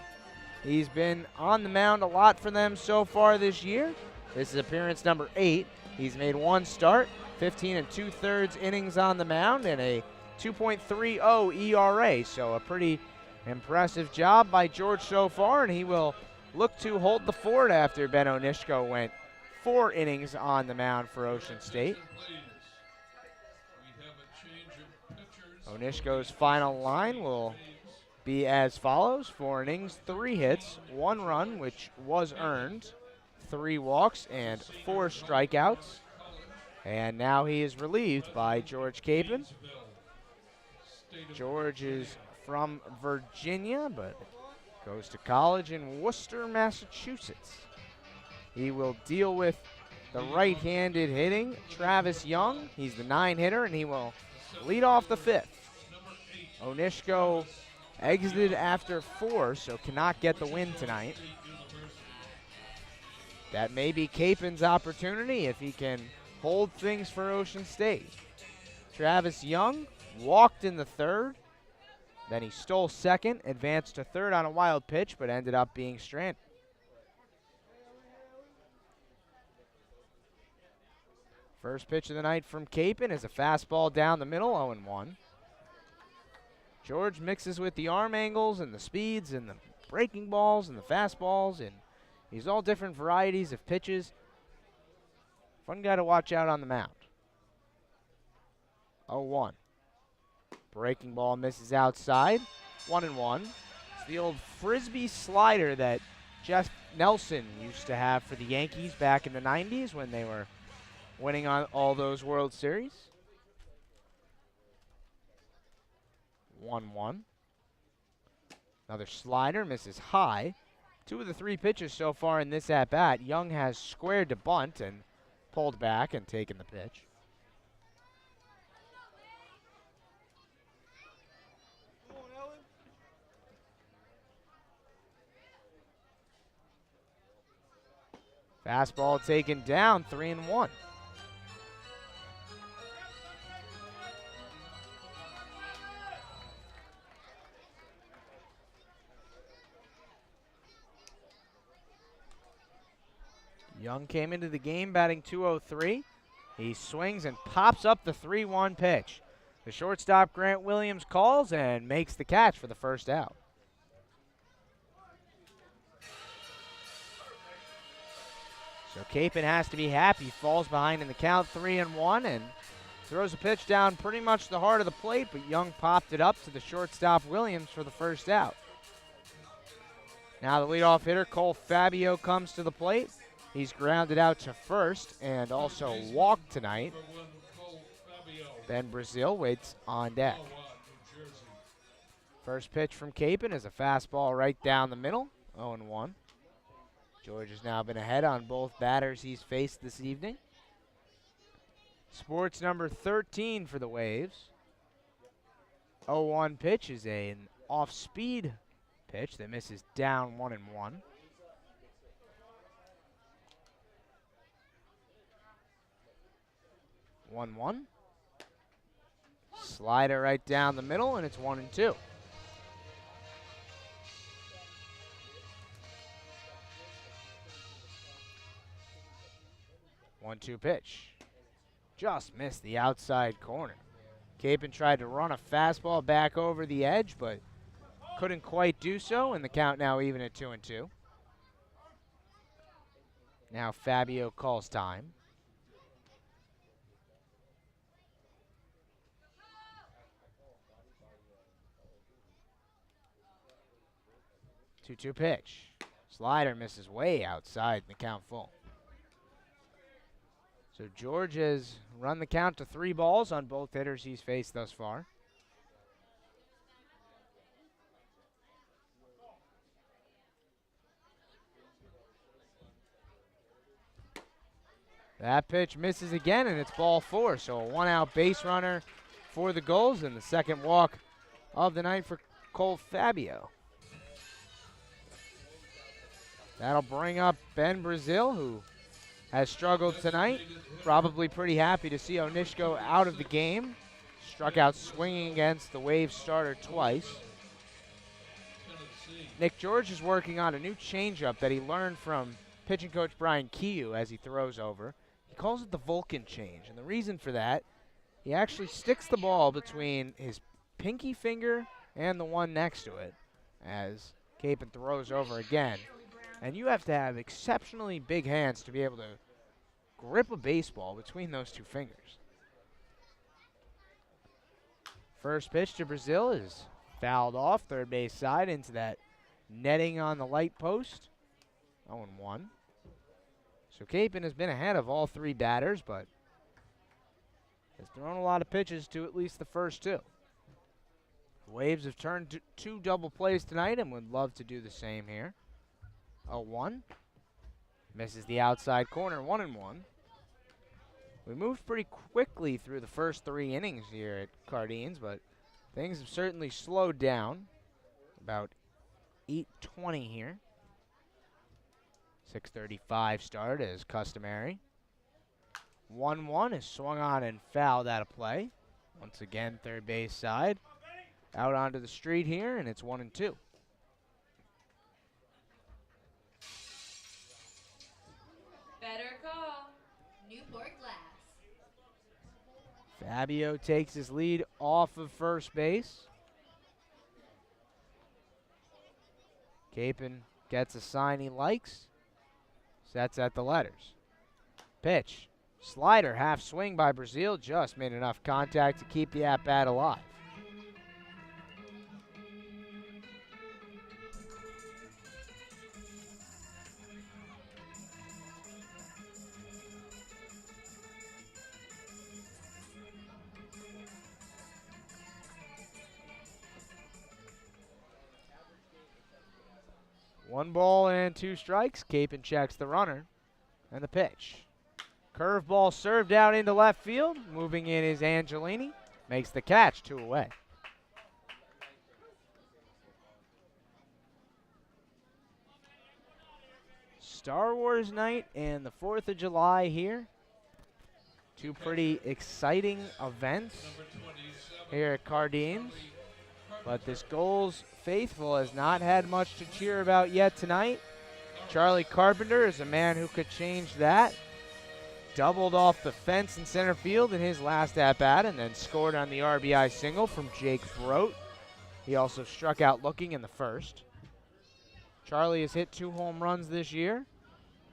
Speaker 11: He's been on the mound a lot for them so far this year. This is appearance number 8. He's made 1 start, 15 2/3 innings on the mound, and a 2.30 ERA, so a pretty impressive job by George so far, and he will look to hold the fort after Ben Onishko went 4 innings on the mound for Ocean State. Onishko's final line will be as follows: 4 innings, 3 hits, 1 run, which was earned, 3 walks, and 4 strikeouts. And now he is relieved by George Capon. George is from Virginia, but goes to college in Worcester, Massachusetts. He will deal with the right-handed hitting Travis Young. He's the 9-hitter, and he will lead off the 5th. Onishko exited after 4, so cannot get the win tonight. That may be Capon's opportunity if he can hold things for Ocean State. Travis Young walked in the third. Then he stole second, advanced to third on a wild pitch, but ended up being stranded. First pitch of the night from Capon is a fastball down the middle, 0-1. George mixes with the arm angles and the speeds and the breaking balls and the fastballs, and he's all different varieties of pitches. Fun guy to watch out on the mound. 0-1. Breaking ball misses outside, 1-1. It's the old frisbee slider that Jeff Nelson used to have for the Yankees back in the 90s when they were winning on all those World Series. 1-1. Another slider misses high. 2 of the 3 pitches so far in this at-bat. Young has squared to bunt and pulled back and taken the pitch. Fastball taken down, 3-1. Young came into the game batting .203. He swings and pops up the 3-1 pitch. The shortstop, Grant Williams, calls and makes the catch for the first out. So Capon has to be happy. Falls behind in the count, 3-1, and throws a pitch down pretty much the heart of the plate, but Young popped it up to the shortstop, Williams, for the first out. Now the leadoff hitter, Cole Fabio, comes to the plate. He's grounded out to first and also walked tonight. Ben Brazil waits on deck. First pitch from Capon is a fastball right down the middle, 0-1. George has now been ahead on both batters he's faced this evening. Sports number 13 for the Waves. 0-1 pitch is an off-speed pitch that misses down 1-1. 1-1. Slider right down the middle, and it's 1-2. One-two pitch. Just missed the outside corner. Capon tried to run a fastball back over the edge, but couldn't quite do so, and the count now even at 2-2. Now Fabio calls time. 2-2 pitch. Slider misses way outside, the count full. So George has run the count to 3 balls on both hitters he's faced thus far. That pitch misses again, and it's ball 4. So a 1-out base runner for the Gulls, and the second walk of the night for Cole Fabio. That'll bring up Ben Brazil, who has struggled tonight. Probably pretty happy to see Onishko out of the game. Struck out swinging against the Waves starter twice. Nick George is working on a new changeup that he learned from pitching coach Brian Kiyu as he throws over. He calls it the Vulcan change, and the reason for that, he actually sticks the ball between his pinky finger and the one next to it as Capon throws over again. And you have to have exceptionally big hands to be able to grip a baseball between those two fingers. First pitch to Brazil is fouled off third base side into that netting on the light post. 0-1. So Capon has been ahead of all 3 batters, but has thrown a lot of pitches to at least the first 2. The Waves have turned 2 double plays tonight and would love to do the same here. 0-1. Misses the outside corner, 1-1. We moved pretty quickly through the first 3 innings here at Cardines, but things have certainly slowed down. About 8:20 here. 6:35 start as customary. 1-1 is swung on and fouled out of play. Once again, third base side. Out onto the street here, and it's 1-2.
Speaker 13: Better call. Newport Glass.
Speaker 11: Fabio takes his lead off of first base. Capon gets a sign he likes. Sets at the letters. Pitch. Slider, half swing by Brazil. Just made enough contact to keep the at-bat alive. One ball and two strikes. Capon checks the runner. And the pitch. Curveball served out into left field. Moving in is Angelini. Makes the catch, 2 away. Star Wars night and the 4th of July here. Two pretty exciting events here at Cardines. But this Gulls faithful has not had much to cheer about yet tonight. Charlie Carpenter is a man who could change that. Doubled off the fence in center field in his last at-bat and then scored on the RBI single from Jake Brote. He also struck out looking in the first. Charlie has hit 2 home runs this year,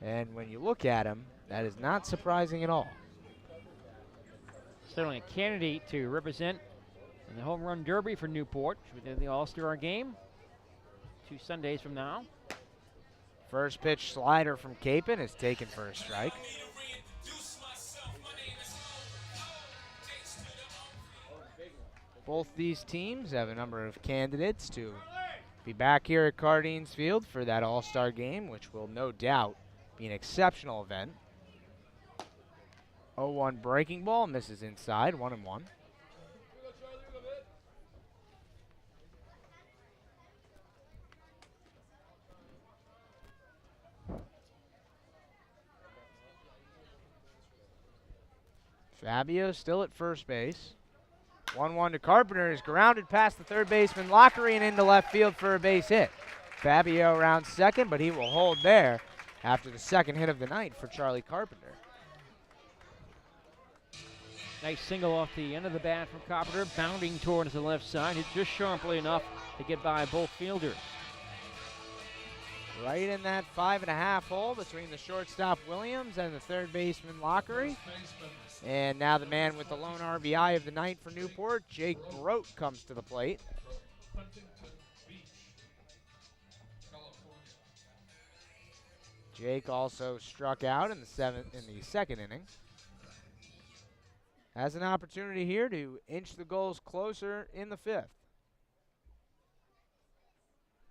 Speaker 11: and when you look at him, that is not surprising at all.
Speaker 1: Certainly a candidate to represent in the home run derby for Newport within the All-Star game 2 Sundays from now.
Speaker 11: First pitch slider from Capon is taken for a strike. Both these teams have a number of candidates to be back here at Cardines Field for that All-Star game, which will no doubt be an exceptional event. 0-1 breaking ball, misses inside, 1-1. Fabio still at first base. 1-1 to Carpenter is grounded past the third baseman Lockery and into left field for a base hit. Fabio around second, but he will hold there after the second hit of the night for Charlie Carpenter.
Speaker 1: Nice single off the end of the bat from Carpenter, bounding towards the left side. Hit just sharply enough to get by both fielders.
Speaker 11: Right in that 5.5 hole between the shortstop Williams and the third baseman Lockery. And now the man with the lone RBI of the night for Newport, Jake Brote, comes to the plate. Jake also struck out in the second inning. Has an opportunity here to inch the Gulls closer in the 5th.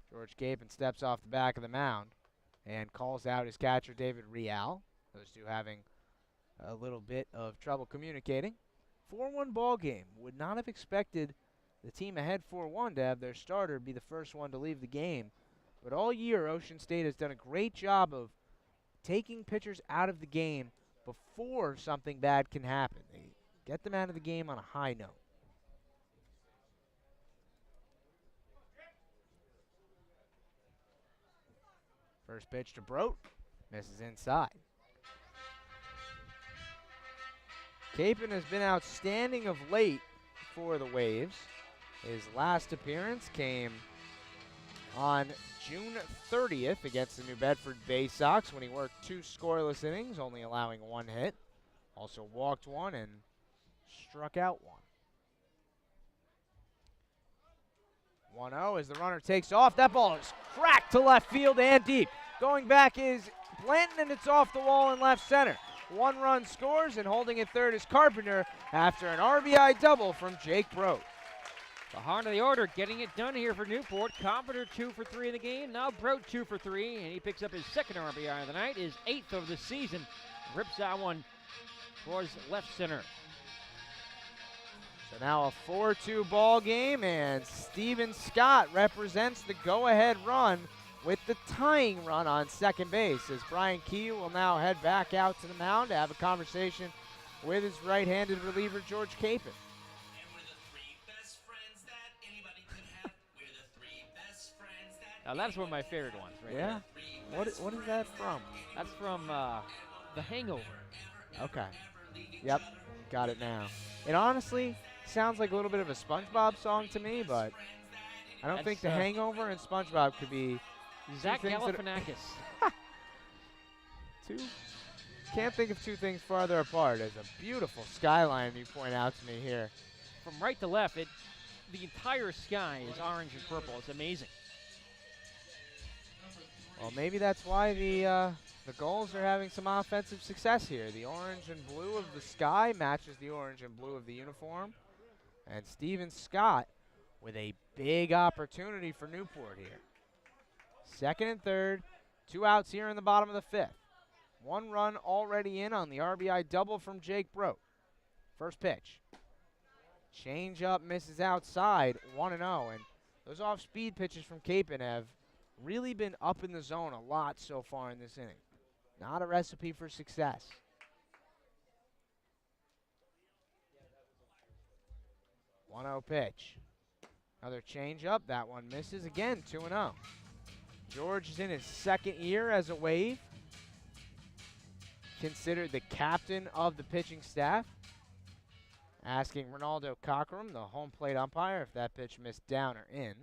Speaker 11: George Capon steps off the back of the mound and calls out his catcher, David Real. Those two having a little bit of trouble communicating. 4-1 ball game. Would not have expected the team ahead 4-1 to have their starter be the first one to leave the game. But all year, Ocean State has done a great job of taking pitchers out of the game before something bad can happen. They get them out of the game on a high note. First pitch to Brote. Misses inside. Capon has been outstanding of late for the Waves. His last appearance came on June 30th against the New Bedford Bay Sox when he worked 2 scoreless innings, only allowing 1 hit. Also walked 1 and struck out 1. 1-0 as the runner takes off. That ball is cracked to left field and deep. Going back is Blanton, and it's off the wall in left center. 1 run scores, and holding at third is Carpenter after an RBI double from Jake Brote.
Speaker 1: Behind of the order, getting it done here for Newport. Carpenter 2 for 3 in the game. Now Brote 2 for 3, and he picks up his second RBI of the night, his 8th of the season. Rips that one towards left center.
Speaker 11: So now a 4-2 ball game, and Steven Scott represents the go-ahead run with the tying run on second base, as Brian Key will now head back out to the mound to have a conversation with his right-handed reliever, George Capon.
Speaker 1: Now that's one of my favorite ones, right
Speaker 11: Yeah?
Speaker 1: there.
Speaker 11: What is that from?
Speaker 1: That's from The Hangover.
Speaker 11: Okay. Yep, got it now. It honestly sounds like a little bit of a SpongeBob song to me, but I don't think The Hangover and SpongeBob could be
Speaker 1: Zach
Speaker 11: two things that
Speaker 1: Galifianakis.
Speaker 11: Can't think of two things farther apart. There's a beautiful skyline you point out to me here.
Speaker 1: From right to left, the entire sky is orange and purple. It's amazing.
Speaker 11: Well, maybe that's why the Gulls are having some offensive success here. The orange and blue of the sky matches the orange and blue of the uniform. And Steven Scott with a big opportunity for Newport here. Second and third, 2 outs here in the bottom of the 5th. 1 run already in on the RBI double from Jake Brote. First pitch. Change up, misses outside, 1-0. And those off-speed pitches from Capon have really been up in the zone a lot so far in this inning. Not a recipe for success. 1-0 pitch. Another change-up. That one misses again, 2-0. George is in his 2nd year as a Wave. Considered the captain of the pitching staff. Asking Ronaldo Cockrum, the home plate umpire, if that pitch missed down or in.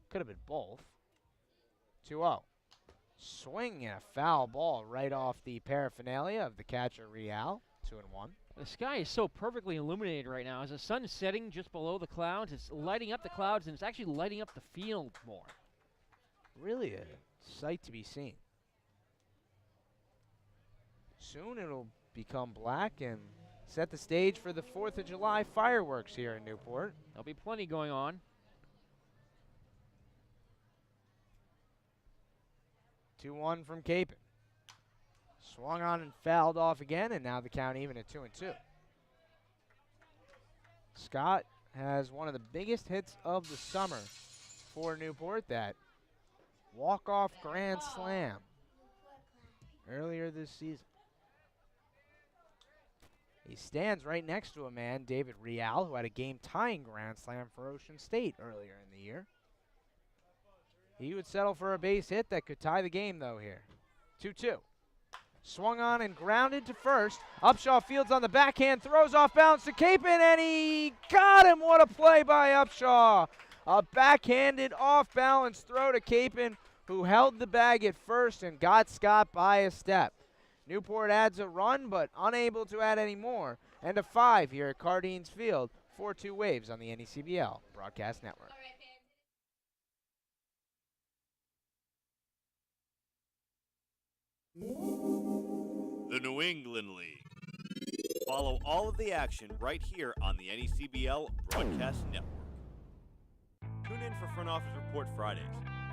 Speaker 11: Could have been both. 2-0. Swing and a foul ball right off the paraphernalia of the catcher Real. 2-1.
Speaker 1: The sky is so perfectly illuminated right now. As the sun is setting just below the clouds, it's lighting up the clouds, and it's actually lighting up the field more.
Speaker 11: Really a sight to be seen. Soon it'll become black and set the stage for the 4th of July fireworks here in Newport.
Speaker 1: There'll be plenty going on.
Speaker 11: 2-1 from Capon. Swung on and fouled off again, and now the count even at 2-2. Scott has one of the biggest hits of the summer for Newport, that walk-off grand slam earlier this season. He stands right next to a man, David Real, who had a game-tying grand slam for Ocean State earlier in the year. He would settle for a base hit that could tie the game, though, here. 2-2. Swung on and grounded to first. Upshaw fields on the backhand, throws off balance to Capon, and he got him. What a play by Upshaw. A backhanded off-balance throw to Capon, who held the bag at first and got Scott by a step. Newport adds a run, but unable to add any more. And a 5 here at Cardines Field. 4-2 Waves on the NECBL Broadcast Network.
Speaker 2: The New England League. Follow all of the action right here on the NECBL Broadcast Network. Tune in for Front Office Report Fridays,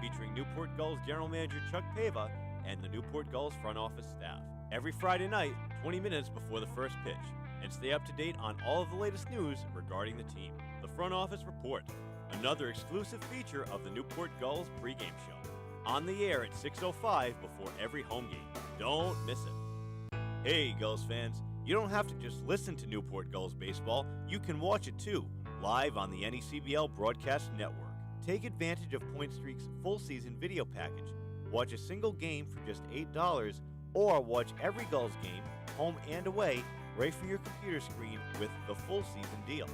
Speaker 2: featuring Newport Gulls General Manager Chuck Pava and the Newport Gulls front office staff. Every Friday night, 20 minutes before the first pitch, and stay up to date on all of the latest news regarding the team. The Front Office Report, another exclusive feature of the Newport Gulls pregame show. On the air at 6:05 before every home game. Don't miss it. Hey, Gulls fans, you don't have to just listen to Newport Gulls baseball. You can watch it too, live on the NECBL Broadcast Network. Take advantage of Point Streak's full season video package. Watch a single game for just $8, or watch every Gulls game, home and away, right from your computer screen with the full season deal.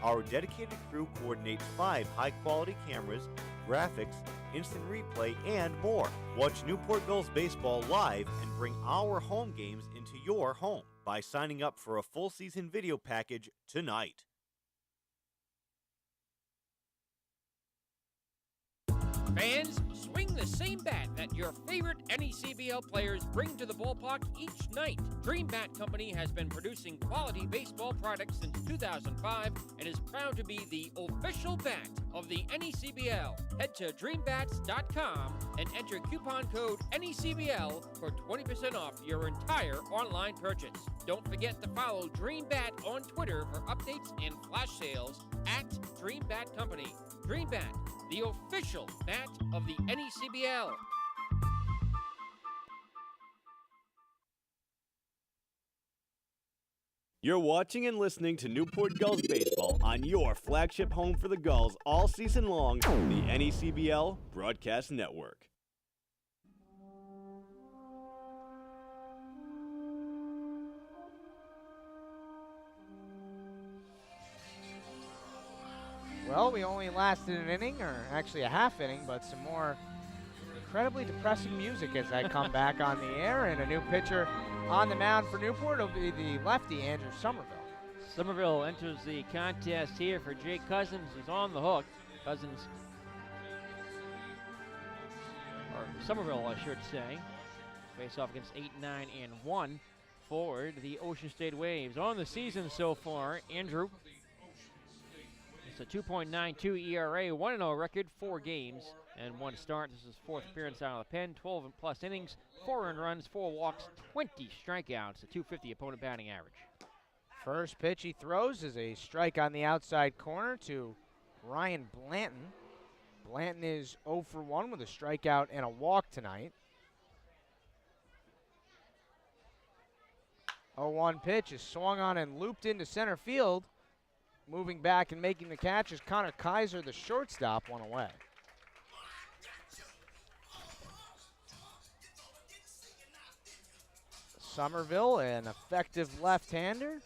Speaker 2: Our dedicated crew coordinates 5 high-quality cameras, graphics, instant replay, and more. Watch Newport Gulls baseball live and bring our home games into your home by signing up for a full season video package tonight.
Speaker 1: Fans, swing the same bat that your favorite NECBL players bring to the ballpark each night. Dream Bat Company has been producing quality baseball products since 2005 and is proud to be the official bat of the NECBL. Head to dreambats.com and enter coupon code NECBL for 20% off your entire online purchase. Don't forget to follow Dream Bat on Twitter for updates and flash sales at Dream Bat Company. Dream Bat, the official bat of the NECBL.
Speaker 2: You're watching and listening to Newport Gulls baseball on your flagship home for the Gulls all season long, the NECBL Broadcast Network.
Speaker 11: Well, we only lasted an inning, or actually a half inning, but some more incredibly depressing music as I come back on the air, and a new pitcher on the mound for Newport will be the lefty, Andrew Somerville.
Speaker 1: Somerville enters the contest here for Jake Cousins, who's on the hook. Somerville, I should say. Face off against 8-9 and 1 for the Ocean State Waves. On the season so far, Andrew, it's a 2.92 ERA, 1-0 record, 4 games and 1 start. This is his 4th appearance out of the pen, 12 plus innings, 4 earned runs, 4 walks, 20 strikeouts, a 250 opponent batting average.
Speaker 11: First pitch he throws is a strike on the outside corner to Ryan Blanton. Blanton is 0 for 1 with a strikeout and a walk tonight. 0-1 pitch is swung on and looped into center field. Moving back and making the catch is Connor Kaiser, the shortstop, one away. Somerville, an effective left-hander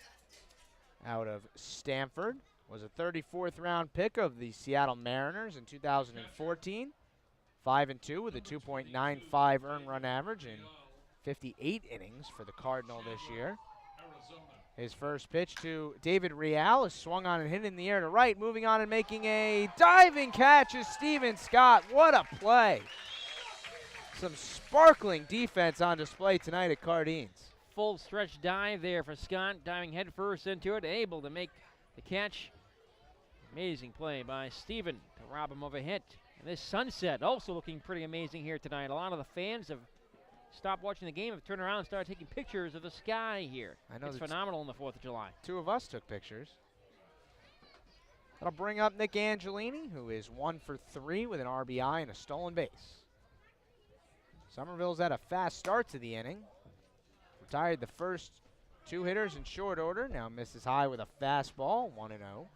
Speaker 11: out of Stanford, was a 34th round pick of the Seattle Mariners in 2014. 5-2 with a 2.95 earned run average in 58 innings for the Cardinal this year. His first pitch to David Real is swung on and hit in the air to right. Moving on and making a diving catch is Steven Scott. What a play. Some sparkling defense on display tonight at Cardines.
Speaker 1: Full stretch dive there for Scott, diving headfirst into it, able to make the catch. Amazing play by Steven to rob him of a hit. And this sunset also looking pretty amazing here tonight. A lot of the fans have stopped watching the game, have turned around and started taking pictures of the sky here.
Speaker 11: I know
Speaker 1: it's phenomenal on the 4th of July. 2
Speaker 11: of us took pictures. That'll bring up Nick Angelini, who is 1 for 3 with an RBI and a stolen base. Somerville's had a fast start to the inning. Retired the first 2 hitters in short order. Now misses high with a fastball, 1-0.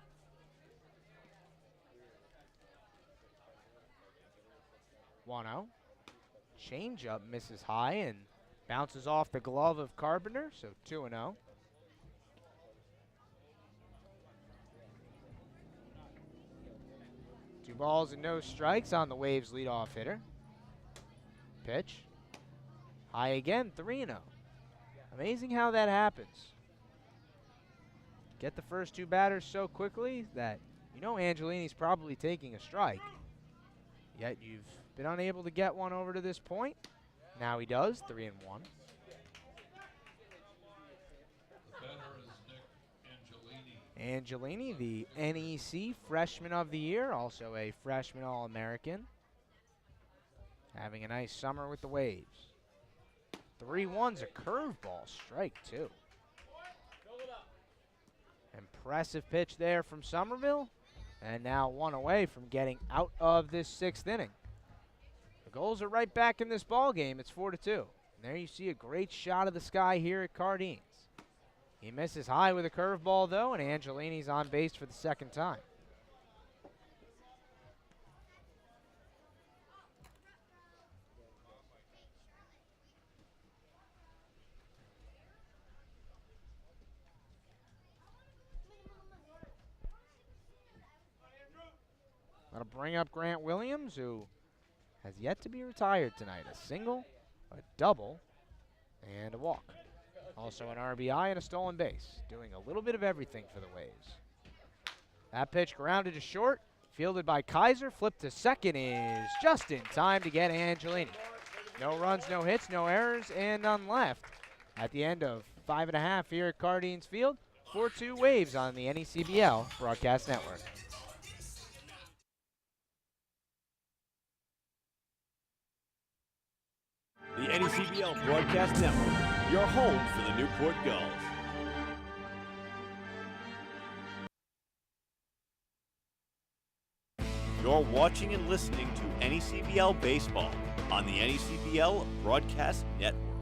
Speaker 11: 1-0. Changeup misses high and bounces off the glove of Carpenter, so 2-0. Two balls and no strikes on the Waves leadoff hitter. Pitch. High again, 3-0. Amazing how that happens. Get the first 2 batters so quickly that you know Angelini's probably taking a strike. Yet you've been unable to get one over to this point. Now he does, 3-1. Angelini, the NEC Freshman of the Year, also a freshman All-American. Having a nice summer with the Waves. 3-1's a curveball, strike 2. Impressive pitch there from Somerville. And now 1 away from getting out of this 6th inning. The Gulls are right back in this ball game. It's 4-2. And there you see a great shot of the sky here at Cardines. He misses high with a curveball, though, and Angelini's on base for the 2nd time. That'll bring up Grant Williams, who has yet to be retired tonight. A single, a double, and a walk. Also an RBI and a stolen base. Doing a little bit of everything for the Waves. That pitch grounded to short, fielded by Kaiser. Flipped to second is just in time to get Angelini. No runs, no hits, no errors, and none left. At the end of 5.5 here at Cardines Field, 4-2 Waves on the NECBL Broadcast Network.
Speaker 2: The NECBL Broadcast Network, your home for the Newport Gulls. You're watching and listening to NECBL Baseball on the NECBL Broadcast Network.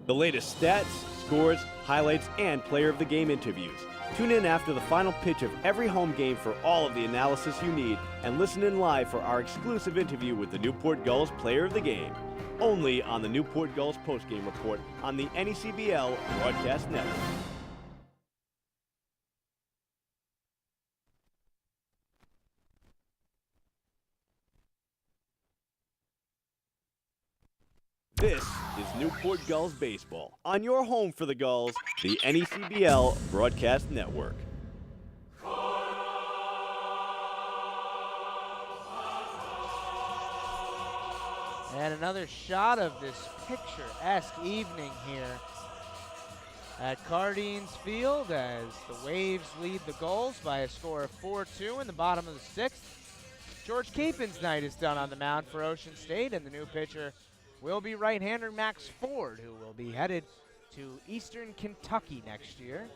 Speaker 2: The latest stats, scores, highlights, and player of the game interviews. Tune in after the final pitch of every home game for all of the analysis you need, and listen in live for our exclusive interview with the Newport Gulls player of the game. Only on the Newport Gulls postgame report on the NECBL Broadcast Network. This is Newport Gulls Baseball, on your home for the Gulls, the NECBL Broadcast Network.
Speaker 11: And another shot of this picturesque evening here at Cardines Field as the Waves lead the Gulls by a score of 4-2 in the bottom of the sixth. George Capin's night is done on the mound for Ocean State, and the new pitcher will be right-hander Max Ford, who will be headed to Eastern Kentucky next year.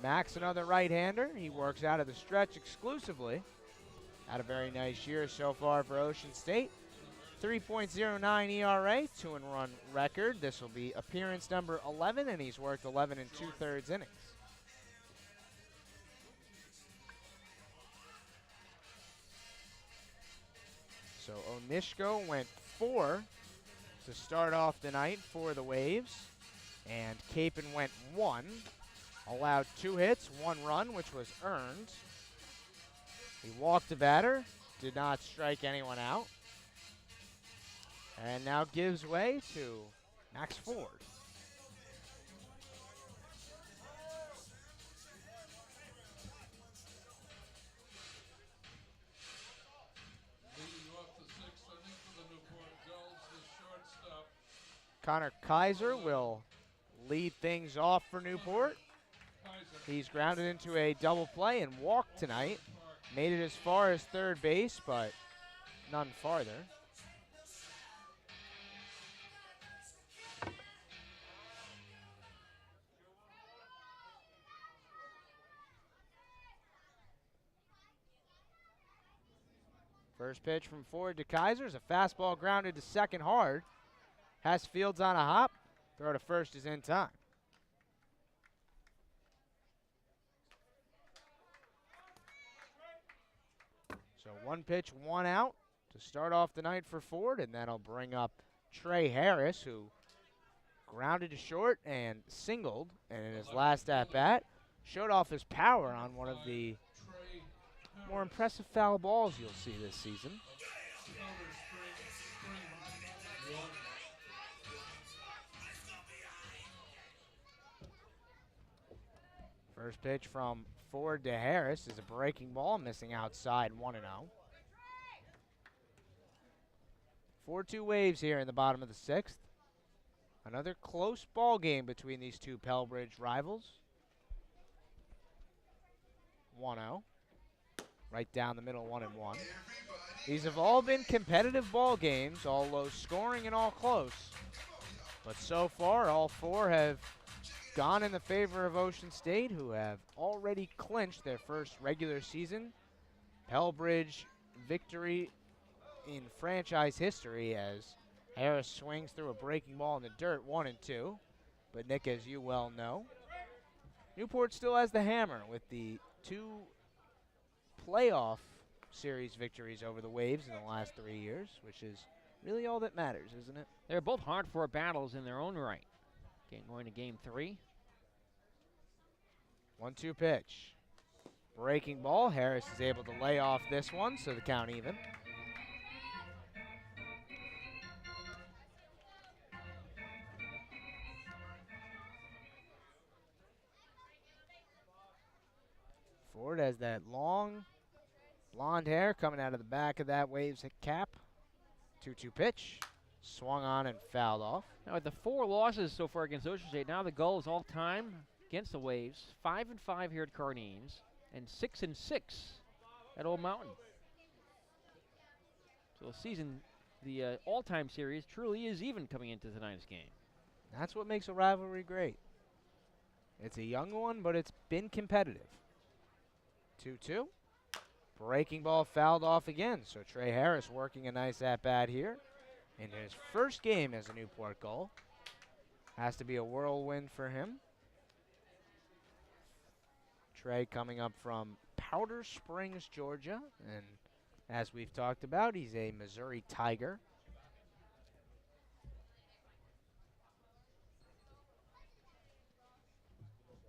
Speaker 11: Max, another right-hander. He works out of the stretch exclusively. Had a very nice year so far for Ocean State. 3.09 ERA, 2-and-run record. This will be appearance number 11, and he's worked 11 2/3 innings. So Onishko went 4 to start off the night for the Waves, and Capin went 1. Allowed 2 hits, 1 run, which was earned. He walked a batter, did not strike anyone out, and now gives way to Max Ford.
Speaker 18: Leading off the sixth inning for the Newport Gulls, the shortstop.
Speaker 11: Connor Kaiser will lead things off for Newport. He's grounded into a double play and walked tonight. Made it as far as third base, but none farther. First pitch from Ford to Kaiser is a fastball grounded to second hard. Has Fields on a hop. Throw to first is in time. So 1 pitch, 1 out to start off the night for Ford, and that'll bring up Trey Harris, who grounded to short and singled, and in his last at-bat, showed off his power on one of the more impressive foul balls you'll see this season. First pitch from Ford to Harris is a breaking ball, missing outside, 1-0. 4-2 Waves here in the bottom of the sixth. Another close ball game between these two Pellbridge rivals. 1-0. Right down the middle, 1-1. These have all been competitive ball games, all low scoring and all close. But so far, all 4 have gone in the favor of Ocean State, who have already clinched their first regular season Pellbridge victory in franchise history, as Harris swings through a breaking ball in the dirt, 1-2. But Nick, as you well know, Newport still has the hammer with the 2 playoff series victories over the Waves in the last 3 years, which is really all that matters, isn't it?
Speaker 1: They're both hard-fought battles in their own right. Going to game 3.
Speaker 11: 1-2 pitch. Breaking ball. Harris is able to lay off this one, so the count even. Ford has that long blonde hair coming out of the back of that Waves cap. 2-2 pitch. Swung on and fouled off.
Speaker 1: Now with the 4 losses so far against Ocean State, now the Gulls all-time against the Waves, 5-5 here at Cardines, and 6-6 at Old Mountain. So the all-time series truly is even coming into tonight's game.
Speaker 11: That's what makes a rivalry great. It's a young one, but it's been competitive. 2-2. Breaking ball fouled off again, so Trey Harris working a nice at-bat here in his first game as a Newport Gull. Has to be a whirlwind for him. Trey coming up from Powder Springs, Georgia, and as we've talked about, he's a Missouri Tiger.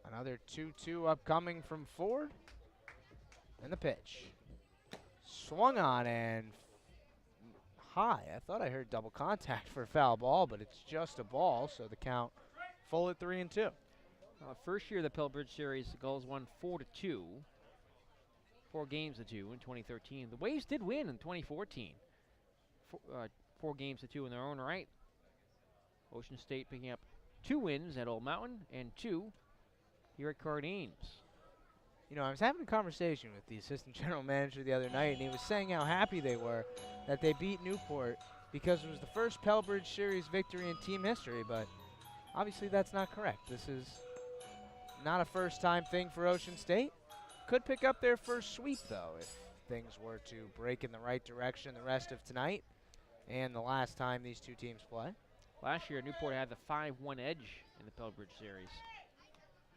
Speaker 11: Another 2-2 upcoming from Ford. And the pitch. Swung on and high. I thought I heard double contact for a foul ball, but it's just a ball, so the count full at 3-2.
Speaker 1: First year of the Pellbridge Series, the Gulls won 4-2. 4 games to 2 in 2013. The Waves did win in 2014. 4 games to 2 in their own right. Ocean State picking up 2 wins at Old Mountain and 2 here at Cardines.
Speaker 11: You know, I was having a conversation with the assistant general manager the other night, and he was saying how happy they were that they beat Newport because it was the first Pellbridge Series victory in team history, but obviously that's not correct. This is not a first-time thing for Ocean State. Could pick up their first sweep, though, if things were to break in the right direction the rest of tonight and the last time these two teams play.
Speaker 1: Last year, Newport had the 5-1 edge in the Pellbridge Series.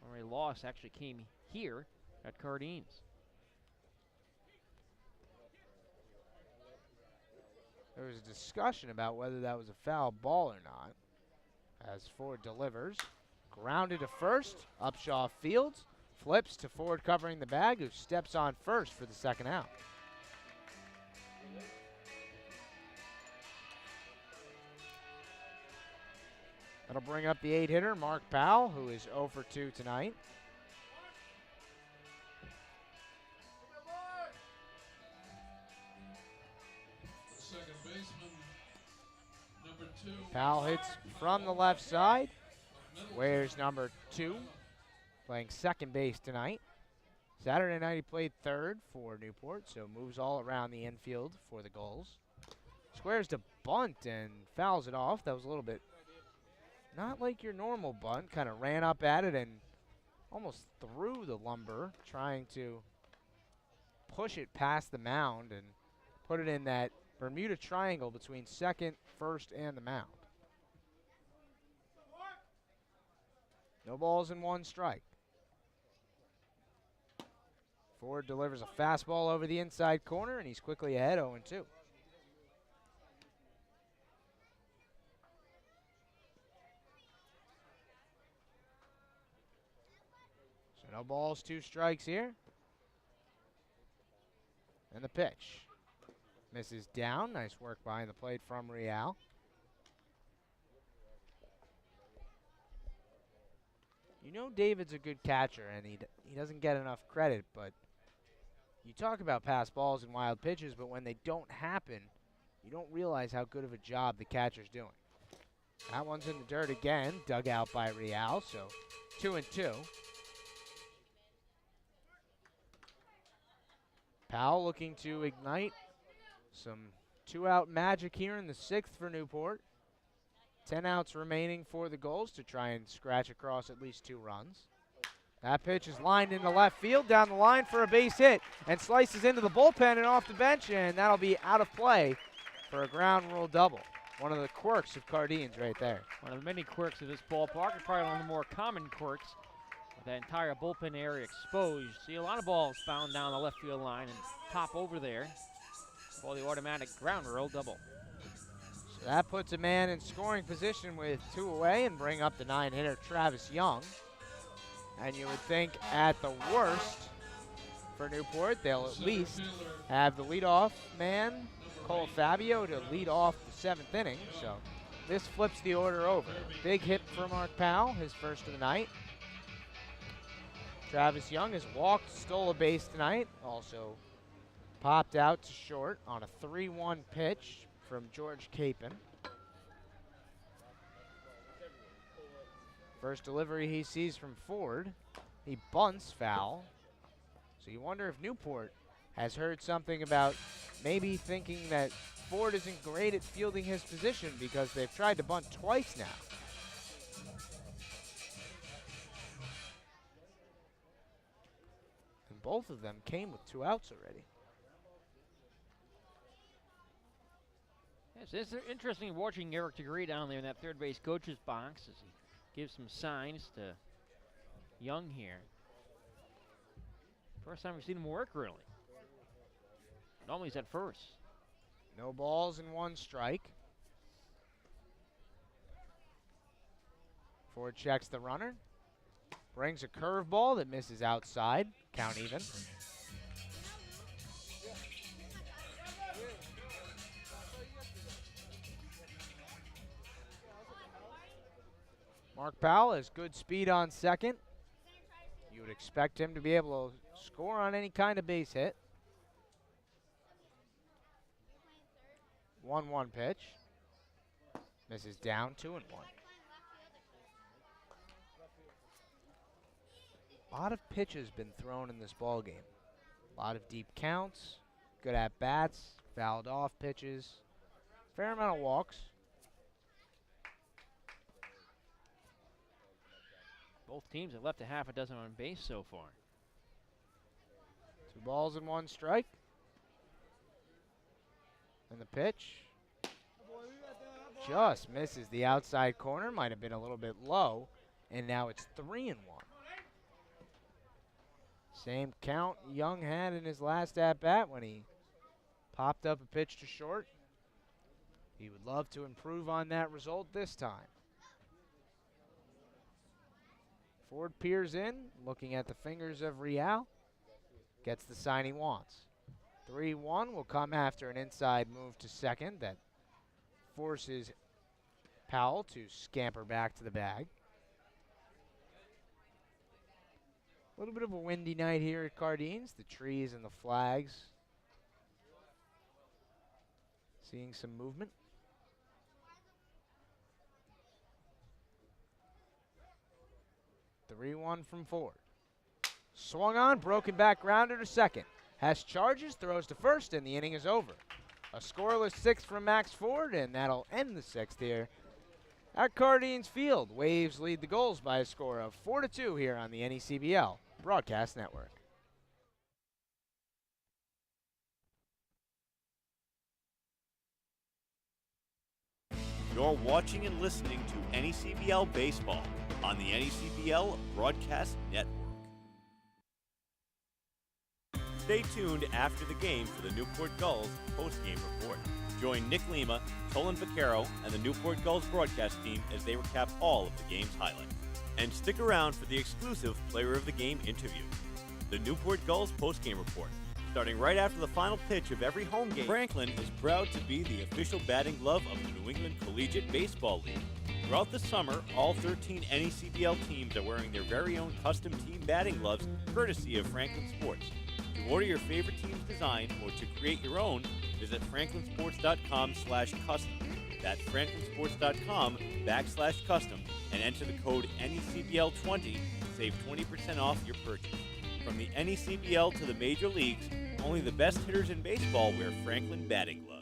Speaker 1: Only loss actually came here at Cardines.
Speaker 11: There was a discussion about whether that was a foul ball or not. As Ford delivers, grounded to first, Upshaw fields, flips to Ford covering the bag, who steps on first for the second out. That'll bring up the 8-hitter, Mark Powell, who is 0 for 2 tonight.
Speaker 18: Second baseman, number 2.
Speaker 11: Powell hits from the left side. Where's number 2, playing second base tonight. Saturday night he played third for Newport, so moves all around the infield for the Gulls. Squares to bunt and fouls it off. That was a little bit not like your normal bunt. Kind of ran up at it and almost threw the lumber, trying to push it past the mound and put it in that Bermuda triangle between second, first, and the mound. No balls and 1 strike. Ford delivers a fastball over the inside corner, and he's quickly ahead 0-2. So no balls, 2 strikes here. And the pitch. Misses down. Nice work behind the plate from Real. You know David's a good catcher, and he doesn't get enough credit, but you talk about pass balls and wild pitches, but when they don't happen, you don't realize how good of a job the catcher's doing. That one's in the dirt again, dug out by Real, so 2-2. Powell looking to ignite some 2-out magic here in the 6th for Newport. 10 outs remaining for the Gulls to try and scratch across at least 2 runs. That pitch is lined into left field, down the line for a base hit, and slices into the bullpen and off the bench, and that'll be out of play for a ground rule double. One of the quirks of Cardines right there.
Speaker 1: One of the many quirks of this ballpark, and probably one of the more common quirks, with that entire bullpen area exposed. See a lot of balls found down the left field line and pop over there for the automatic ground rule double.
Speaker 11: So that puts a man in scoring position with 2 away and bring up the 9-hitter Travis Young. And you would think at the worst for Newport, they'll at least have the leadoff man, Cole Fabio, to lead off the 7th inning. So this flips the order over. Big hit for Mark Powell, his first of the night. Travis Young has walked, stole a base tonight. Also popped out to short on a 3-1 pitch from George Capon. First delivery he sees from Ford. He bunts foul. So you wonder if Newport has heard something about maybe thinking that Ford isn't great at fielding his position because they've tried to bunt twice now. And both of them came with 2 outs already.
Speaker 1: Yes, it's interesting watching Eric Degree down there in that third base coach's box as he give some signs to Young here. First time we've seen him work, really. Normally he's at first.
Speaker 11: No balls and 1 strike. Ford checks the runner. Brings a curveball that misses outside. Count even. Mark Powell has good speed on second. You would expect him to be able to score on any kind of base hit. 1-1 pitch. Misses down, 2-1. A lot of pitches been thrown in this ball game. A lot of deep counts, good at bats, fouled off pitches, fair amount of walks.
Speaker 1: Both teams have left a half a dozen on base so far.
Speaker 11: 2 balls and 1 strike. And the pitch just misses the outside corner. Might have been a little bit low. And now it's 3-1. Same count Young had in his last at-bat when he popped up a pitch to short. He would love to improve on that result this time. Ford peers in, looking at the fingers of Real. Gets the sign he wants. 3-1 will come after an inside move to second that forces Powell to scamper back to the bag. A little bit of a windy night here at Cardines. The trees and the flags seeing some movement. The 3-1 from Ford. Swung on, broken back grounder to second. Has charges, throws to first, and the inning is over. A scoreless 6th from Max Ford, and that'll end the 6th here at Cardines Field. Waves lead the Gulls by a score of 4-2 here on the NECBL Broadcast Network.
Speaker 2: You're watching and listening to NECBL Baseball on the NECBL Broadcast Network. Stay tuned after the game for the Newport Gulls post-game report. Join Nick Lima, Tolan Vaquero, and the Newport Gulls broadcast team as they recap all of the game's highlights. And stick around for the exclusive Player of the Game interview. The Newport Gulls post-game report. Starting right after the final pitch of every home game, Franklin is proud to be the official batting glove of the New England Collegiate Baseball League. Throughout the summer, all 13 NECBL teams are wearing their very own custom team batting gloves, courtesy of Franklin Sports. To order your favorite team's design or to create your own, visit franklinsports.com/custom. That's franklinsports.com/custom and enter the code NECBL20 to save 20% off your purchase. From the NECBL to the major leagues, only the best hitters in baseball wear Franklin batting gloves.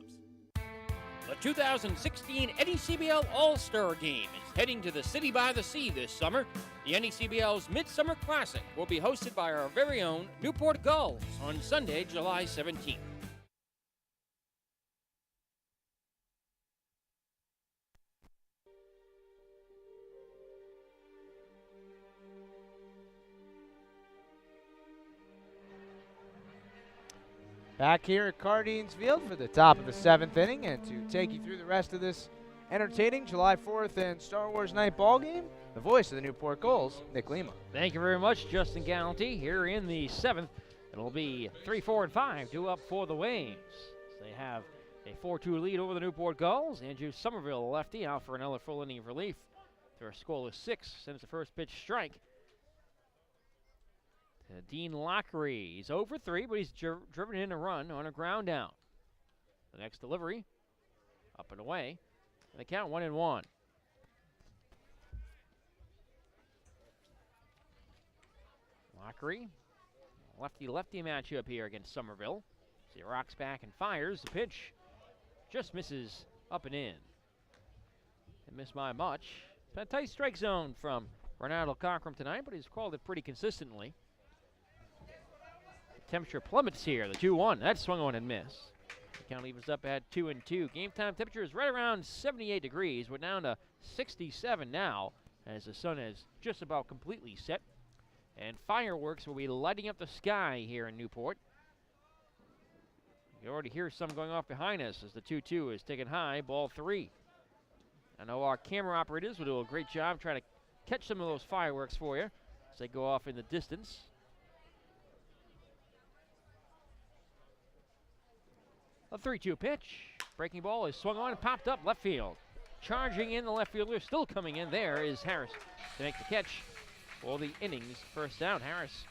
Speaker 1: The 2016 NECBL All-Star Game is heading to the City by the Sea this summer. The NECBL's Midsummer Classic will be hosted by our very own Newport Gulls on Sunday, July 17th.
Speaker 11: Back here at Cardines Field for the top of the 7th inning, and to take you through the rest of this entertaining July 4th and Star Wars night ball game, the voice of the Newport Gulls, Nick Lima.
Speaker 1: Thank you very much, Justin Galanty. Here in the 7th, it'll be 3, 4, and 5 due up for the Waves. They have a 4-2 lead over the Newport Gulls. Andrew Somerville, lefty, out for another full inning of relief. They're a scoreless 6, sends the first pitch strike. Dean Lockery, he's 0 for 3, but he's driven in a run on a ground down. The next delivery, up and away, and the count 1-1. Lockery, lefty-lefty matchup here against Somerville. So he rocks back and fires. The pitch just misses up and in. Didn't miss by much. It's been a tight strike zone from Ronaldo Cockrum tonight, but he's called it pretty consistently. Temperature plummets here, the 2-1. That swung on and missed. The count evens up at 2-2. Game time temperature is right around 78 degrees. We're down to 67 now. as the sun is just about completely set. And fireworks will be lighting up the sky here in Newport. You already hear some going off behind us as the 2-2 is taken high, ball 3. I know our camera operators will do a great job trying to catch some of those fireworks for you as they go off in the distance. A 3-2 pitch. Breaking ball is swung on and popped up left field. Charging in the left fielder, still coming in. There is Harris to make the catch for the innings. First out, Harris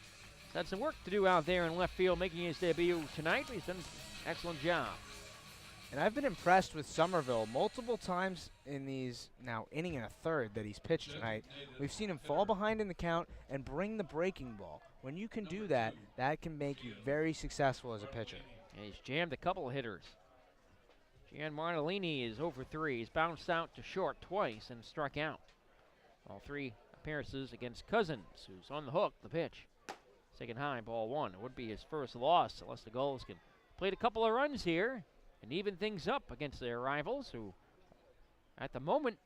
Speaker 1: has had some work to do out there in left field, making his debut tonight. He's done an excellent job.
Speaker 11: And I've been impressed with Somerville multiple times in these now inning and a third that he's pitched tonight. We've seen him fall behind in the count and bring the breaking ball. When you can do that, that can make you very successful as a pitcher.
Speaker 1: And he's jammed a couple of hitters. Gian Martellini is over 3. He's bounced out to short twice and struck out. All 3 appearances against Cousins, who's on the hook. The pitch. Taken high, ball 1. It would be his first loss unless the Gulls can play a couple of runs here and even things up against their rivals, who at the moment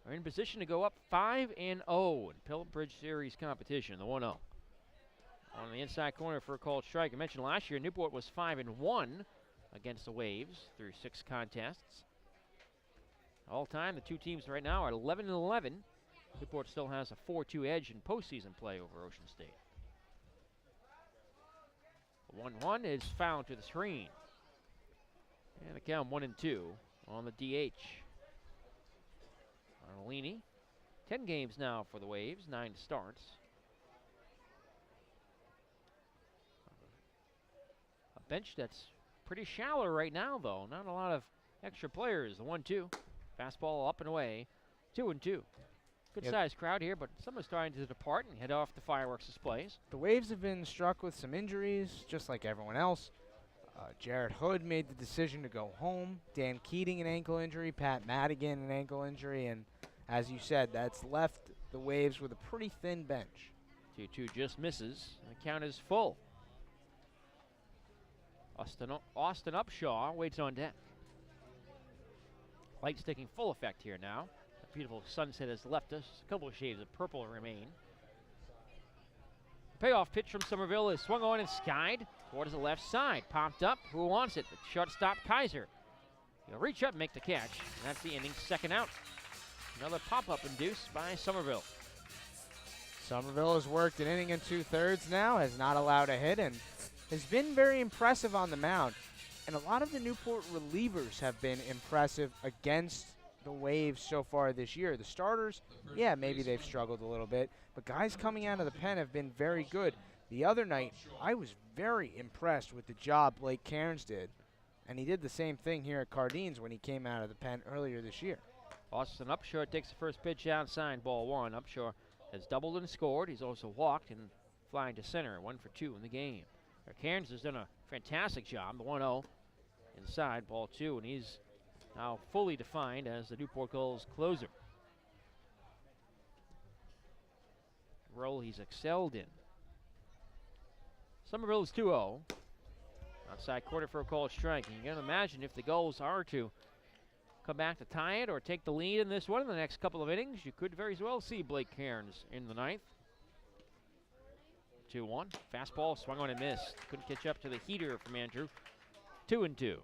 Speaker 1: are in position to go up 5-0 in Pilgrim Bridge Series competition, the 1-0. On the inside corner for a called strike. I mentioned last year Newport was 5-1 against the Waves through 6 contests. All time, the 2 teams right now are 11-11. Newport still has a 4-2 edge in postseason play over Ocean State. The 1-1 is fouled to the screen. And the count 1-2 on the DH. Arnolini, 10 games now for the Waves, 9 starts. A bench that's pretty shallow right now, though. Not a lot of extra players. The 1-2. Fastball up and away. 2-2. Good-sized crowd here, but some are starting to depart and head off to fireworks displays.
Speaker 11: The Waves have been struck with some injuries, just like everyone else. Jared Hood made the decision to go home. Dan Keating, an ankle injury. Pat Madigan, an ankle injury. And as you said, that's left the Waves with a pretty thin bench.
Speaker 1: 2-2 just misses. The count is full. Austin Upshaw waits on deck. Lights taking full effect here now. The beautiful sunset has left us. A couple of shades of purple remain. Payoff pitch from Somerville is swung on and skied towards the left side. Popped up. Who wants it? The shortstop, Kaiser. He'll reach up and make the catch. And that's the inning's second out. Another pop-up induced by Somerville.
Speaker 11: Somerville has worked an inning and 2/3 now, has not allowed a hit, and has been very impressive on the mound. And a lot of the Newport relievers have been impressive against the Waves so far this year. The starters, yeah, maybe they've struggled a little bit, but guys coming out of the pen have been very good. The other night, I was very impressed with the job Blake Cairns did, and he did the same thing here at Cardines when he came out of the pen earlier this year.
Speaker 1: Austin Upshaw takes the first pitch outside, ball 1. Upshaw has doubled and scored. He's also walked and flying to center, 1 for 2 in the game. Cairns has done a fantastic job, the 1-0 inside, ball 2, and he's now fully defined as the Newport Gulls closer. Role he's excelled in. Somerville is 2-0. Outside corner for a called strike. And you can imagine if the Gulls are to come back to tie it or take the lead in this one in the next couple of innings, you could very well see Blake Cairns in the 9th. 2-1. Fastball swung on and missed. Couldn't catch up to the heater from Andrew. 2-2.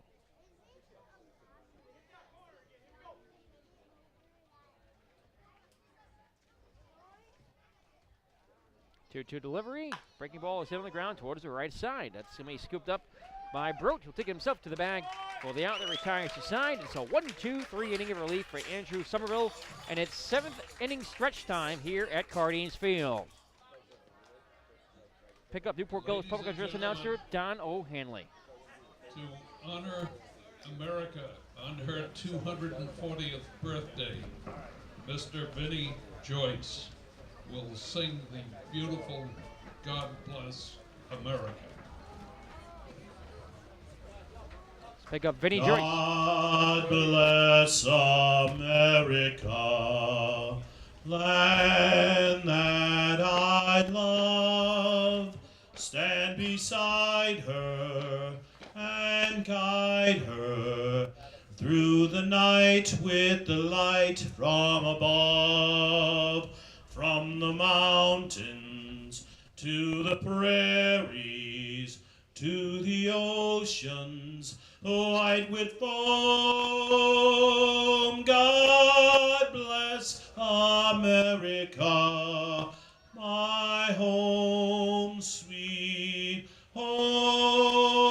Speaker 1: 2-2 delivery. Breaking ball is hit on the ground towards the right side. That's going to be scooped up by Brote. He'll take himself to the bag for the out that retires to side. It's a 1-2-3 inning of relief for Andrew Somerville, and it's 7th inning stretch time here at Cardines Field. Pick up Newport Gulls public address announcer Don O'Hanley.
Speaker 18: To honor America on her 240th birthday, Mr. Vinnie Joyce will sing the beautiful God Bless America.
Speaker 1: Let's pick up Vinnie Joyce.
Speaker 14: God bless America, land that I love. Stand beside her and guide her through the night with the light from above, from the mountains to the prairies, to the oceans white with foam. God bless America, my home, sweet home.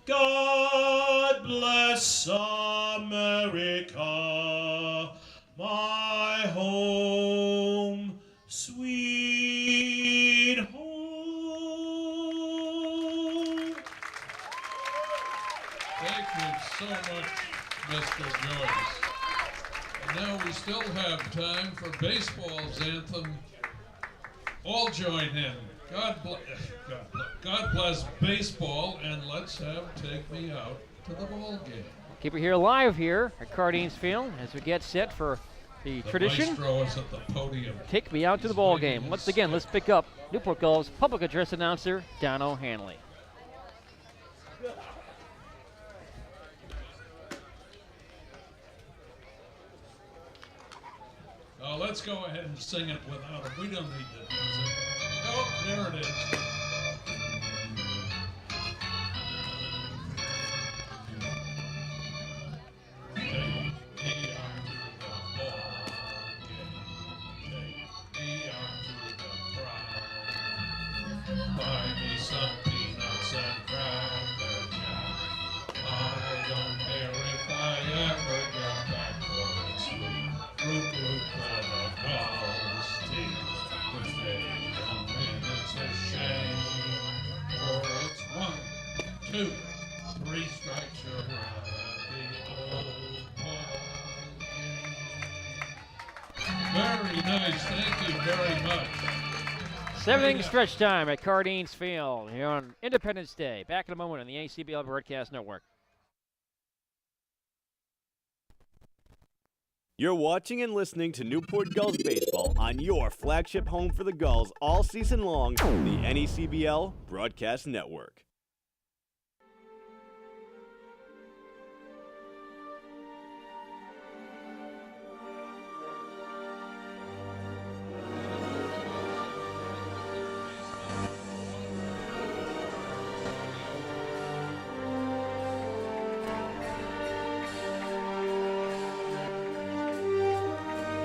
Speaker 14: God bless America, my home, sweet home.
Speaker 18: Thank you so much, Mr. Joyce. And now we still have time for baseball's anthem. All join in. God bless baseball, and let's have Take Me Out to the Ball Game.
Speaker 1: Keep it here live here at Cardines Field as we get set for the tradition.
Speaker 18: Maestro is at the podium.
Speaker 1: Take me out to the ball game. Once again, let's pick up Newport Gulls public address announcer Dono Hanley.
Speaker 18: Let's go ahead and sing it without it. We don't need the music. Oh, there it is. Buy me some peanuts and cracker jack. I don't care if I ever get back for it's root for the Gulls team. If they don't win, it's a shame. For it's 1, 2, 3 strikes, you're out of the old ball game. Very nice. Thank you very much.
Speaker 1: 7th stretch time at Cardines Field here on Independence Day. Back in a moment on the ACBL Broadcast Network.
Speaker 2: You're watching and listening to Newport Gulls baseball on your flagship home for the Gulls all season long, the NECBL Broadcast Network.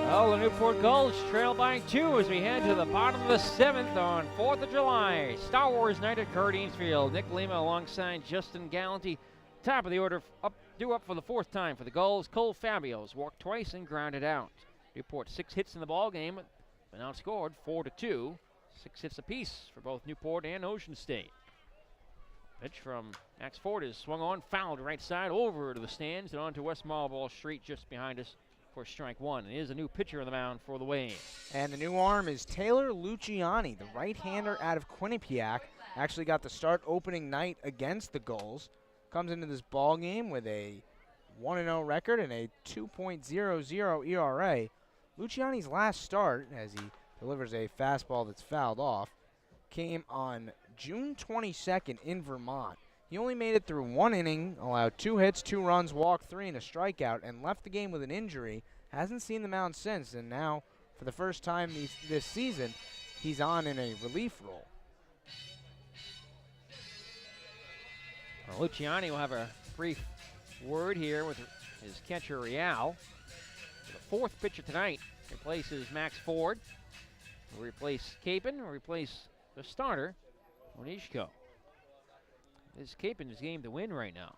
Speaker 1: Well, the Newport Gulls trail by 2 as we head to the bottom of the 7th on 4th of July. Star Wars night at Cardines Field. Nick Lima alongside Justin Galanty. Top of the order, due up for the 4th time for the Gulls. Cole Fabios walked twice and grounded out. Newport 6 hits in the ball game, but outscored 4-2. 6 hits apiece for both Newport and Ocean State. Pitch from Max Ford is swung on, fouled right side over to the stands and onto West Marlborough Street just behind us for strike 1. It is a new pitcher on the mound for the Wave.
Speaker 11: And the new arm is Taylor Luciani, the right-hander out of Quinnipiac. Actually got the start opening night against the Gulls. Comes into this ball game with a 1-0 record and a 2.00 ERA. Luciani's last start, as he delivers a fastball that's fouled off, came on June 22nd in Vermont. He only made it through 1 inning, allowed 2 hits, 2 runs, walked 3, and a strikeout, and left the game with an injury. Hasn't seen the mound since, and now, for the first time this season, he's on in a relief role.
Speaker 1: Well, Luciani will have a brief word here with his catcher, Real. The 4th pitcher tonight replaces Max Ford. Will replace Capon, will replace the starter, Onishko. This Capon's game to win right now.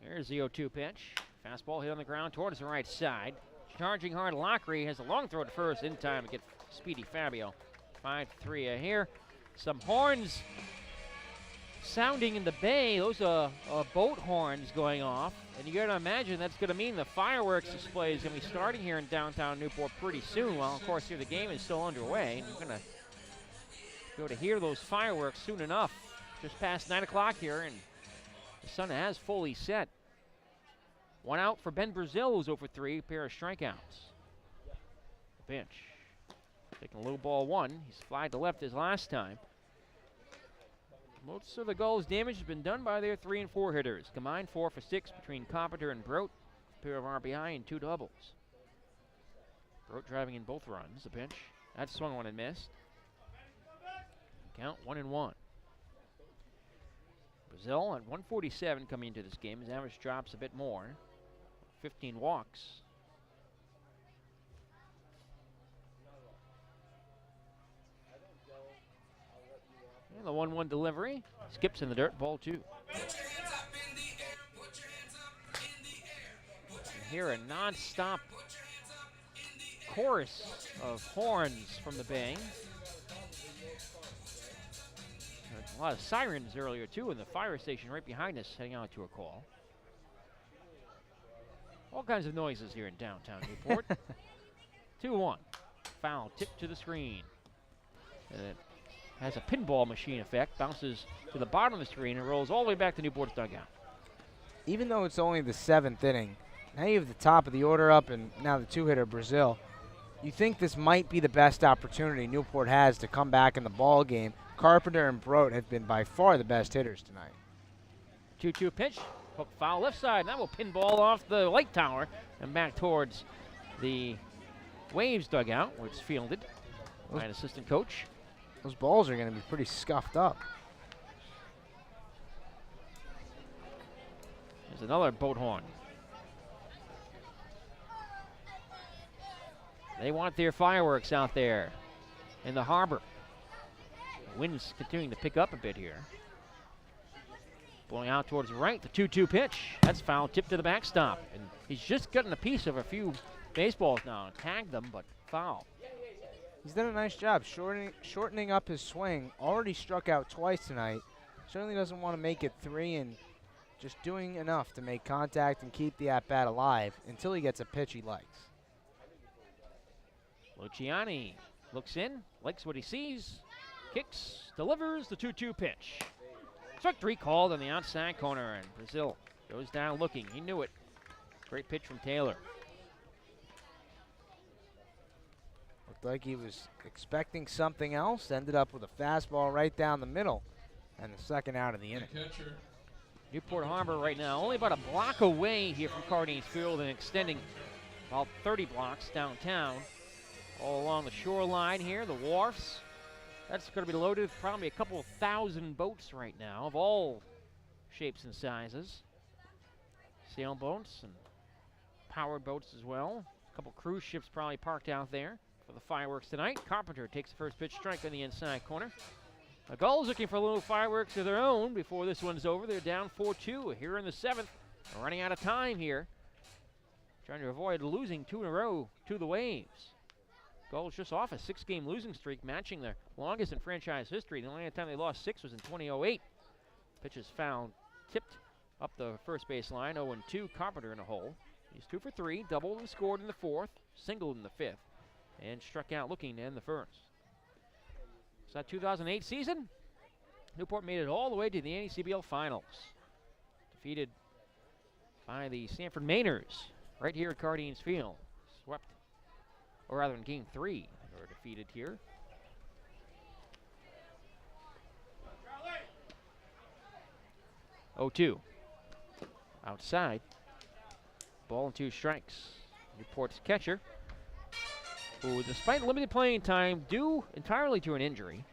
Speaker 1: There's the 0-2 pitch. Fastball hit on the ground towards the right side. Charging hard, Lockery has a long throw to first in time to get Speedy Fabio. 5-3 here. Some horns sounding in the bay. Those are boat horns going off. And you got to imagine that's going to mean the fireworks display is going to be starting here in downtown Newport pretty soon. Well, of course, here the game is still underway. And you're going to go to hear those fireworks soon enough. Just past 9 o'clock here, and the sun has fully set. 1 out for Ben Brazil, who's over 3, pair of strikeouts. The pitch. Taking a low ball 1. He's flied to left his last time. Most of the Gulls' damage has been done by their 3 and 4 hitters. Combined 4 for 6 between Carpenter and Brote. A pair of RBI and 2 doubles. Brote driving in both runs. The pitch. That swung on and missed. Count 1-1. Brazil at 147 coming into this game. His average drops a bit more. 15 walks. And the 1-1 delivery. Skips in the dirt. Ball 2. You hear a non-stop chorus of horns from the Bay. A lot of sirens earlier, too, in the fire station right behind us, heading out to a call. All kinds of noises here in downtown Newport. 2-1. Foul, tip to the screen. And it has a pinball machine effect, bounces to the bottom of the screen and rolls all the way back to Newport's dugout.
Speaker 11: Even though it's only the 7th inning, now you have the top of the order up and now the 2-hitter Brazil. You think this might be the best opportunity Newport has to come back in the ball game. Carpenter and Brote have been by far the best hitters tonight.
Speaker 1: 2-2 pitch, hook foul left side. That will pinball off the light tower and back towards the Waves dugout, where it's fielded by an assistant coach.
Speaker 11: Those balls are going to be pretty scuffed up.
Speaker 1: There's another boat horn. They want their fireworks out there in the harbor. The wind's continuing to pick up a bit here. Blowing out towards the right, the 2-2 pitch. That's foul, tip to the backstop. And he's just gotten a piece of a few baseballs now. Tagged them, but foul.
Speaker 11: He's done a nice job shortening up his swing. Already struck out twice tonight. Certainly doesn't want to make it 3 and just doing enough to make contact and keep the at-bat alive until he gets a pitch he likes.
Speaker 1: Luciani looks in, likes what he sees, kicks, delivers the 2-2 pitch. Strike 3 called on the outside corner, and Brazil goes down looking. He knew it. Great pitch from Taylor.
Speaker 11: Looked like he was expecting something else, ended up with a fastball right down the middle, and the second out of the inning.
Speaker 1: Newport Harbor right now only about a block away here from Cardines Field and extending about 30 blocks downtown. All along the shoreline here, the wharfs. That's going to be loaded with probably a couple of thousand boats right now of all shapes and sizes. Sailboats and powered boats as well. A couple cruise ships probably parked out there for the fireworks tonight. Carpenter takes the first pitch, strike on the inside corner. The Gulls looking for a little fireworks of their own before this one's over. They're down 4-2 here in the 7th. They're running out of time here. Trying to avoid losing 2 in a row to the Waves. Gulls just off a 6-game losing streak, matching their longest in franchise history. The only time they lost 6 was in 2008. Pitch is found, tipped up the first base line. 0-2, Carpenter in a hole. He's 2 for 3, doubled and scored in the 4th, singled in the 5th, and struck out looking to end the 1st. So that 2008 season, Newport made it all the way to the NECBL Finals. Defeated by the Sanford Mainers right here at Cardines Field. Swept. Or rather in Game 3, they were defeated here. Oh, 2. Outside. Ball and 2 strikes. Newport's catcher, who despite limited playing time due entirely to an injury,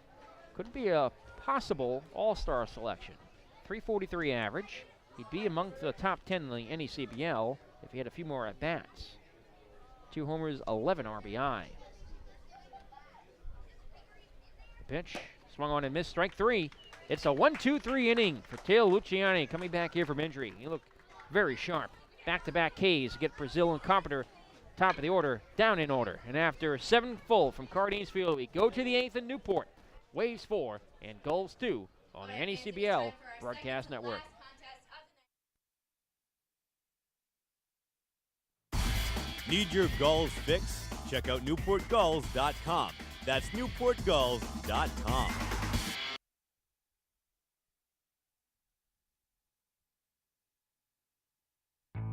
Speaker 1: could be a possible all-star selection. 343 average. He'd be among the top 10 in the NECBL if he had a few more at-bats. 2 homers, 11 RBI. The pitch, swung on and missed, strike 3. It's a 1-2-3 inning for Taylor Luciani coming back here from injury. He looked very sharp. Back-to-back Ks to get Brazil and Carpenter top of the order, down in order. And after 7 full from Cardines Field, we go to the 8th in Newport. Waves 4 and Gulls 2 on the NECBL Broadcast Network.
Speaker 2: Need your Gulls fix? Check out NewportGulls.com. That's NewportGulls.com.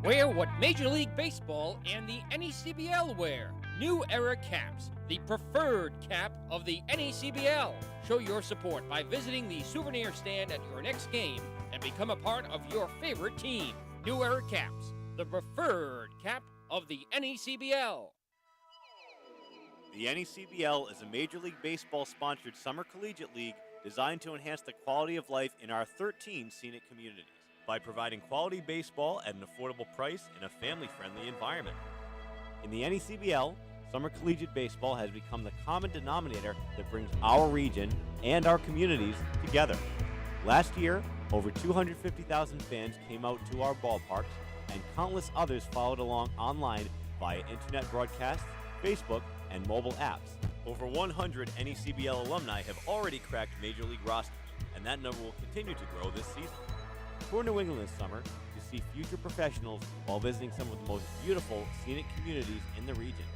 Speaker 1: Wear what Major League Baseball and the NECBL wear. New Era Caps, the preferred cap of the NECBL. Show your support by visiting the souvenir stand at your next game and become a part of your favorite team. New Era Caps, the preferred cap of the NECBL.
Speaker 2: The NECBL is a Major League Baseball-sponsored summer collegiate league designed to enhance the quality of life in our 13 scenic communities by providing quality baseball at an affordable price in a family-friendly environment. In the NECBL, summer collegiate baseball has become the common denominator that brings our region and our communities together. Last year, over 250,000 fans came out to our ballparks, and countless others followed along online via internet broadcasts, Facebook, and mobile apps. Over 100 NECBL alumni have already cracked Major League rosters, and that number will continue to grow this season. Tour New England this summer to see future professionals while visiting some of the most beautiful scenic communities in the region.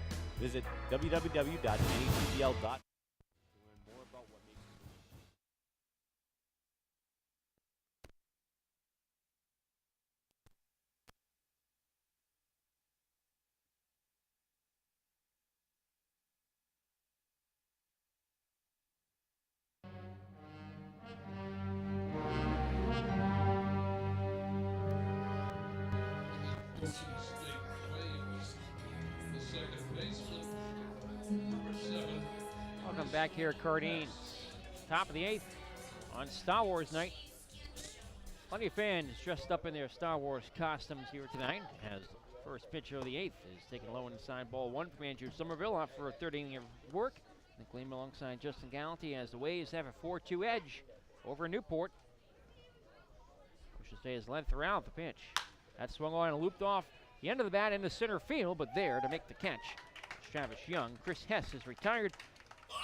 Speaker 2: Visit www.necbl.com to learn more about what makes
Speaker 1: Welcome back here at Cardines. Top of the 8th on Star Wars night. Plenty of fans dressed up in their Star Wars costumes here tonight as the first pitcher of the 8th is taking low inside ball 1 from Andrew Somerville off for a third inning of work. And Gleam alongside Justin Galanty as the Waves have a 4-2 edge over Newport. Pushes his length around the pitch. That swung on and looped off the end of the bat into center field, but there to make the catch. Travis Young. Chris Hess is retired.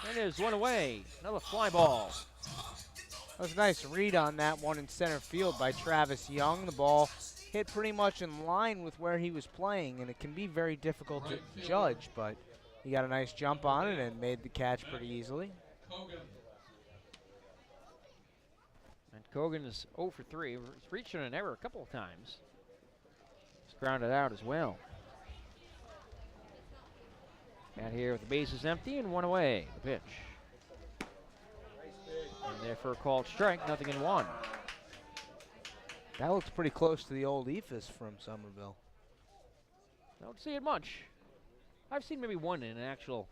Speaker 1: And there's one away. Another fly ball.
Speaker 11: That was a nice read on that one in center field by Travis Young. The ball hit pretty much in line with where he was playing, and it can be very difficult to judge, but he got a nice jump on it and made the catch pretty easily.
Speaker 1: And Kogan is 0 for 3. He's reached an error a couple of times. He's grounded out as well. Out here with the bases empty and 1 away. The pitch. And therefore called strike, 0-1.
Speaker 11: That looks pretty close to the old Ephus from Somerville.
Speaker 1: Don't see it much. I've seen maybe one in an actual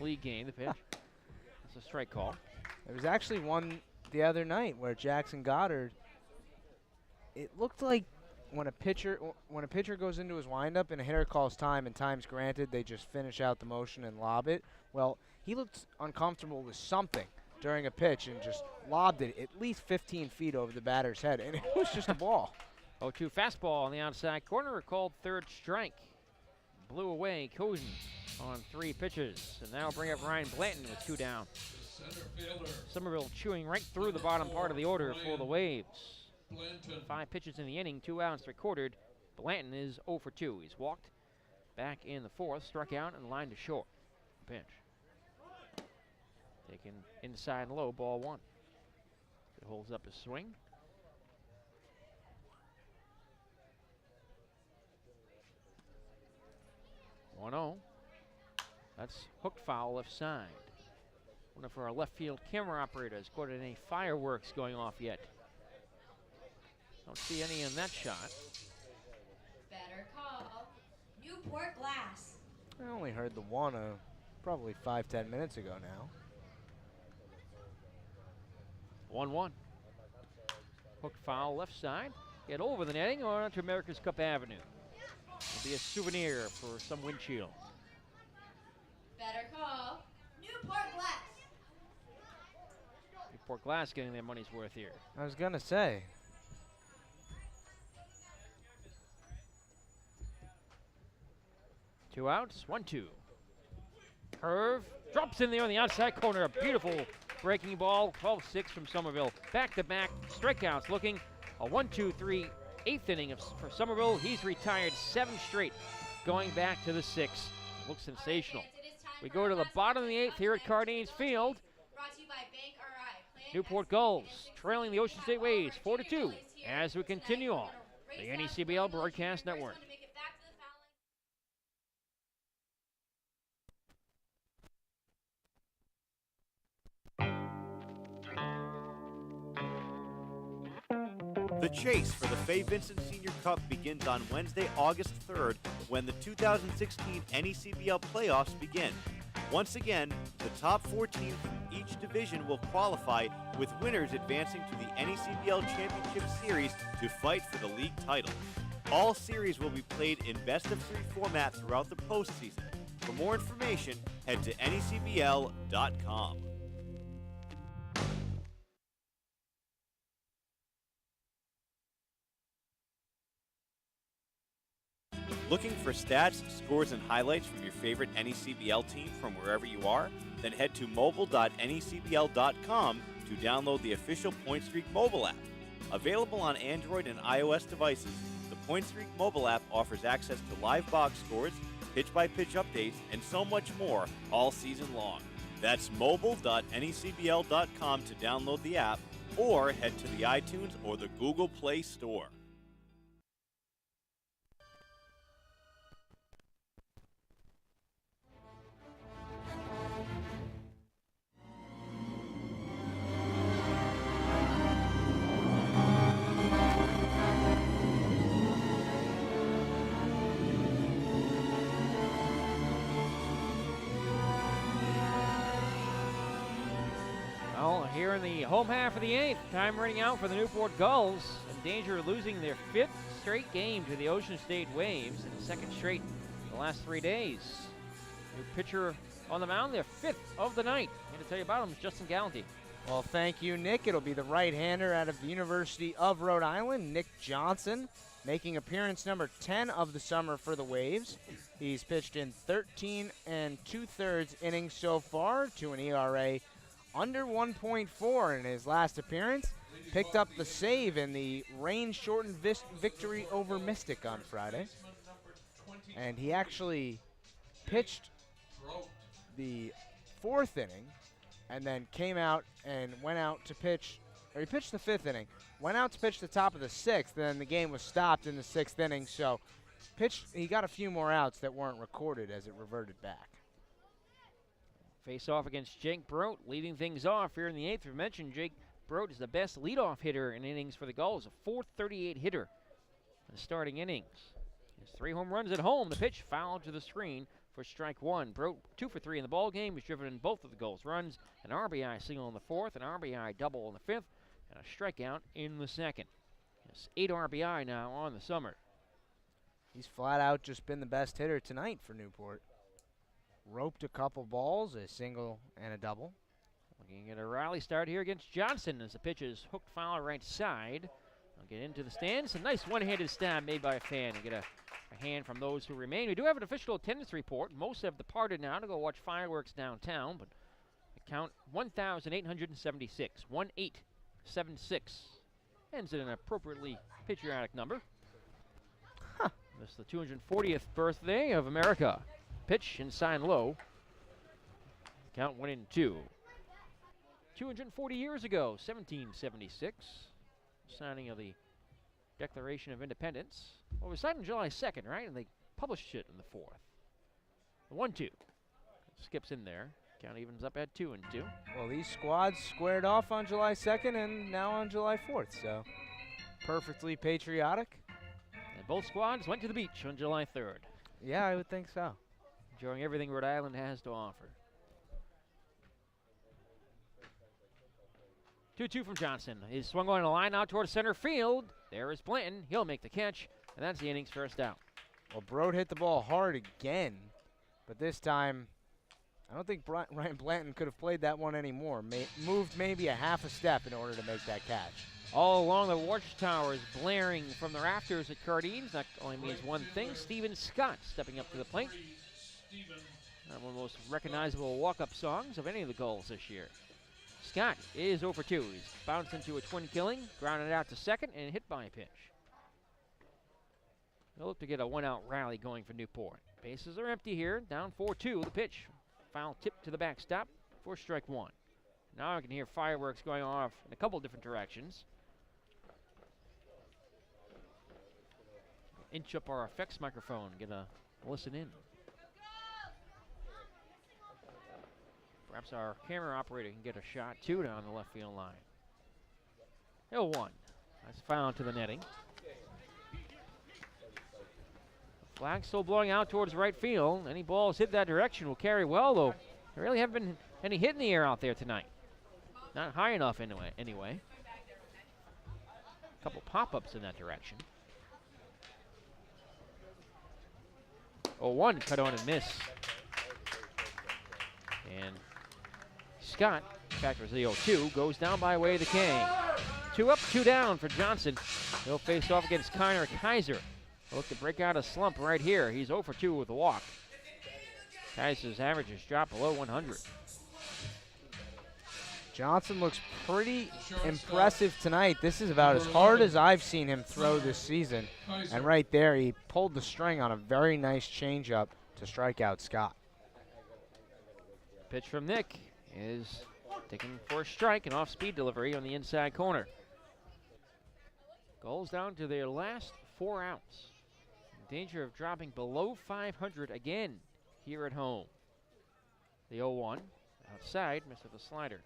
Speaker 1: league game, the pitch. It's a strike call.
Speaker 11: There was actually one the other night where Jackson Goddard, it looked like when a pitcher goes into his windup and a hitter calls time and time's granted, they just finish out the motion and lob it. Well, he looked uncomfortable with something during a pitch and just lobbed it at least 15 feet over the batter's head, and it was just a ball.
Speaker 1: 0-2 fastball on the outside corner, called third strike. Blew away Cozen on 3 pitches, and now bring up Ryan Blanton with 2 down. Somerville chewing right through the bottom part of the order for the Waves. 5 pitches in the inning, 2 outs recorded. Blanton is 0 for 2. He's walked back in the 4th, struck out, and lined to short. Pitch. Taken inside low, ball 1. It holds up his swing. One-0. That's hooked foul left side. One of our left field camera operators caught any fireworks going off yet. Don't see any in that shot.
Speaker 16: Better call. Newport Glass.
Speaker 11: I only heard the one probably 5-10 minutes ago now.
Speaker 1: 1-1. Hooked foul left side. Get over the netting or onto America's Cup Avenue. It'll be a souvenir for some windshield.
Speaker 16: Better call. Newport Glass.
Speaker 1: Newport Glass getting their money's worth here.
Speaker 11: I was going to say.
Speaker 1: Two outs, 1-2. Curve, drops in there on the outside corner. A beautiful breaking ball, 12-6 from Somerville. Back-to-back strikeouts looking. A 1-2-3, 8th inning for Somerville. He's retired 7 straight, going back to the 6th. Looks sensational. We go to the bottom of the 8th here at Cardines Field. Newport Gulls trailing the Ocean State Waves 4-2 as we continue on the NECBL Broadcast Network.
Speaker 2: The chase for the Fay Vincent Senior Cup begins on Wednesday, August 3rd, when the 2016 NECBL playoffs begin. Once again, the top 4 teams from each division will qualify, with winners advancing to the NECBL Championship Series to fight for the league title. All series will be played in best-of-3 format throughout the postseason. For more information, head to necbl.com. Looking for stats, scores, and highlights from your favorite NECBL team from wherever you are? Then head to mobile.necbl.com to download the official Point Streak mobile app. Available on Android and iOS devices, the Point Streak mobile app offers access to live box scores, pitch-by-pitch updates, and so much more all season long. That's mobile.necbl.com to download the app, or head to the iTunes or the Google Play Store.
Speaker 1: Well, here in the home half of the 8th, time running out for the Newport Gulls, in danger of losing their 5th straight game to the Ocean State Waves, and second straight in the last 3 days. New pitcher on the mound, their 5th of the night. Here to tell you about him is Justin Gallanty.
Speaker 11: Well, thank you, Nick. It'll be the right-hander out of the University of Rhode Island, Nick Johnson, making appearance number 10 of the summer for the Waves. He's pitched in 13 2/3 innings so far to an ERA under 1.4 in his last appearance. Picked up the save in the rain-shortened victory over Mystic on Friday. And he actually pitched the 4th inning and then came out and went out to pitch, or he pitched the 5th inning, went out to pitch the top of the 6th, and then the game was stopped in the 6th inning, so he got a few more outs that weren't recorded as it reverted back.
Speaker 1: Face off against Jake Brote, leading things off here in the 8th. We mentioned Jake Brote is the best leadoff hitter in innings for the Gulls, a .438 hitter in the starting innings. He has 3 home runs at home. The pitch fouled to the screen for strike 1. Brote 2 for 3 in the ball game. He's driven in both of the Gulls' runs, an RBI single in the 4th, an RBI double in the 5th, and a strikeout in the 2nd. He has 8 RBI now on the summer.
Speaker 11: He's flat out just been the best hitter tonight for Newport. Roped a couple balls, a single and a double.
Speaker 1: Looking at a rally start here against Johnson as the pitch is hooked foul right side. I'll get into the stands. A nice one-handed stab made by a fan. You get a hand from those who remain. We do have an official attendance report. Most have departed now to go watch fireworks downtown, but the count 1,876. 1876. Ends in an appropriately patriotic number. This is the 240th birthday of America. Pitch inside low. Count 1-2. 240 years ago, 1776. Signing of the Declaration of Independence. Well, it was signed on July 2nd, right? And they published it on the 4th. The 1-2. Skips in there. Count evens up at 2-2.
Speaker 11: Well, these squads squared off on July 2nd and now on July 4th, so perfectly patriotic.
Speaker 1: And both squads went to the beach on July 3rd.
Speaker 11: Yeah, I would think so.
Speaker 1: Enjoying everything Rhode Island has to offer. 2-2 from Johnson. He's swung on a line out towards center field. There is Blanton. He'll make the catch, and that's the inning's first out.
Speaker 11: Well, Broad hit the ball hard again, but this time I don't think Ryan Blanton could have played that one anymore. Moved maybe a half a step in order to make that catch.
Speaker 1: All along the watchtowers, blaring from the rafters at Cardines. That only means one thing. Steven Scott stepping up to the plate. One of the most recognizable walk-up songs of any of the Gulls this year. Scott is 0 for 2. He's bounced into a twin killing, grounded out to second, and hit by a pitch. They'll look to get a one-out rally going for Newport. Bases are empty here, down 4-2. The pitch, foul tip to the backstop for strike 1. Now I can hear fireworks going off in a couple different directions. Inch up our effects microphone, get a listen in. Perhaps our camera operator can get a shot too down the left field line. 0-1. That's foul to the netting. Flag still blowing out towards right field. Any balls hit that direction will carry well, though. There really haven't been any hit in the air out there tonight. Not high enough anyway. A couple pop-ups in that direction. 0-1, cut on and miss. And Scott, factors the 0-2, goes down by way of the K. 2 up, 2 down for Johnson. He'll face off against Connor Kaiser. Look to break out a slump right here. He's 0 for 2 with a walk. Kaiser's averages drop below 100.
Speaker 11: Johnson looks pretty impressive tonight. This is about as hard as I've seen him throw this season. And right there, he pulled the string on a very nice changeup to strike out Scott.
Speaker 1: Pitch from Nick is taken for a strike, an off-speed delivery on the inside corner. Gulls down to their last 4 outs. In danger of dropping below 500 again here at home. The 0-1 outside, misses the slider.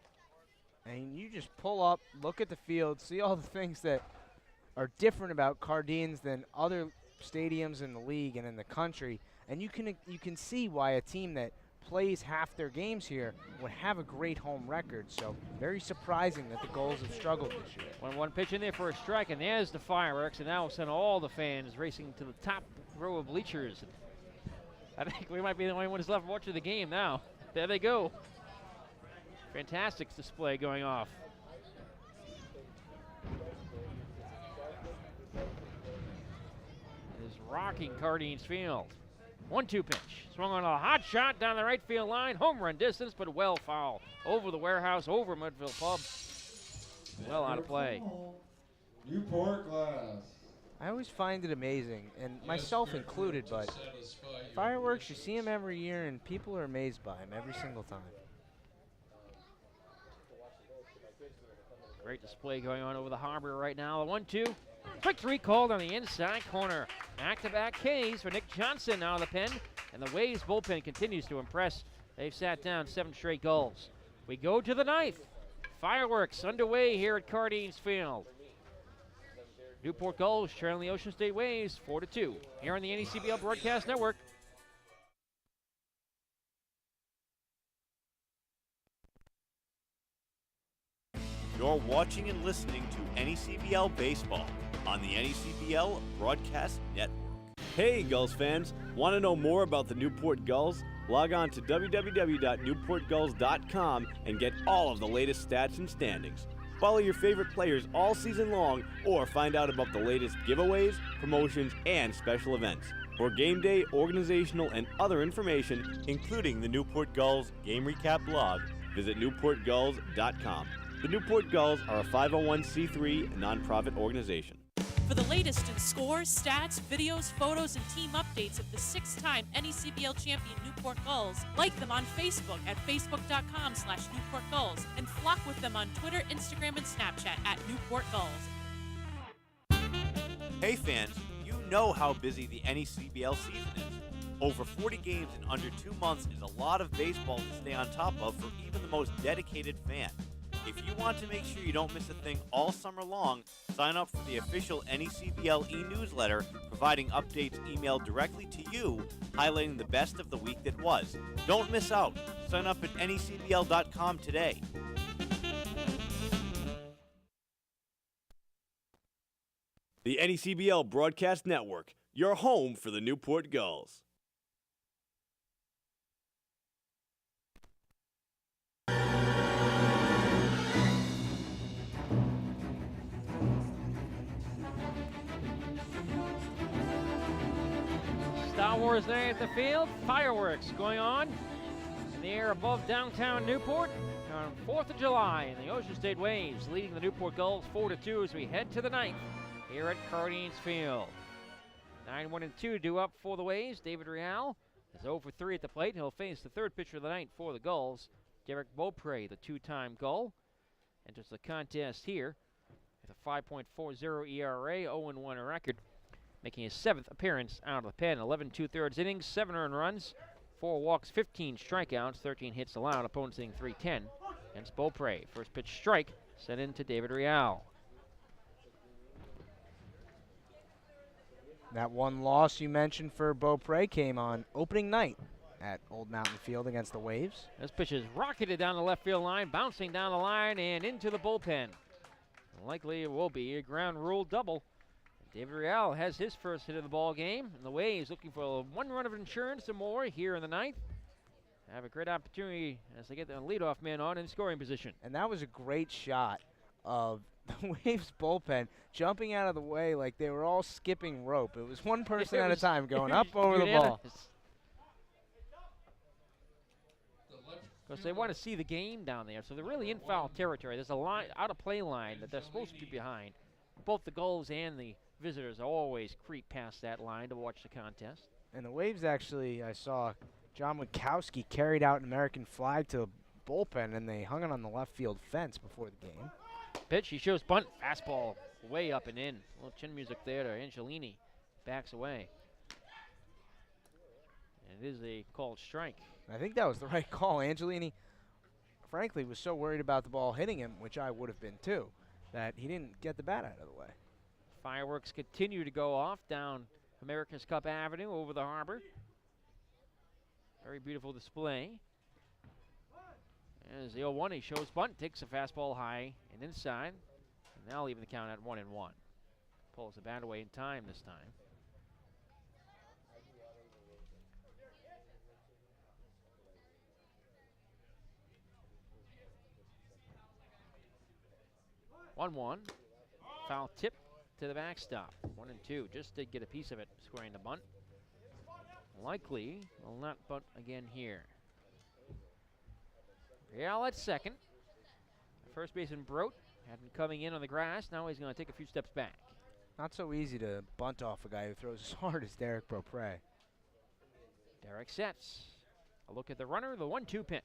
Speaker 11: And you just pull up, look at the field, see all the things that are different about Cardines than other stadiums in the league and in the country, and you can see why a team that plays half their games here would have a great home record. So very surprising that the Gulls have struggled this year.
Speaker 1: 1-1 pitch in there for a strike, and there's the fireworks, and that will send all the fans racing to the top row of bleachers. I think we might be the only ones left watching the game now. There they go. Fantastic display going off. It is rocking Cardines Field. 1-2 pitch. Swung on a hot shot down the right field line. Home run distance, but well foul. Over the warehouse, over Mudville Pub. Well out of play.
Speaker 9: Newport Glass.
Speaker 11: I always find it amazing, and myself included, but fireworks, you see them every year, and people are amazed by them every single time.
Speaker 1: Great display going on over the harbor right now. The 1-2. Quick 3 called on the inside corner. Back-to-back Ks for Nick Johnson out of the pen, and the Waves bullpen continues to impress. They've sat down 7 straight Gulls. We go to the 9th. Fireworks underway here at Cardines Field. Newport Gulls trailing the Ocean State Waves 4-2 here on the NECBL Broadcast Network.
Speaker 2: You're watching and listening to NECBL Baseball on the NECBL Broadcast Network. Hey, Gulls fans! Want to know more about the Newport Gulls? Log on to www.newportgulls.com and get all of the latest stats and standings. Follow your favorite players all season long or find out about the latest giveaways, promotions, and special events. For game day, organizational, and other information, including the Newport Gulls Game Recap blog, visit newportgulls.com. The Newport Gulls are a 501c3 nonprofit organization.
Speaker 12: For the latest in scores, stats, videos, photos, and team updates of the 6-time NECBL champion Newport Gulls, like them on Facebook at facebook.com/Newport Gulls, and flock with them on Twitter, Instagram, and Snapchat at Newport Gulls.
Speaker 2: Hey fans, you know how busy the NECBL season is. Over 40 games in under 2 months is a lot of baseball to stay on top of for even the most dedicated fan. If you want to make sure you don't miss a thing all summer long, sign up for the official NECBL e-newsletter, providing updates emailed directly to you, highlighting the best of the week that was. Don't miss out. Sign up at necbl.com today. The NECBL Broadcast Network, your home for the Newport Gulls.
Speaker 1: Star Wars Day at the field. Fireworks going on in the air above downtown Newport on 4th of July. And the Ocean State Waves leading the Newport Gulls 4-2 as we head to the 9th here at Cardines Field. 9-1-2 due up for the Waves. David Real is 0 for 3 at the plate. He'll face the third pitcher of the night for the Gulls. Derek Beaupre, the 2-time Gull, enters the contest here with a 5.40 ERA, 0-1 record, making his 7th appearance out of the pen. 11 2/3 innings, 7 earned runs, 4 walks, 15 strikeouts, 13 hits allowed. Opponents hitting .310 against Beaupre. First pitch strike sent in to David Real.
Speaker 11: That one loss you mentioned for Beaupre came on opening night at Old Mountain Field against the Waves.
Speaker 1: This pitch is rocketed down the left field line, bouncing down the line and into the bullpen. Likely it will be a ground rule double. David Real has his first hit of the ball game, and the Waves looking for one run of insurance or more here in the ninth. Have a great opportunity as they get the leadoff man on in scoring position.
Speaker 11: And that was a great shot of the Waves bullpen jumping out of the way like they were all skipping rope. It was one person at a time going up over the ball.
Speaker 1: Because they want to see the game down there, so they're really in foul territory. There's a line, out of play line that they're supposed to be behind. Both the Gulls and the visitors always creep past that line to watch the contest.
Speaker 11: And the Waves actually, I saw John Witkowski carried out an American flag to the bullpen, and they hung it on the left field fence before the game.
Speaker 1: Pitch, he shows bunt, fastball way up and in. A little chin music there to Angelini, backs away. And it is a called strike.
Speaker 11: I think that was the right call. Angelini, frankly, was so worried about the ball hitting him, which I would have been too, that he didn't get the bat out of the way.
Speaker 1: Fireworks continue to go off down America's Cup Avenue over the harbor. Very beautiful display. As the 0-1, he shows bunt, takes a fastball high and inside. And now leaving the count at 1-1. Pulls the bat away in time this time. One, foul tip to the backstop. 1-2, just did get a piece of it, scoring the bunt. Likely will not bunt again here. Real at second. First baseman Brote had him coming in on the grass. Now he's going to take a few steps back.
Speaker 11: Not so easy to bunt off a guy who throws as hard as Derek Beaupre.
Speaker 1: Derek sets. A look at the runner, the 1-2 pitch.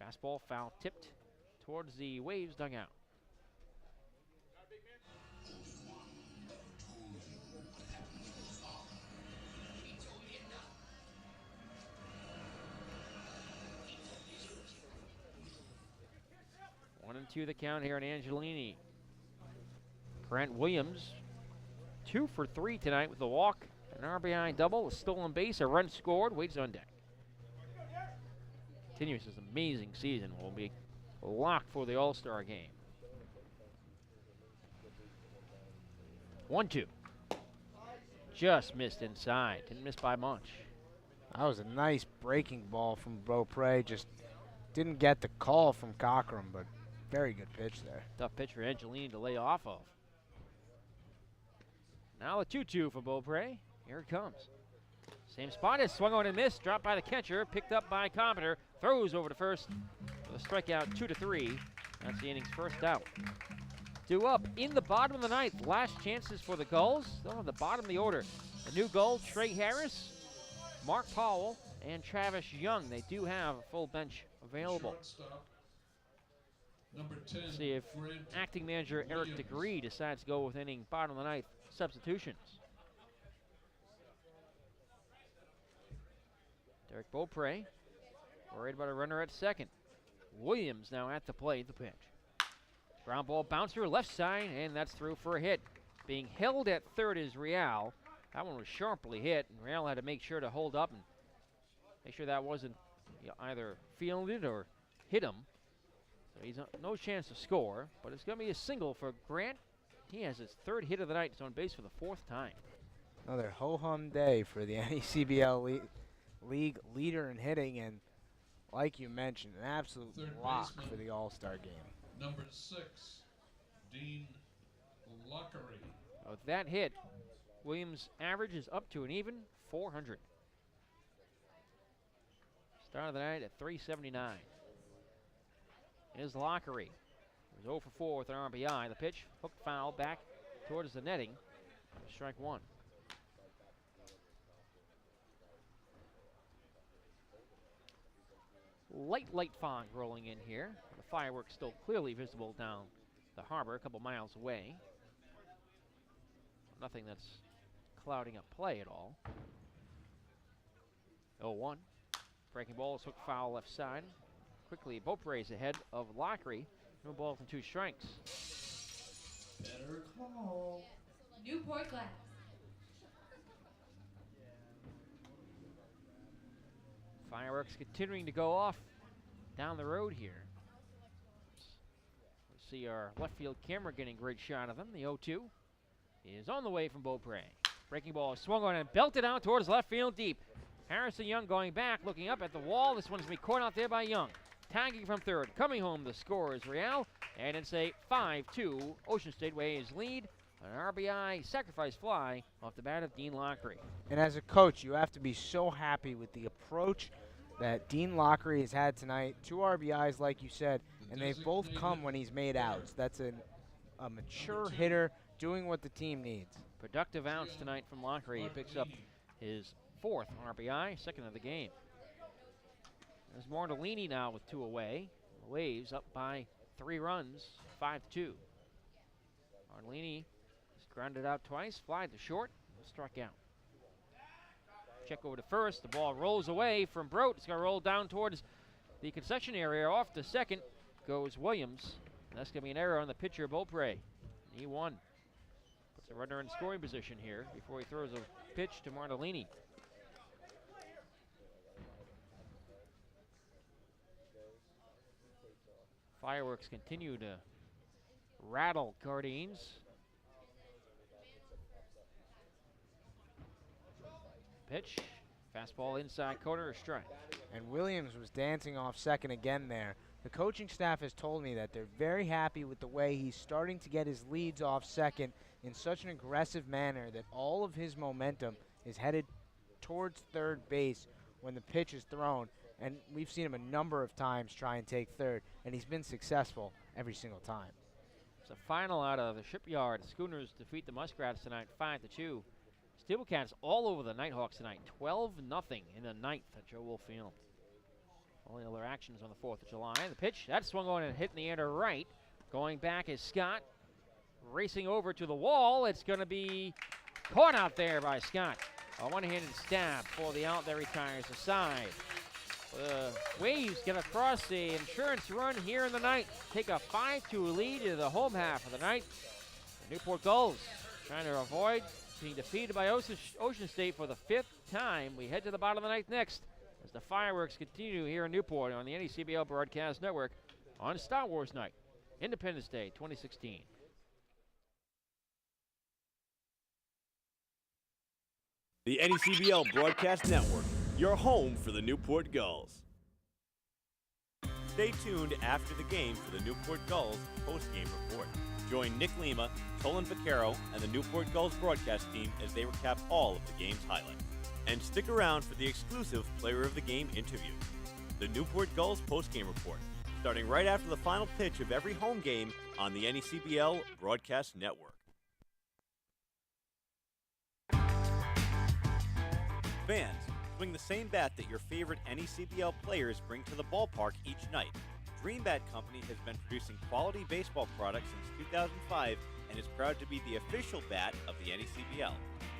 Speaker 1: Fastball foul tipped towards the Waves dugout. One and two the count here on Angelini. Grant Williams, 2 for 3 tonight with a walk, an RBI double, a stolen base, a run scored, waits on deck. Continues his amazing season, will be locked for the All-Star game. 1-2. Just missed inside, didn't miss by much.
Speaker 11: That was a nice breaking ball from Beaupre, just didn't get the call from Cochran, but very good pitch there.
Speaker 1: Tough pitch for Angelini to lay off of. Now a 2-2 for Beaupre. Here it comes. Same spot as swung on and missed. Dropped by the catcher. Picked up by Carpenter. Throws over to first with a strikeout 2-3. That's the inning's first out. 2 up in the bottom of the ninth. Last chances for the Gulls. Still on the bottom of the order. The new Gull, Trey Harris, Mark Powell, and Travis Young. They do have a full bench available.
Speaker 18: Number 10,
Speaker 1: see if acting manager Eric DeGree decides to go with inning bottom of the ninth substitutions. Derek Beaupre worried about a runner at second. Williams now at the plate, the pitch. Ground ball bouncer left side, and that's through for a hit. Being held at third is Real. That one was sharply hit, and Real had to make sure to hold up and make sure that wasn't either fielded or hit him. So he's no chance to score, but it's going to be a single for Grant. He has his third hit of the night. He's on base for the 4th time.
Speaker 11: Another ho-hum day for the NECBL league leader in hitting, and like you mentioned, an absolute lock for the All-Star game.
Speaker 18: Number 6, Dean Lockery.
Speaker 1: With that hit, Williams' average is up to an even 400. Start of the night at 379. Is Lockery. He was 0 for 4 with an RBI. The pitch, hooked foul back towards the netting. Strike 1. Light fog rolling in here. The fireworks still clearly visible down the harbor a couple miles away. Nothing that's clouding up play at all. 0-1. Breaking ball is hooked foul left side. Quickly, Beaupre's ahead of Lockery. No balls and 2 strikes.
Speaker 18: Better call.
Speaker 16: Newport Glass.
Speaker 1: Fireworks continuing to go off down the road here. We'll see our left field camera getting a great shot of them. The 0-2 is on the way from Beaupre. Breaking ball is swung on and belted out towards left field deep. Harrison Young going back, looking up at the wall. This one's going to be caught out there by Young. Tagging from third. Coming home, the score is Real. And it's a 5-2 Ocean State Waves lead. An RBI sacrifice fly off the bat of Dean Lockery.
Speaker 11: And as a coach, you have to be so happy with the approach that Dean Lockery has had tonight. 2 RBIs, like you said, and they've both come when he's made outs. That's a mature hitter doing what the team needs.
Speaker 1: Productive outs tonight from Lockery. He picks up his 4th RBI, 2nd of the game. There's Mortellini now with 2 away. The Waves up by 3 runs, 5-2. Mortellini has grounded out twice, fly to short, struck out. Check over to first. The ball rolls away from Brote. It's going to roll down towards the concession area. Off to second goes Williams. That's going to be an error on the pitcher, Beaupre. He won. Puts a runner in scoring position here before he throws a pitch to Mortellini. Fireworks continue to rattle Cardines. Pitch, fastball inside corner, a strike.
Speaker 11: And Williams was dancing off second again there. The coaching staff has told me that they're very happy with the way he's starting to get his leads off second in such an aggressive manner that all of his momentum is headed towards third base when the pitch is thrown. And we've seen him a number of times try and take third, and he's been successful every single time.
Speaker 1: It's a final out of the Shipyard. Schooners defeat the Muskrats tonight, 5-2. Steelcats all over the Nighthawks tonight, 12-0 in the 9th at Joe Wolf Field. All the other actions on the 4th of July. The pitch, that's swung on and hit in the air to right. Going back is Scott, racing over to the wall. It's going to be caught out there by Scott. A one-handed stab for the out. There retires aside. The Waves get across the insurance run here in the ninth. Take a 5-2 lead into the home half of the ninth. The Newport Gulls trying to avoid being defeated by Ocean State for the 5th time. We head to the bottom of the ninth next as the fireworks continue here in Newport on the NECBL Broadcast Network on Star Wars Night, Independence Day 2016.
Speaker 2: The NECBL Broadcast Network, your home for the Newport Gulls. Stay tuned after the game for the Newport Gulls post-game report. Join Nick Lima, Tolan Vaquero, and the Newport Gulls broadcast team as they recap all of the game's highlights. And stick around for the exclusive Player of the Game interview. The Newport Gulls post-game report, starting right after the final pitch of every home game on the NECBL Broadcast Network. Fans, swing the same bat that your favorite NECBL players bring to the ballpark each night. Dream Bat Company has been producing quality baseball products since 2005 and is proud to be the official bat of the NECBL.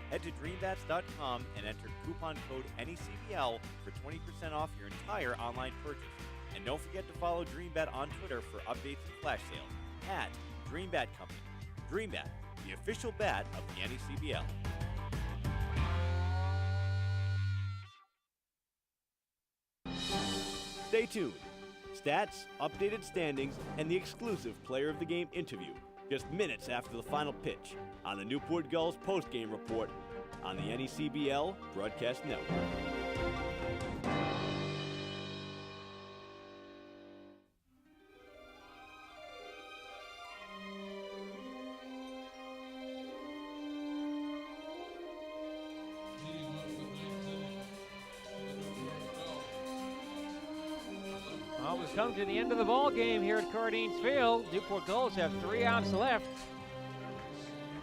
Speaker 2: Head to dreambats.com and enter coupon code NECBL for 20% off your entire online purchase. And don't forget to follow Dream Bat on Twitter for updates and flash sales. At Dream Bat Company. Dream Bat, the official bat of the NECBL. Stay tuned. Stats, updated standings, and the exclusive Player of the Game interview just minutes after the final pitch on the Newport Gulls post-game report on the NECBL Broadcast Network.
Speaker 1: Well, we've come to the end of the ball game here at Cardines Field. Newport Gulls have 3 outs left.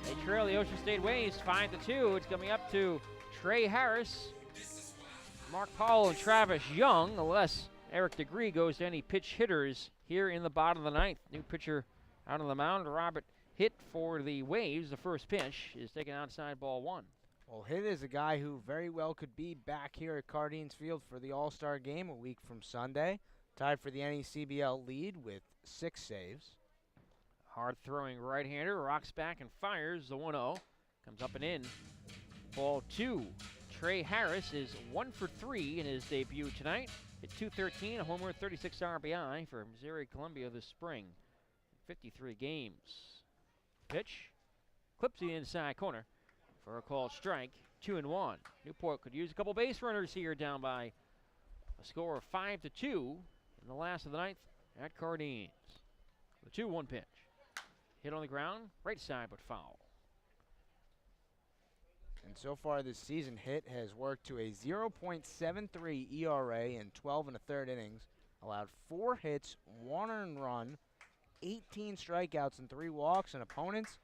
Speaker 1: They trail the Ocean State Waves 5-2. It's coming up to Trey Harris, Mark Powell, and Travis Young, unless Eric DeGree goes to any pitch hitters here in the bottom of the ninth. New pitcher out on the mound, Robert Hitt for the Waves. The first pitch is taken outside, ball 1.
Speaker 11: Well, Hitt is a guy who very well could be back here at Cardines Field for the All-Star game a week from Sunday. Tied for the NECBL lead with 6 saves.
Speaker 1: Hard-throwing right-hander, rocks back and fires the 1-0. Comes up and in. Ball 2. Trey Harris is 1 for 3 in his debut tonight. Hit .213, a homer, 36 RBI for Missouri Columbia this spring. 53 games. Pitch. Clips the inside corner for a called strike. 2-1. Newport could use a couple base runners here, down by a score of 5-2 in the last of the ninth at Cardines. The 2-1 pitch. Hit on the ground, right side, but foul.
Speaker 11: And so far this season, Hit has worked to a 0.73 ERA in 12 1/3 innings, allowed 4 hits, 1 earned run, 18 strikeouts, and 3 walks, and opponents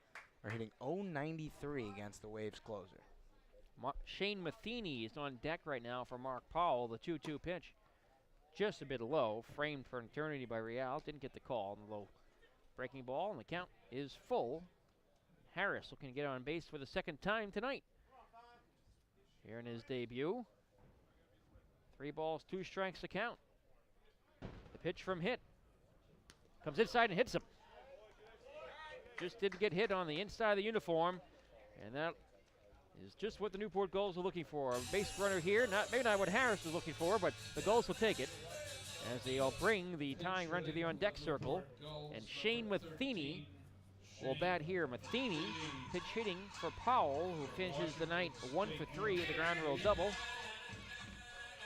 Speaker 11: are hitting .093 against the Waves closer.
Speaker 1: Shane Matheny is on deck right now for Mark Powell. The 2-2 pitch, just a bit low, framed for an eternity by Real. Didn't get the call on the low breaking ball, and the count is full. Harris looking to get on base for the second time tonight here in his debut. 3 balls, 2 strikes to count. The pitch from Hit comes inside and hits him. Just didn't get hit on the inside of the uniform, and that is just what the Newport Gulls are looking for. A base runner here, maybe not what Harris was looking for, but the Gulls will take it as they'll bring the tying run to the on-deck circle. And Shane Matheny will bat here. Matheny pitch hitting for Powell, who finishes the night 1 for 3 with a ground rule double.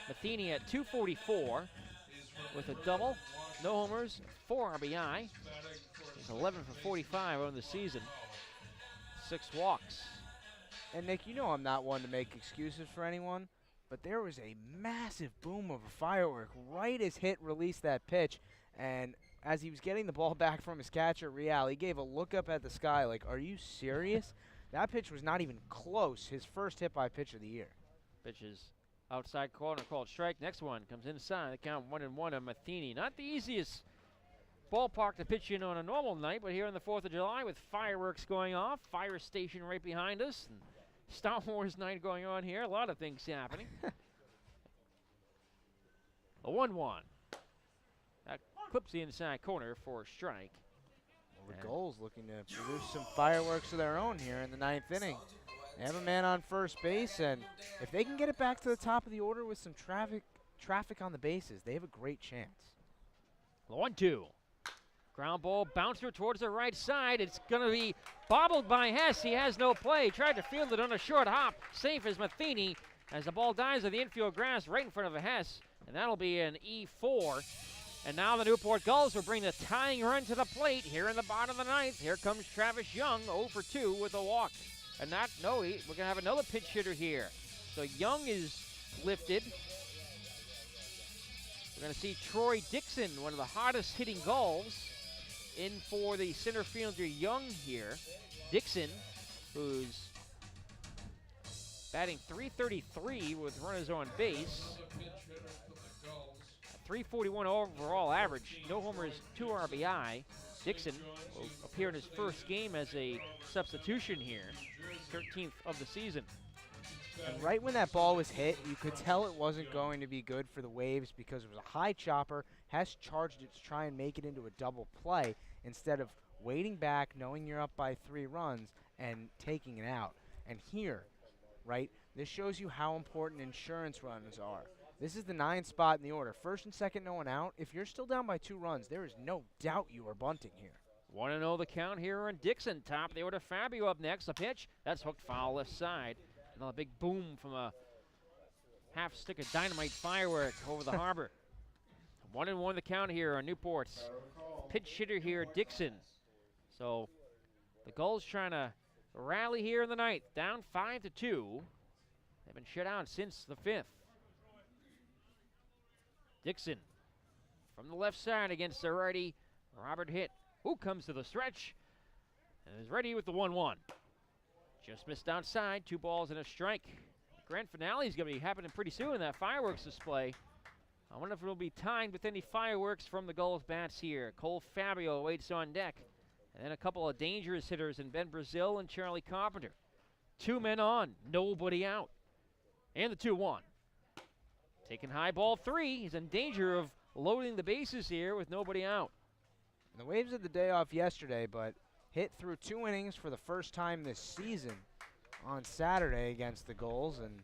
Speaker 1: Matheny at .244 with a double, no homers, 4 RBI. He's 11 for 45 on the season, 6 walks.
Speaker 11: And Nick, you know I'm not one to make excuses for anyone, but there was a massive boom of a firework right as Hit released that pitch, and as he was getting the ball back from his catcher, Real, he gave a look up at the sky like, are you serious? That pitch was not even close. His first hit-by pitch of the year.
Speaker 1: Pitch is outside corner, called strike. Next one comes inside. The count 1-1 on Matheny. Not the easiest ballpark to pitch in on a normal night, but here on the 4th of July with fireworks going off, fire station right behind us, and Star Wars night going on here. A lot of things happening. A 1-1. That clips the inside corner for a strike.
Speaker 11: Well, the Gulls looking to produce some fireworks of their own here in the 9th inning. They have a man on first base, and if they can get it back to the top of the order with some traffic on the bases, they have a great chance.
Speaker 1: 1-2. Ground ball bouncer towards the right side. It's going to be bobbled by Hess. He has no play. Tried to field it on a short hop. Safe as Matheny as the ball dives on the infield grass right in front of Hess. And that'll be an E4. And now the Newport Gulls will bring the tying run to the plate here in the bottom of the 9th. Here comes Travis Young, 0 for 2 with a walk. And we're going to have another pinch hitter here. So Young is lifted. We're going to see Troy Dixon, one of the hottest hitting Gulls, in for the center fielder Young here. Dixon, who's batting .333 with runners on base. 341 overall average, no homers, 2 RBI. Dixon will appear in his first game as a substitution here, 13th of the season.
Speaker 11: And right when that ball was hit, you could tell it wasn't going to be good for the Waves because it was a high chopper. Hess charged it to try and make it into a double play instead of waiting back, knowing you're up by 3 runs, and taking it out. And here, right, this shows you how important insurance runs are. This is the 9th spot in the order. First and second, no one out. If you're still down by 2 runs, there is no doubt you are bunting here.
Speaker 1: 1-0 the count here on Dixon. Top of the order, Fabio up next. The pitch, that's hooked foul left side. Another big boom from a half stick of dynamite firework over the harbor. 1-1 the count here on Newport's pitch hitter here, Dixon. So the Gulls trying to rally here in the 9th, down 5-2. They've been shut out since the 5th. Dixon from the left side against the righty Robert Hitt, who comes to the stretch and is ready with the 1-1. Just missed outside, 2 balls and a strike. Grand finale is going to be happening pretty soon in that fireworks display. I wonder if it will be timed with any fireworks from the Gulls bats here. Cole Fabio waits on deck. And then a couple of dangerous hitters in Ben Brazil and Charlie Carpenter. 2 men on, nobody out. And the 2-1. Taking high ball 3. He's in danger of loading the bases here with nobody out.
Speaker 11: And the Waves had the day off yesterday, but Hit through 2 innings for the first time this season on Saturday against the Gulls, and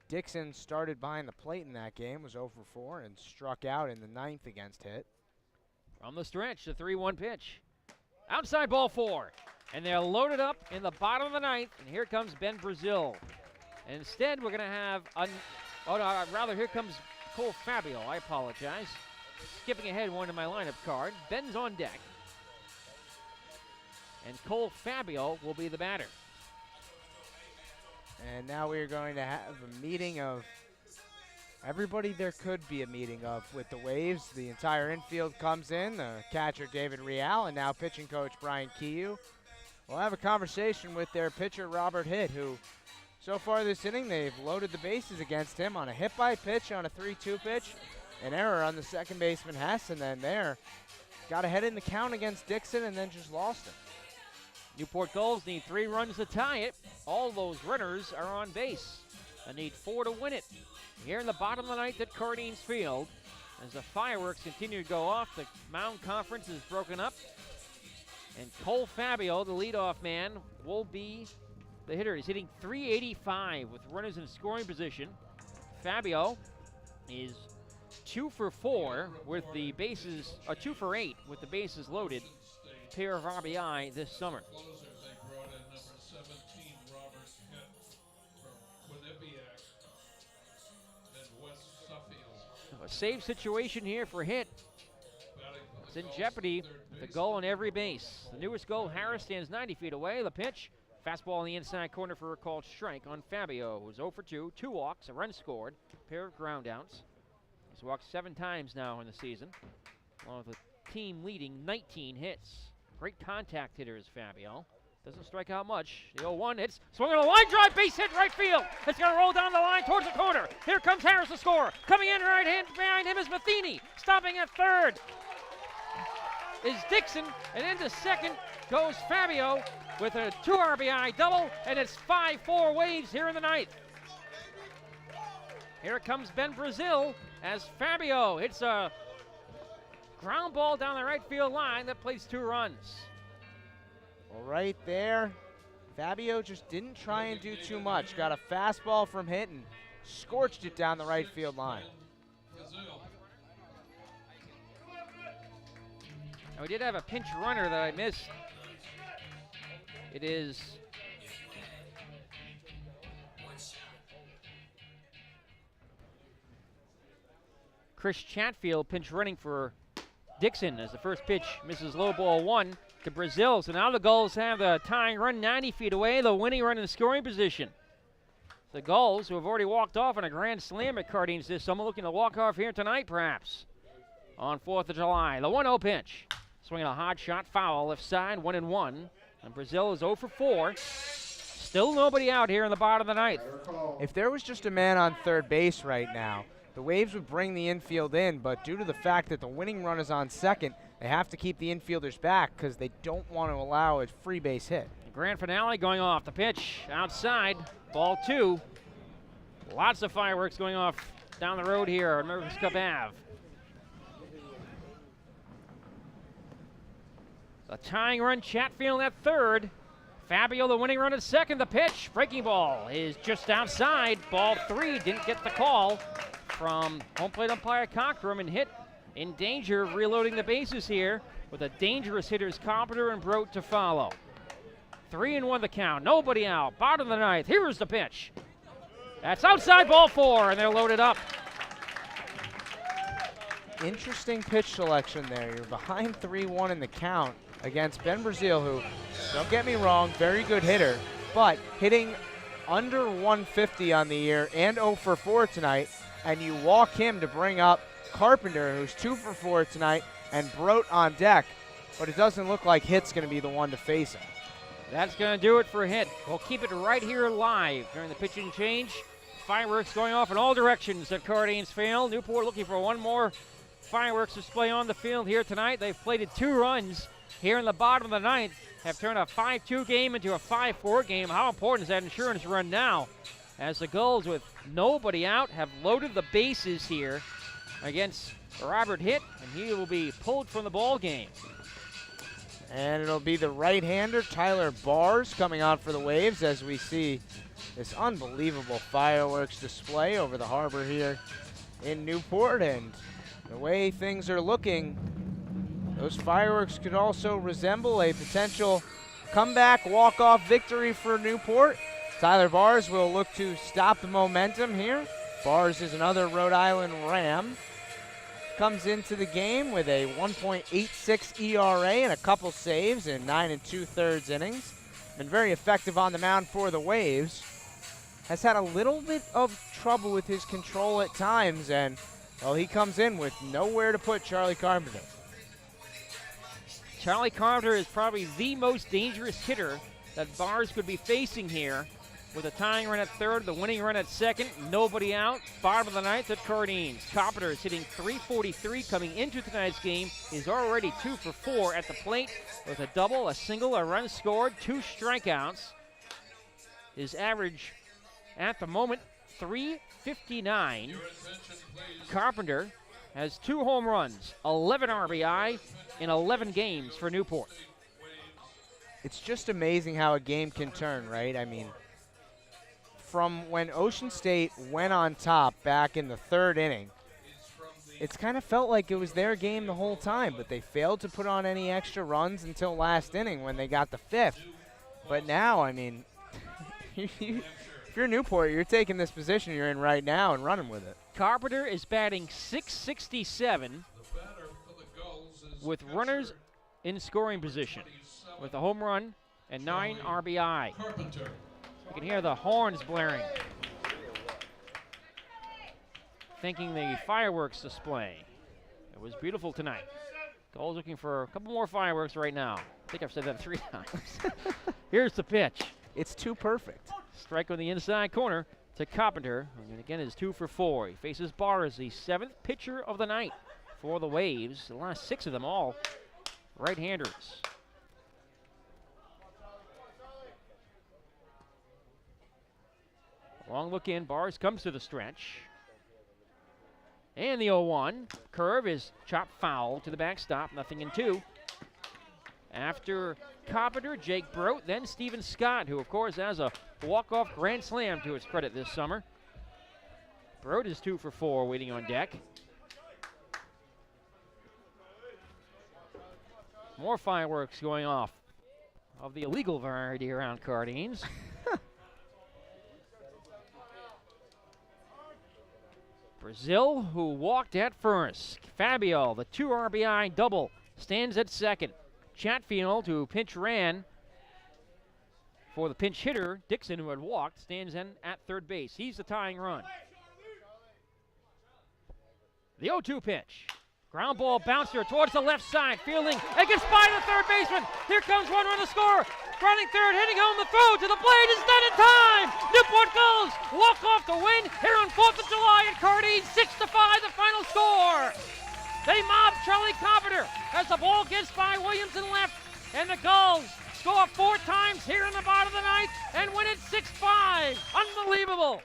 Speaker 11: Dixon started behind the plate in that game, was 0 for 4, and struck out in the 9th against Hit.
Speaker 1: From the stretch, the 3-1 pitch. Outside ball 4. And they're loaded up in the bottom of the 9th, and here comes Ben Brazil. Instead, we're going to have, here comes Cole Fabio. I apologize. Skipping ahead one in my lineup card. Ben's on deck. And Cole Fabio will be the batter.
Speaker 11: And now we're going to have a meeting of everybody there could be a meeting of with the Waves. The entire infield comes in, the catcher David Real, and now pitching coach Brian Kiyu. We'll have a conversation with their pitcher Robert Hitt, who so far this inning they've loaded the bases against him on a hit by pitch on a 3-2 pitch, an error on the second baseman Hess, and then there got ahead in the count against Dixon and then just lost him.
Speaker 1: Newport Gulls need 3 runs to tie it. All those runners are on base. They need 4 to win it. Here in the bottom of the 9th at Cardines Field, as the fireworks continue to go off, the mound conference is broken up. And Cole Fabio, the leadoff man, will be the hitter. He's hitting .385 with runners in scoring position. Fabio is 2 for 4 with the bases, 2 for 8 with the bases loaded. Pair of RBI this summer. A save situation here for Hitt. It's in jeopardy. The goal on every base. The newest goal, Harris, stands 90 feet away. The pitch, fastball in the inside corner for a called strike on Fabio, who's 0 for 2. 2 walks, a run scored, pair of groundouts. He's walked 7 times now in the season, along with a team-leading 19 hits. Great contact hitter is Fabio. Doesn't strike out much. The 0-1 hits. Swung on a line drive, base hit right field. It's going to roll down the line towards the corner. Here comes Harris, the scorer. Coming in right hand behind him is Matheny. Stopping at third is Dixon. And into second goes Fabio with a 2 RBI double. And it's 5-4 Waves here in the 9th. Here comes Ben Brazil as Fabio hits a ground ball down the right field line that plays 2 runs.
Speaker 11: Well, right there, Fabio just didn't try and do too much. Got a fastball from Hitt and scorched it down the right field line.
Speaker 1: Now, we did have a pinch runner that I missed. It is Chris Chatfield pinch running for Dixon as the first pitch misses low ball 1 to Brazil. So now the Gulls have the tying run 90 feet away, the winning run in scoring position. The Gulls, who have already walked off on a grand slam at Cardines this summer, looking to walk off here tonight perhaps on 4th of July. The 1-0 pitch. Swinging a hard shot foul left side, 1-1. And Brazil is 0 for 4. Still nobody out here in the bottom of the 9th.
Speaker 11: If there was just a man on third base right now, the Waves would bring the infield in, but due to the fact that the winning run is on second, they have to keep the infielders back because they don't want to allow a free base hit.
Speaker 1: The grand finale going off. The pitch outside, ball 2. Lots of fireworks going off down the road here on America's Cup Ave. The tying run, Chatfield at third. Fabio the winning run at second. The pitch, breaking ball is just outside. Ball 3, didn't get the call from home plate umpire Cockrum, and Hitt in danger of reloading the bases here with a dangerous hitters Carpenter and Brote to follow. 3-1 the count, nobody out, bottom of the 9th. Here's the pitch. That's outside, ball 4, and they're loaded up.
Speaker 11: Interesting pitch selection there. You're behind 3-1 in the count against Ben Brazil, who, don't get me wrong, very good hitter, but hitting under 150 on the year and 0 for 4 tonight, and you walk him to bring up Carpenter, who's 2 for 4 tonight, and Brote on deck, but it doesn't look like Hitt's going to be the one to face him.
Speaker 1: That's going to do it for Hitt. We'll keep it right here live during the pitching change. Fireworks going off in all directions at Cardines Field. Newport looking for one more fireworks display on the field here tonight. They've plated 2 runs here in the bottom of the 9th, have turned a 5-2 game into a 5-4 game. How important is that insurance run now? As the Gulls, with nobody out, have loaded the bases here against Robert Hitt, and he will be pulled from the ball game.
Speaker 11: And it'll be the right-hander, Tyler Bars, coming on for the Waves as we see this unbelievable fireworks display over the harbor here in Newport. And the way things are looking, those fireworks could also resemble a potential comeback walk-off victory for Newport. Tyler Bars will look to stop the momentum here. Bars is another Rhode Island Ram. Comes into the game with a 1.86 ERA and a couple saves in 9 2/3 innings. Been very effective on the mound for the Waves. Has had a little bit of trouble with his control at times, and, well, he comes in with nowhere to put Charlie Carpenter.
Speaker 1: Charlie Carpenter is probably the most dangerous hitter that Bars could be facing here. With a tying run at third, the winning run at second, nobody out. Bottom of the ninth at Cardines. Carpenter is hitting .343 coming into tonight's game. He's already 2 for 4 at the plate with a double, a single, a run scored, 2 strikeouts. His average at the moment, .359. Carpenter has 2 home runs, 11 RBI in 11 games for Newport.
Speaker 11: It's just amazing how a game can turn, right? I mean, from when Ocean State went on top back in the 3rd inning, it's kind of felt like it was their game the whole time, but they failed to put on any extra runs until last inning when they got the 5th. But now, I mean, if you're Newport, you're taking this position you're in right now and running with it.
Speaker 1: Carpenter is batting .667 with runners in scoring position with a home run and 9 RBI. You can hear the horns blaring. Thanking the fireworks display. It was beautiful tonight. Gulls looking for a couple more fireworks right now. I think I've said that 3 times. Here's the pitch.
Speaker 11: It's too perfect.
Speaker 1: Strike on the inside corner to Carpenter. And again, is 2 for 4. He faces Bars, the 7th pitcher of the night for the Waves. The last 6 of them all right-handers. Long look in, Bars comes to the stretch. And the 0-1. Curve is chopped foul to the backstop, nothing in 2. After Carpenter, Jake Brote, then Steven Scott, who of course has a walk-off grand slam to his credit this summer. Brote is 2 for 4 waiting on deck. More fireworks going off of the illegal variety around Cardines. Brazil, who walked at first. Fabio, the 2 RBI double, stands at second. Chatfield, who pinch ran for the pinch hitter, Dixon, who had walked, stands in at third base. He's the tying run. The 0-2 pitch. Ground ball bouncer towards the left side. Fielding. It gets by the third baseman. Here comes one run to score. Grounding third, hitting home. The throw to the plate is done in time. Newport Gulls walk off the win here on 4th of July at Cardines. 6-5 the final score. They mob Charlie Carpenter as the ball gets by Williamson left. And the Gulls score 4 times here in the bottom of the ninth and win it 6-5. Unbelievable.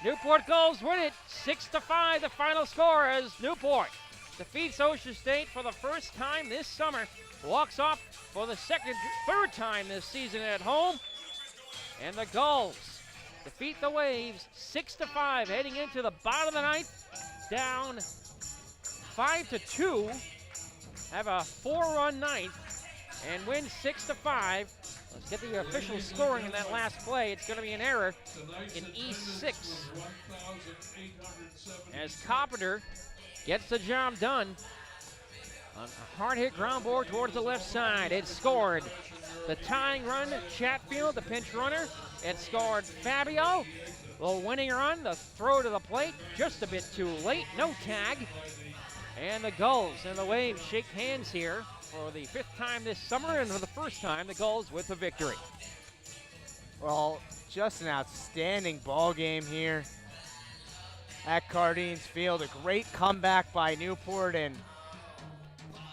Speaker 1: Newport Gulls win it 6-5, the final score, as Newport defeats Ocean State for the first time this summer, walks off for the third time this season at home, and the Gulls defeat the Waves 6-5, heading into the bottom of the ninth, down 5-2, have a 4-run ninth, and win 6-5. Let's get the official scoring in that last play. It's going to be an error in E6. As Carpenter gets the job done on a hard-hit ground ball towards the left side. It scored the tying run, Chatfield, the pinch runner. It scored Fabio. The winning run, the throw to the plate, just a bit too late. No tag. And the Gulls and the Waves shake hands here for the 5th time this summer, and for the first time, the Gulls with a victory.
Speaker 11: Well, just an outstanding ball game here at Cardines Field. A great comeback by Newport, and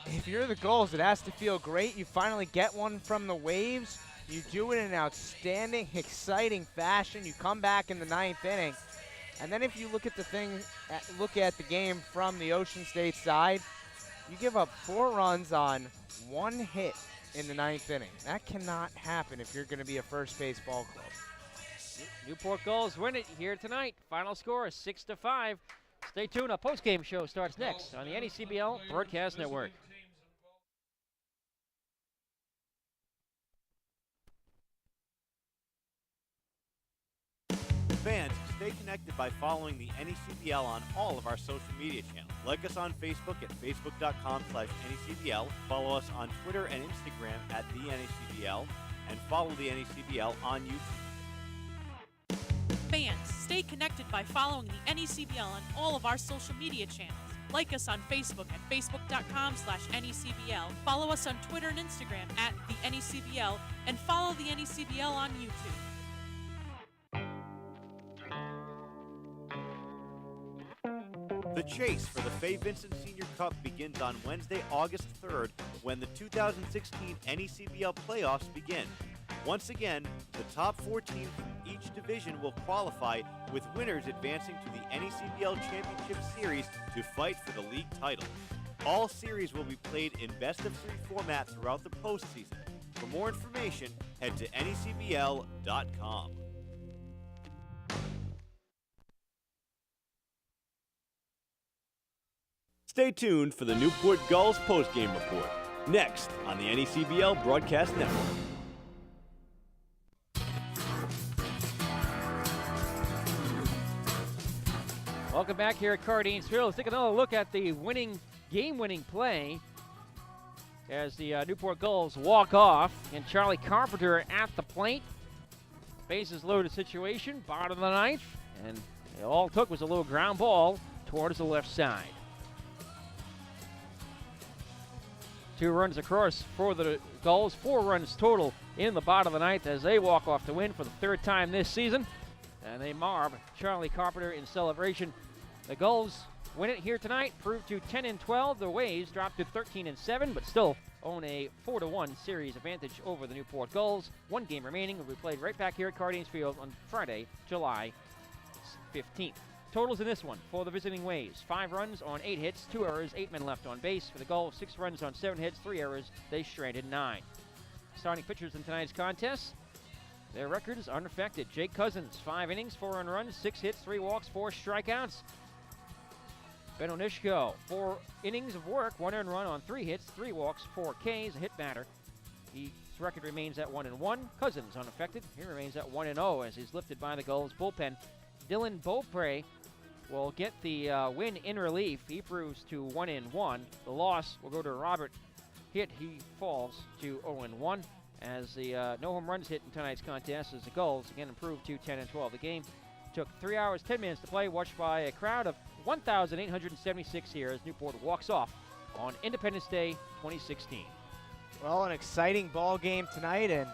Speaker 11: if you're the Gulls, it has to feel great. You finally get one from the Waves. You do it in an outstanding, exciting fashion. You come back in the 9th inning, and then if you look at the game from the Ocean State side, You give up 4 runs on 1 hit in the 9th inning. That cannot happen if you're going to be a first base ball club.
Speaker 1: Newport Gulls win it here tonight. Final score is 6-5. Stay tuned. A post-game show starts next on the NECBL Broadcast Network.
Speaker 2: Fans, stay connected by following the NECBL on all of our social media channels. Like us on Facebook at facebook.com/NECBL. Follow us on Twitter and Instagram at the NECBL. And follow the NECBL on YouTube.
Speaker 12: Fans, stay connected by following the NECBL on all of our social media channels. Like us on Facebook at facebook.com/NECBL. Follow us on Twitter and Instagram at the NECBL. And follow the NECBL on YouTube.
Speaker 2: The chase for the Fay Vincent Senior Cup begins on Wednesday, August 3rd, when the 2016 NECBL playoffs begin. Once again, the top 4 teams from each division will qualify, with winners advancing to the NECBL Championship Series to fight for the league title. All series will be played in best-of-3 format throughout the postseason. For more information, head to NECBL.com. Stay tuned for the Newport Gulls postgame report, next on the NECBL Broadcast Network.
Speaker 1: Welcome back here at Cardines Field. Let's take another look at the game-winning play as the Newport Gulls walk off. And Charlie Carpenter at the plate. Bases loaded situation, bottom of the 9th. And all it took was a little ground ball towards the left side. 2 runs across for the Gulls, 4 runs total in the bottom of the 9th as they walk off to win for the 3rd time this season. And they marb Charlie Carpenter in celebration. The Gulls win it here tonight, prove to 10-12. The Waves drop to 13-7, but still own a 4-1 series advantage over the Newport Gulls. 1 game remaining will be played right back here at Cardines Field on Friday, July 15th. Totals in this one for the visiting Waves: 5 runs on 8 hits, 2 errors, 8 men left on base. For the Gulls, 6 runs on 7 hits, 3 errors. They stranded 9. Starting pitchers in tonight's contest, their record is unaffected. Jake Cousins, 5 innings, 4 earned runs, 6 hits, 3 walks, 4 strikeouts. Ben Onishko, 4 innings of work, 1 earned run on 3 hits, 3 walks, 4 Ks, a hit batter. His record remains at 1-1. Cousins unaffected. He remains at 1-0 as he's lifted by the Gulls bullpen. Dylan Beaupre will get the win in relief. He proves to 1-1. The loss will go to Robert Hitt. He falls to 0-1 as the no home runs hit in tonight's contest as the Gulls again improved to 10-12. The game took 3 hours, 10 minutes to play, watched by a crowd of 1,876 here as Newport walks off on Independence Day 2016.
Speaker 11: Well, an exciting ball game tonight, and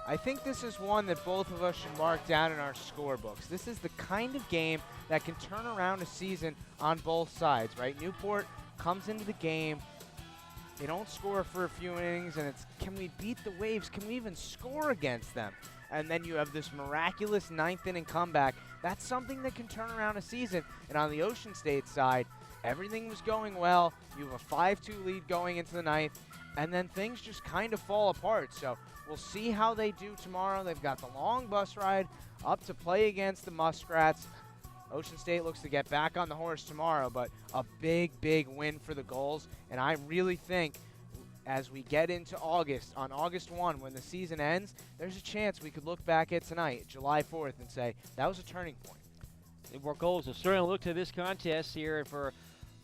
Speaker 11: I think this is one that both of us should mark down in our scorebooks. This is the kind of game that can turn around a season on both sides, right? Newport comes into the game, they don't score for a few innings, and it's, can we beat the Waves? Can we even score against them? And then you have this miraculous 9th inning comeback. That's something that can turn around a season. And on the Ocean State side, everything was going well. You have a 5-2 lead going into the 9th, and then things just kind of fall apart. So we'll see how they do tomorrow. They've got the long bus ride up to play against the Muskrats. Ocean State looks to get back on the horse tomorrow, but a big, big win for the Gulls. And I really think as we get into August, on August 1, when the season ends, there's a chance we could look back at tonight, July 4th, and say, that was a turning point.
Speaker 1: Newport Gulls will certainly look to this contest here for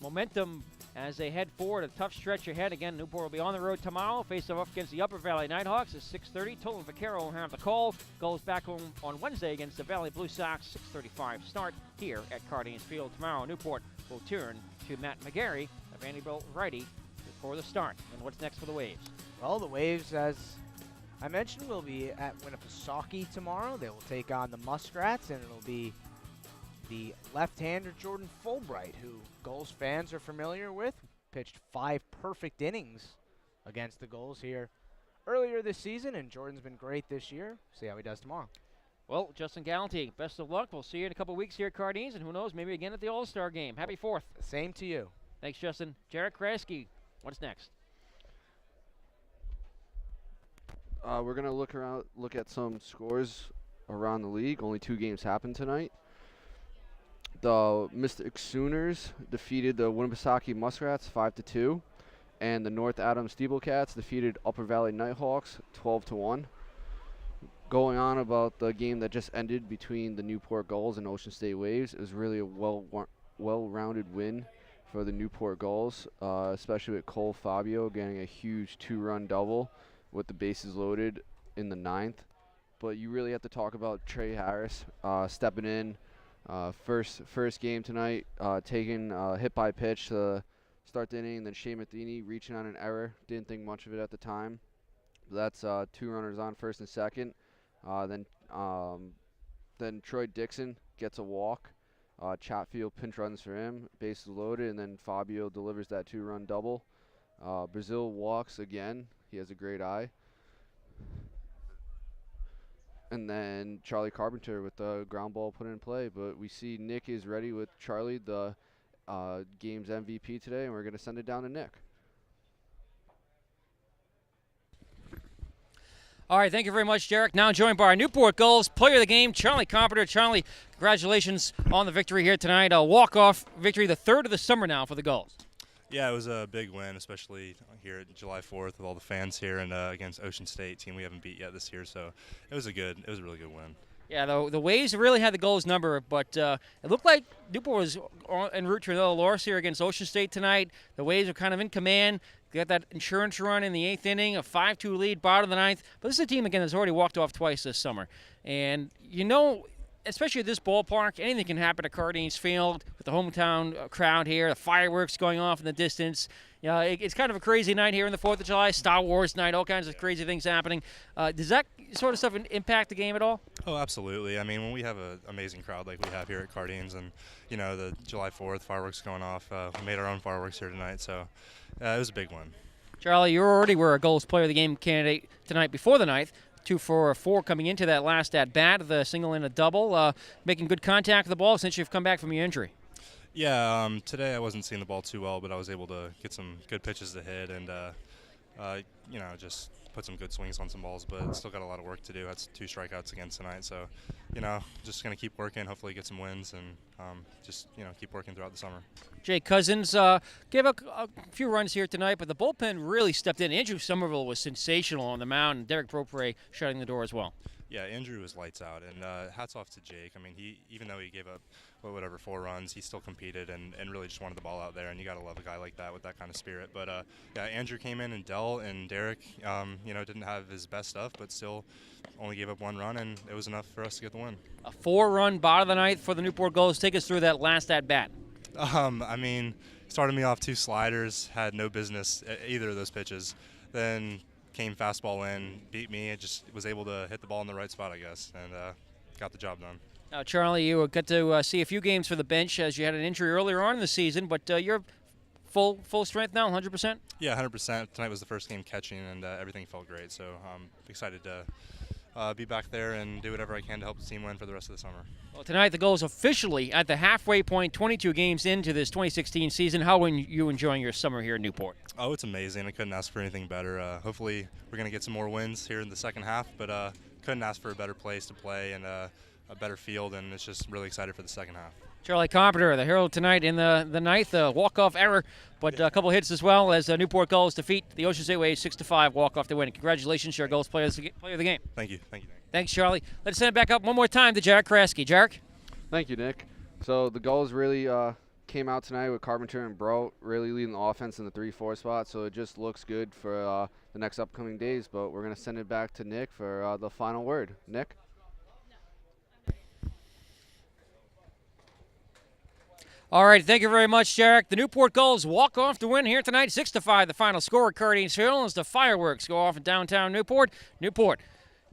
Speaker 1: momentum as they head forward. A tough stretch ahead. Again, Newport will be on the road tomorrow. Face off against the Upper Valley Nighthawks at 6:30. Tolan Vaquero will have the call. Gulls back home on Wednesday against the Valley Blue Sox. 6:35 start here at Cardines Field tomorrow. Newport will turn to Matt McGarry, a Vanderbilt righty, for the start. And what's next for the Waves?
Speaker 11: Well, the Waves, as I mentioned, will be at Winnipesaukee tomorrow. They will take on the Muskrats, and it'll be the left-hander Jordan Fulbright, who Gulls fans are familiar with. Pitched 5 perfect innings against the Gulls here earlier this season, and Jordan's been great this year. See how he does tomorrow.
Speaker 1: Well, Justin Gallanty, best of luck. We'll see you in a couple weeks here at Cardines, and who knows, maybe again at the All-Star game. Happy 4th.
Speaker 11: Same to you.
Speaker 1: Thanks, Justin. Jarek Kraske, what's next?
Speaker 21: We're gonna look at some scores around the league. Only 2 games happened tonight. The Mystic Sooners defeated the Winnipesaukee Muskrats 5-2, and the North Adams Steeplecats defeated Upper Valley Nighthawks 12-1. Going on about the game that just ended between the Newport Gulls and Ocean State Waves, it was really a well-rounded win for the Newport Gulls, especially with Cole Fabio getting a huge 2-run double with the bases loaded in the 9th. But you really have to talk about Trey Harris stepping in. First game tonight, taking hit by pitch to start the inning, then Shea Matheny reaching on an error. Didn't think much of it at the time. But that's 2 runners on, first and second. Then Troy Dixon gets a walk. Chatfield pinch runs for him, bases loaded, and then Fabio delivers that 2-run double. Brazil walks again. He has a great eye. And then Charlie Carpenter with the ground ball put in play. But we see Nick is ready with Charlie, the game's MVP today, and we're going to send it down to Nick.
Speaker 1: All right, thank you very much, Jarek. Now joined by our Newport Gulls player of the game, Charlie Carpenter. Charlie, congratulations on the victory here tonight. A walk-off victory, the 3rd of the summer now for the Gulls.
Speaker 22: Yeah, it was a big win, especially here at July 4th with all the fans here and against Ocean State, team we haven't beat yet this year. So it was a really good win.
Speaker 1: Yeah, the Waves really had the Gulls number, but it looked like Newport was en route to another loss here against Ocean State tonight. The Waves are kind of in command. They got that insurance run in the 8th inning, a 5-2 lead, bottom of the 9th. But this is a team, again, that's already walked off twice this summer. And, especially at this ballpark, anything can happen at Cardines Field with the hometown crowd here, the fireworks going off in the distance. It's kind of a crazy night here in the 4th of July, Star Wars night, all kinds of crazy things happening. Does that sort of stuff impact the game at all?
Speaker 22: Oh, absolutely. I mean, when we have an amazing crowd like we have here at Cardines and, the July 4th fireworks going off, we made our own fireworks here tonight, so it was a big one.
Speaker 1: Charlie, you already were a Gulls player of the game candidate tonight before the 9th. 2 for 4 coming into that last at-bat, the single and a double, making good contact with the ball since you've come back from your injury.
Speaker 22: Yeah, today I wasn't seeing the ball too well, but I was able to get some good pitches to hit and, just put some good swings on some balls, but still got a lot of work to do. That's 2 strikeouts again tonight, so, just going to keep working, hopefully get some wins, and keep working throughout the summer.
Speaker 1: Jake Cousins gave a few runs here tonight, but the bullpen really stepped in. Andrew Somerville was sensational on the mound, and Derek Propre shutting the door as well.
Speaker 22: Yeah, Andrew was lights out, and hats off to Jake. I mean, even though he gave up 4 runs, he still competed and really just wanted the ball out there, and you got to love a guy like that with that kind of spirit. But, Andrew came in and dealt, and Derek, didn't have his best stuff, but still only gave up 1 run, and it was enough for us to get the win.
Speaker 1: A 4-run bottom of the 9th for the Newport Gulls. Take us through that last at-bat.
Speaker 22: Started me off 2 sliders, had no business at either of those pitches. Then came fastball in, beat me. It just was able to hit the ball in the right spot, I guess, and got the job done.
Speaker 1: Now, Charlie, you got to see a few games for the bench as you had an injury earlier on in the season, but you're full strength now, 100%?
Speaker 22: Yeah, 100%. Tonight was the first game catching, and everything felt great, so I'm excited to be back there and do whatever I can to help the team win for the rest of the summer.
Speaker 1: Well, tonight the Gulls officially at the halfway point, 22 games into this 2016 season. How are you enjoying your summer here in Newport?
Speaker 22: Oh, it's amazing. I couldn't ask for anything better. Hopefully we're going to get some more wins here in the second half, but couldn't ask for a better place to play and a better field, and it's just really excited for the second half.
Speaker 1: Charlie Carpenter, the hero tonight in the 9th, walk-off error, but a couple hits as well as Newport Gulls defeat the Ocean State Waves 6-5, walk-off to win. Congratulations, your Gulls player of the game.
Speaker 22: Thank you.
Speaker 1: Thanks, Charlie. Let's send it back up one more time to Jarek Kraske. Jarek?
Speaker 21: Thank you, Nick. So the Gulls really came out tonight with Carpenter and Bro really leading the offense in the 3-4 spot, so it just looks good for the next upcoming days, but we're going to send it back to Nick for the final word. Nick?
Speaker 1: All right, thank you very much, Jarek. The Newport Gulls walk off to win here tonight, 6-5. The final score at Cardines Field as the fireworks go off in downtown Newport. Newport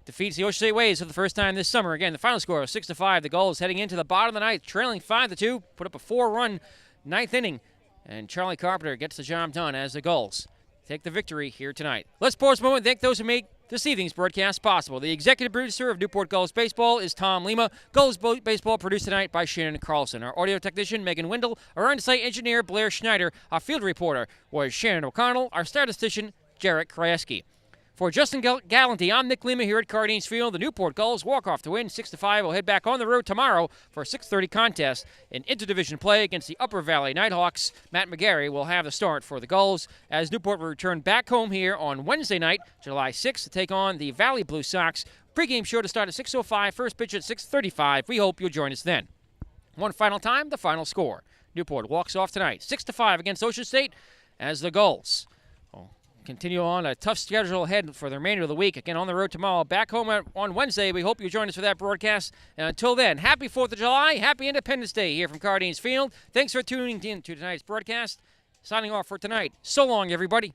Speaker 1: defeats the Ocean State Waves for the first time this summer. Again, the final score is 6-5. The Gulls heading into the bottom of the 9th, trailing 5-2, put up a 4-run 9th inning, and Charlie Carpenter gets the job done as the Gulls take the victory here tonight. Let's pause a moment and thank those who made this evening's broadcast possible. The executive producer of Newport Gulls Baseball is Tom Lima. Gulls Baseball produced tonight by Shannon Carlson. Our audio technician, Megan Windle. Our on-site engineer, Blair Schneider. Our field reporter was Shannon O'Connell. Our statistician, Jarek Krayeski. For Justin Gallanty, I'm Nick Lima here at Cardines Field. The Newport Gulls walk off to win 6-5. Will head back on the road tomorrow for a 6:30 contest in interdivision play against the Upper Valley Nighthawks. Matt McGarry will have the start for the Gulls as Newport will return back home here on Wednesday night, July 6th, to take on the Valley Blue Sox. Pre-game show to start at 6:05, first pitch at 6:35. We hope you'll join us then. One final time, the final score. Newport walks off tonight, 6-5 against Ocean State as the Gulls continue on a tough schedule ahead for the remainder of the week. Again, on the road tomorrow, back home on Wednesday. We hope you join us for that broadcast. And until then, happy 4th of July, happy Independence Day here from Cardines Field. Thanks for tuning in to tonight's broadcast. Signing off for tonight. So long, everybody.